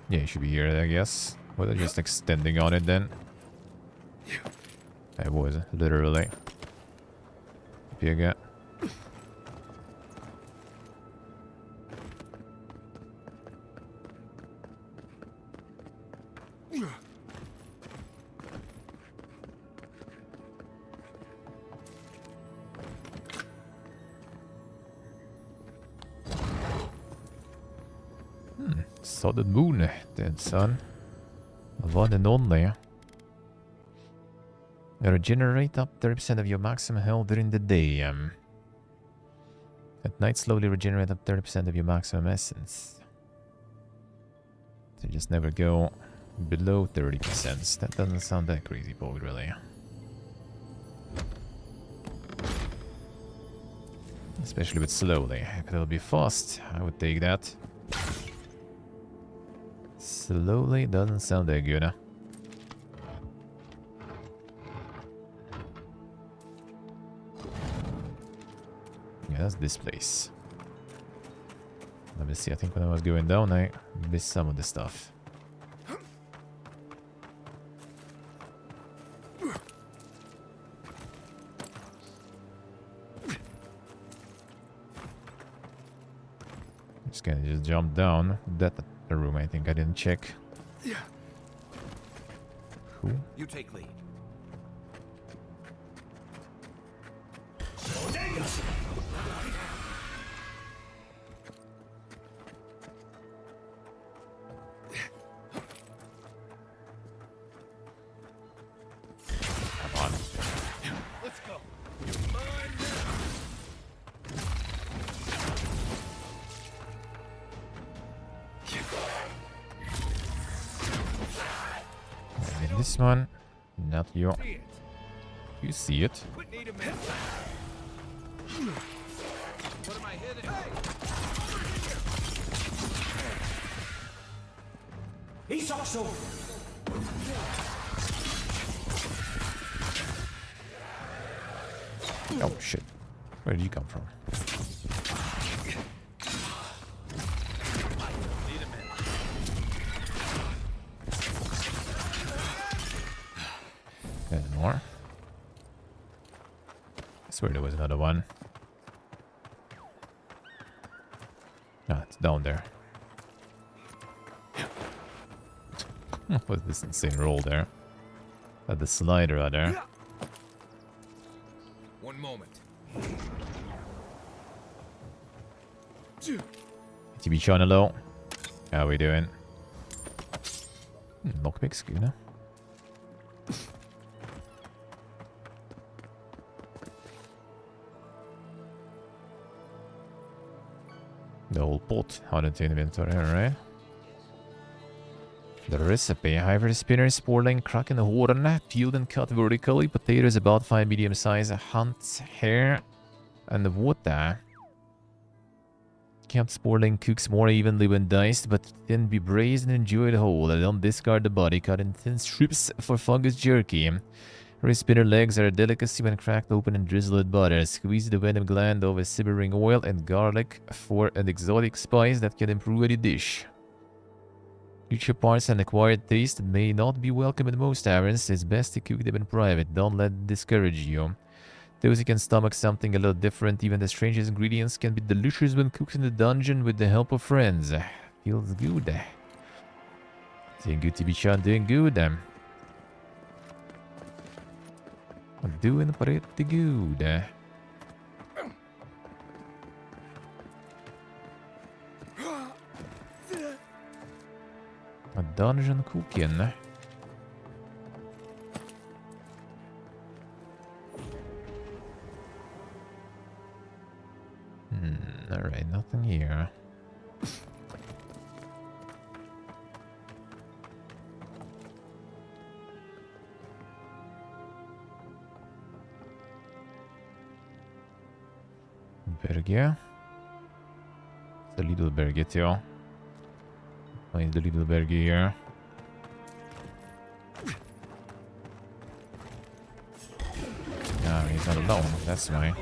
Yeah, it should be here, I guess. Was I just extending on it then? I was, literally. Bigger. Solid moon, then, son. One and only. Regenerate up 30% of your maximum health during the day. At night, slowly regenerate up 30% of your maximum essence. So just never go Below 30%. That doesn't sound that crazy bold, really. Especially with slowly. If it'll be fast, I would take that. Slowly doesn't sound that good, huh? Yeah, that's this place. Let me see, I think when I was going down, I missed some of the stuff. Just gonna just jump down. That the room I think I didn't check. Yeah. Cool. You take lead. Come on. Let's go. You're mine now. And then this one, not you. You see it. Quit needing me. What am I hitting? He's also. Oh shit. Where did you come from? Need a minute. There's more. I swear there was another one. Ah, it's down there. What's this insane roll there? The slider out there. One moment. TV channel low. How we doing? Lockpick schooner. The whole pot har inte inventory här, right? The recipe: ivory spinner, sporling, crack in the horn, peeled and cut vertically, potatoes about 5 medium size, hunt, hair, and water. Kept sporling cooks more evenly when diced, but then be braised and enjoyed whole. Don't discard the body, cut in thin strips for fungus jerky. Ivory spinner legs are a delicacy when cracked open and drizzled with butter. Squeeze the venom gland over simmering oil and garlic for an exotic spice that can improve any dish. Future parts and acquired taste may not be welcome in most taverns. It's best to cook them in private. Don't let it discourage you. Those who can stomach something a little different, even the strangest ingredients, can be delicious when cooked in the dungeon with the help of friends. Feels good. Doing good, TV-chan. Doing good. Doing pretty good. A dungeon cooking. Alright, nothing here. Berge. The little berget, ja. Find the little berge here. No, he's not alone, that's why.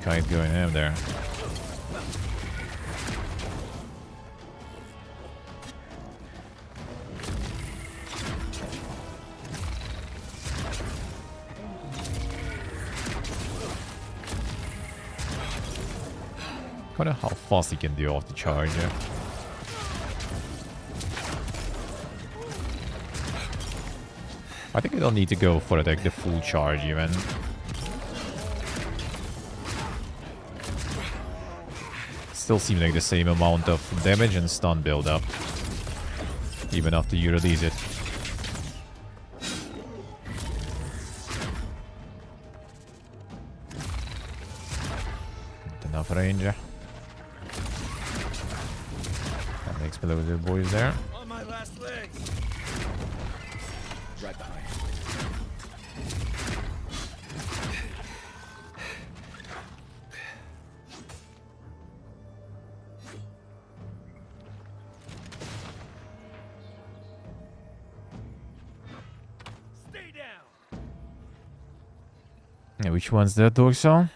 Kite going in there. Wonder how fast he can do off the charge. I think I don't need to go for like the full charge even. Still seems like the same amount of damage and stun build up, even after you release it. enough range. And the explosive boys there. On my last legs. Right behind. Stay down. Yeah, which one's that, dog song?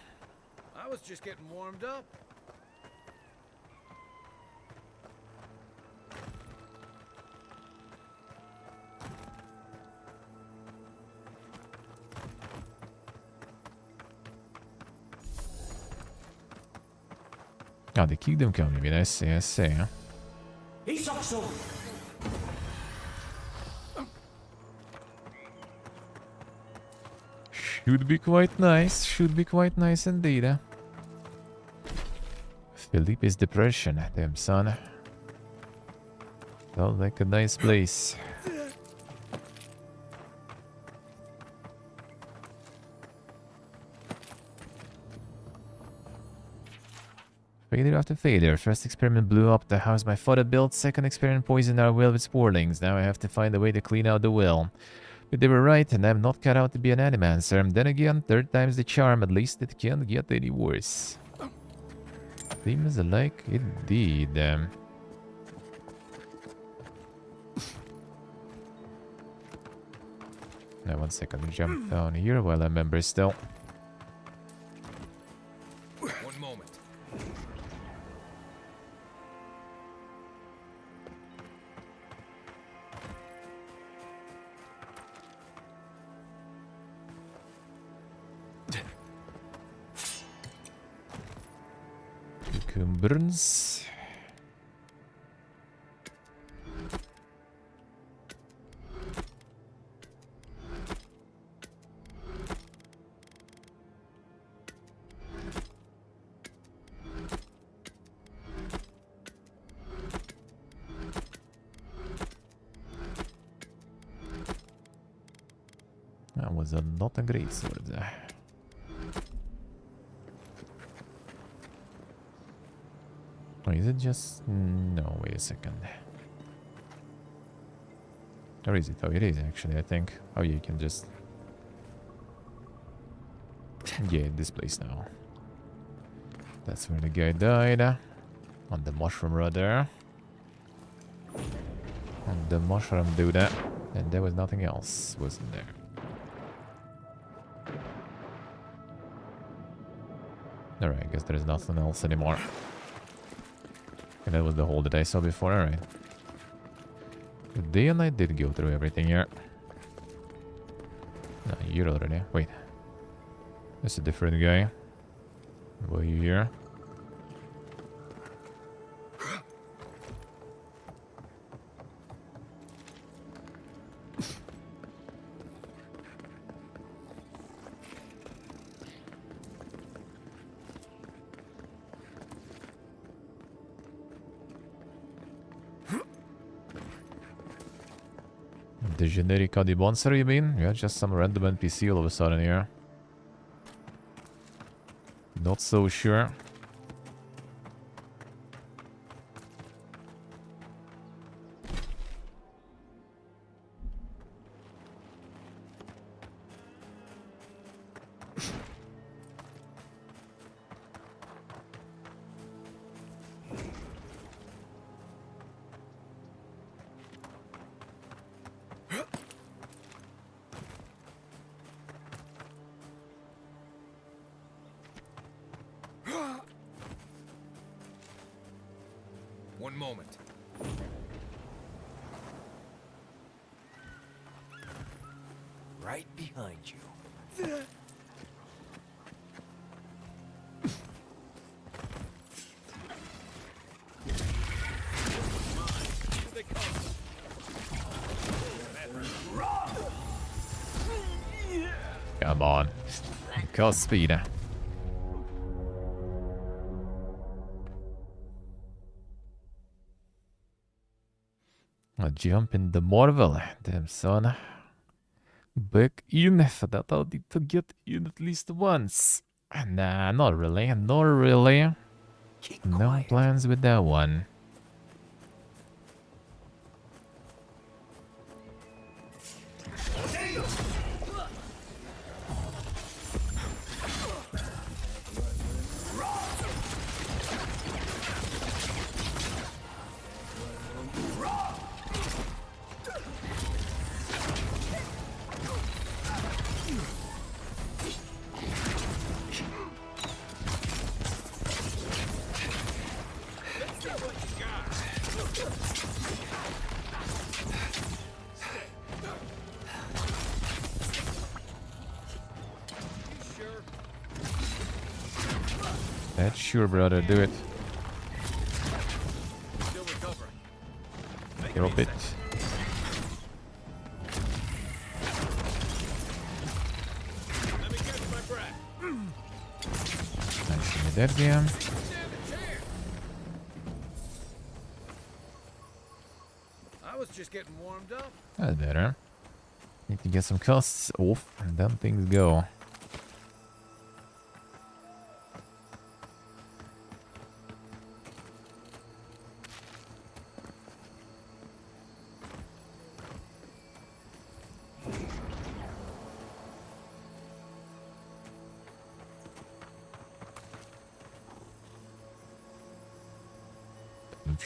I was just getting warmed up. Oh, they keep them coming. I see, I see. Huh? Should be quite nice. Should be quite nice indeed. Huh? Felipe's depression. Damn, son. Sounds like a nice place. Failure after failure. First experiment blew up the house my father built. Second experiment poisoned our well with sporelings. Now I have to find a way to clean out the well. But they were right, and I'm not cut out to be an animancer. Then again, third time's the charm. At least it can't get any worse. Seems like indeed. Now, 1 second. We jump down here while I remember still. One moment. Cucumbers. That was not a great sword. Or is it just... No, wait a second. Or is it? Oh, it is actually, I think. Oh, yeah, you can just... Yeah, this place now. That's where the guy died. On the mushroom rudder. On the mushroom dude. And there was nothing else, wasn't there? Alright, I guess there's nothing else anymore. And that was the hole that I saw before, alright. The day and I did go through everything here. No, you're already. Wait. That's a different guy. Were you here? The generic Adi Bonser, you mean? Yeah, just some random NPC all of a sudden here. Not so sure. One moment. Right behind you. Come on. Cost speed. A jump in the Marvel. Damn, son. Back in. For that I'll need to get in at least once. Nah, not really. Not really. No plans with that one. That's sure, brother. Do it. Drop it. Nice in the dead game. I was just getting warmed up. That's better. Need to get some costs off and then things go.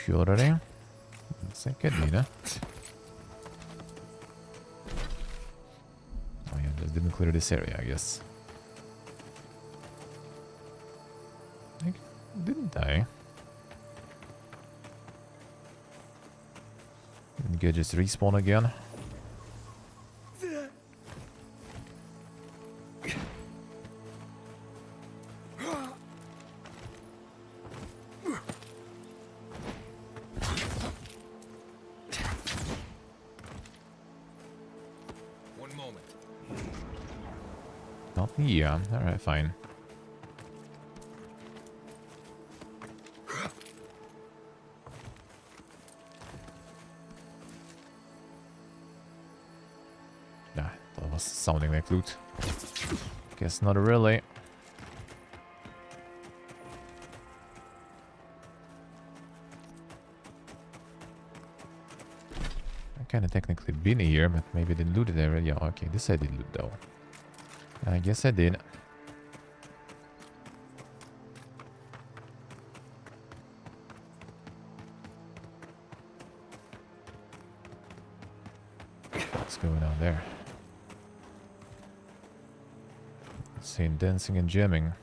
Fiorare. Sai che dire? Oh yeah, just didn't clear this area, I guess. Didn't I? Didn't get just respawn again? Yeah, alright, fine. Nah, that was sounding like loot. Guess not really. I kinda technically been here, but maybe didn't loot it already. Yeah, okay, this I did loot though. I guess I did. What's going on there? Insane dancing and jamming.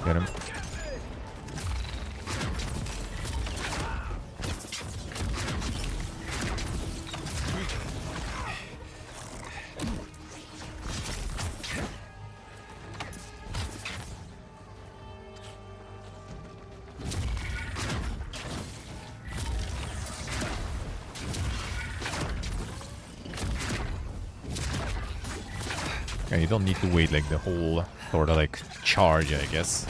Get him. Yeah, you don't need to wait like the whole sort of like charge, I guess.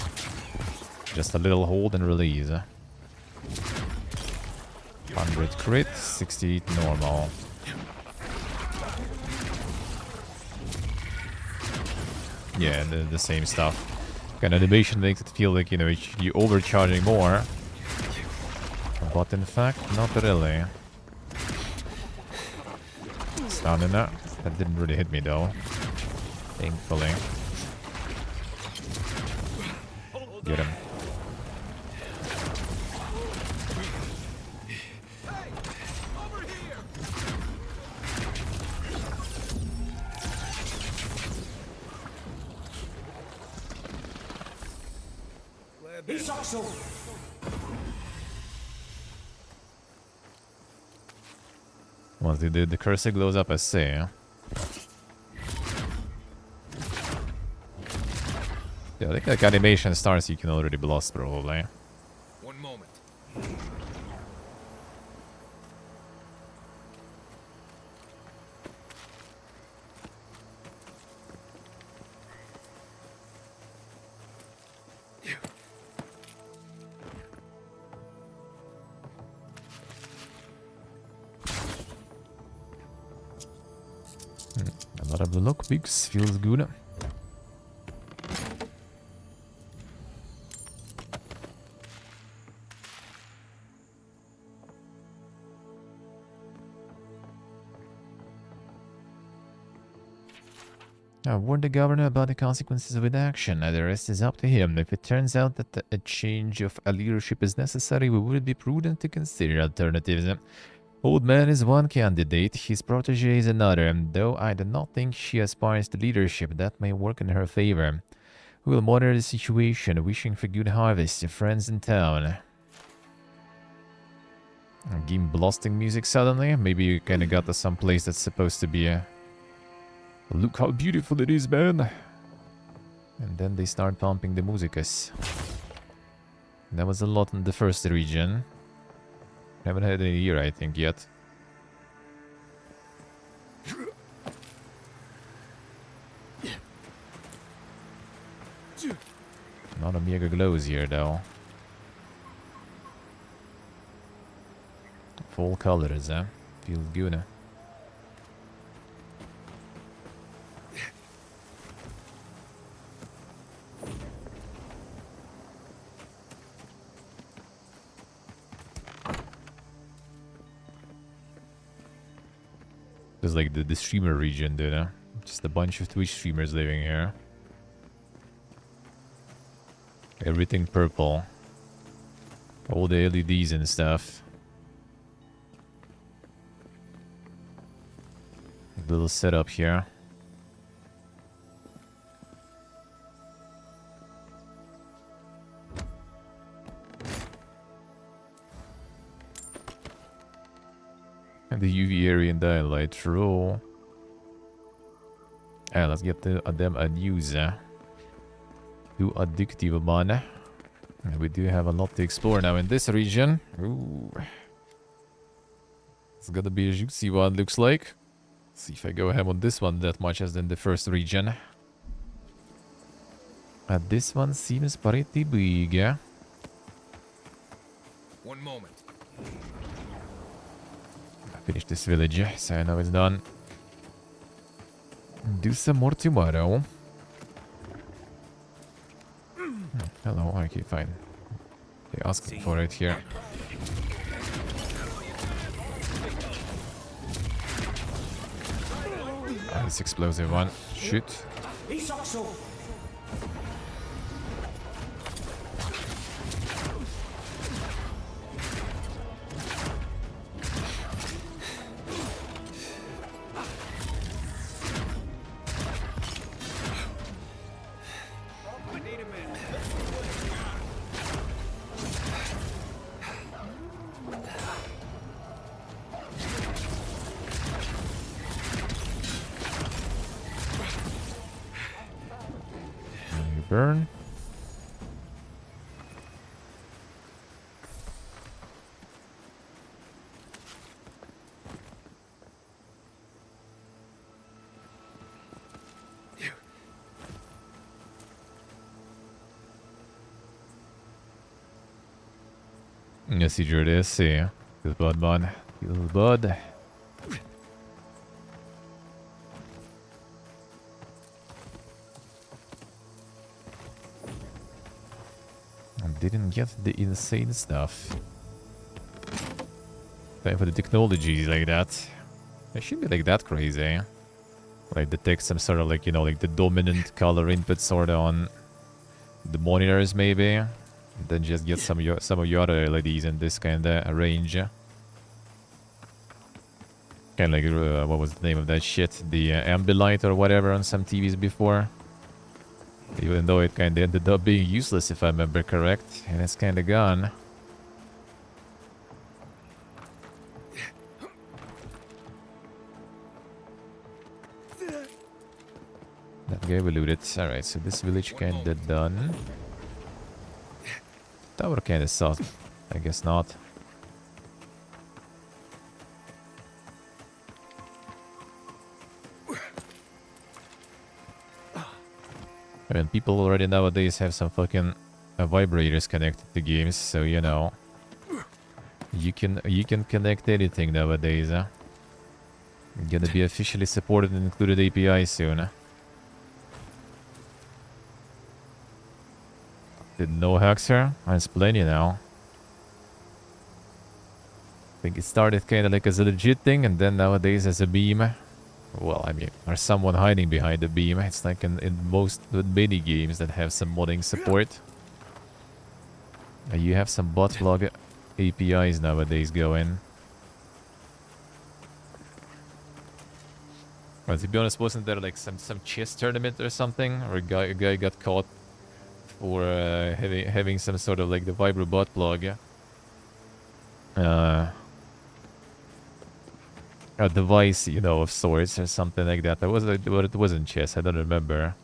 Just a little hold and release. 100 crit, 68 normal. Yeah, the same stuff. Kind of animation makes it feel like, you know, you're overcharging more. But in fact, not really. Stunning that. That didn't really hit me though. Thankfully. Get him. Once the cursor glows up, I see. Yeah, I think like animation starts, you can already be lost probably. One moment. A lot of the lockpicks feels good. I warned the governor about the consequences of inaction. The rest is up to him. If it turns out that a change of leadership is necessary, we would be prudent to consider alternatives. Old Man is one candidate, his protege is another, though I do not think she aspires to leadership. That may work in her favor. We will monitor the situation, wishing for good harvest to friends in town. Game blasting music suddenly? Maybe you kinda got to some place that's supposed to be a... Look how beautiful it is, man! And then they start pumping the musicas. That was a lot in the first region. Haven't had any here, I think, yet. Not a mega glows here, though. Full colors, eh? Feels good, eh? There's like the streamer region, dude. Just a bunch of Twitch streamers living here. Everything purple. All the LEDs and stuff. Little setup here. And the UV area and daylight roll. Ah, let's get them a news. Too addictive, man. And we do have a lot to explore now in this region. Ooh. It's gonna be a juicy one, looks like. See if I go ham on this one that much as in the first region. This one seems pretty big, yeah? One moment. Finish this village, so I know it's done. Do some more tomorrow. Hello, okay, fine. They're asking for it here. This explosive one. Shoot. Burn. Yes, you drew this. See, good blood, bud. Good blood. Didn't get the insane stuff. Time for the technology like that. It shouldn't be like that crazy. Like detect some sort of like, you know, like the dominant color input sort of on the monitors maybe. And then just get some of your other LEDs in this kind of range. Kind of like, what was the name of that shit? The Ambilight or whatever on some TVs before. Even though it kind of ended up being useless, if I remember correct. And it's kind of gone. That guy will loot it. Alright, so this village kind of done. Tower kind of sucked. I guess not. I mean, people already nowadays have some fucking vibrators connected to games, so you know, you can connect anything nowadays. Huh? Gonna be officially supported and included API soon. Did no Hexer? There's plenty now. I think it started kind of like as a legit thing, and then nowadays as a beam. Well, I mean, there's someone hiding behind the beam. It's like in most many games that have some modding support. You have some bot log APIs nowadays going. Well, to be honest, wasn't there like some chess tournament or something, or a guy got caught for having some sort of like the Vibro bot plug? A device, you know, of sorts or something like that. That was like, but it wasn't chess. I don't remember.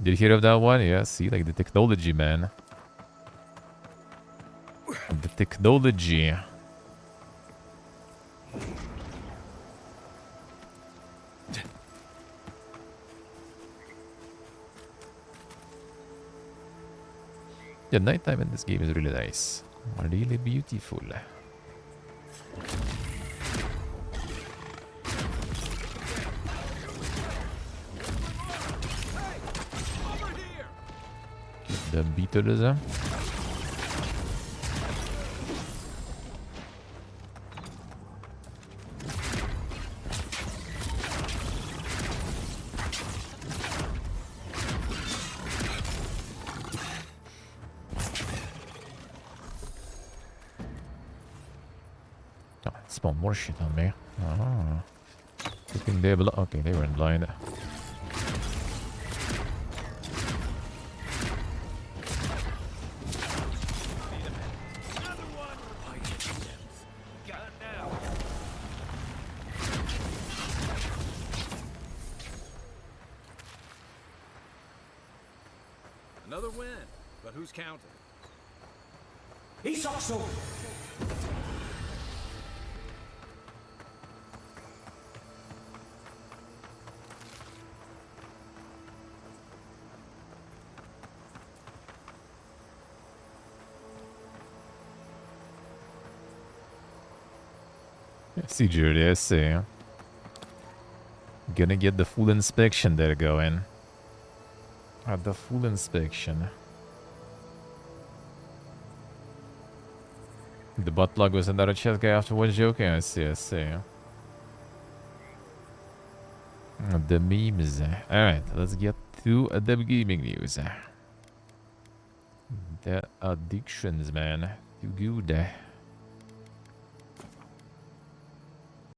Did you hear of that one? Yeah, see, like the technology, man. The technology. The nighttime in this game is really nice. Really beautiful. The beaters. Oh, spawn more shit on me. Oh. Good thing they okay, they were blind. Another win, but who's counting? Isokso! See, Judy, I see. Gonna get the full inspection there going. At the full inspection. The butt plug was another chess guy afterwards joking. I see, I see. The memes. Alright, let's get to the gaming news. The addictions, man. Too good.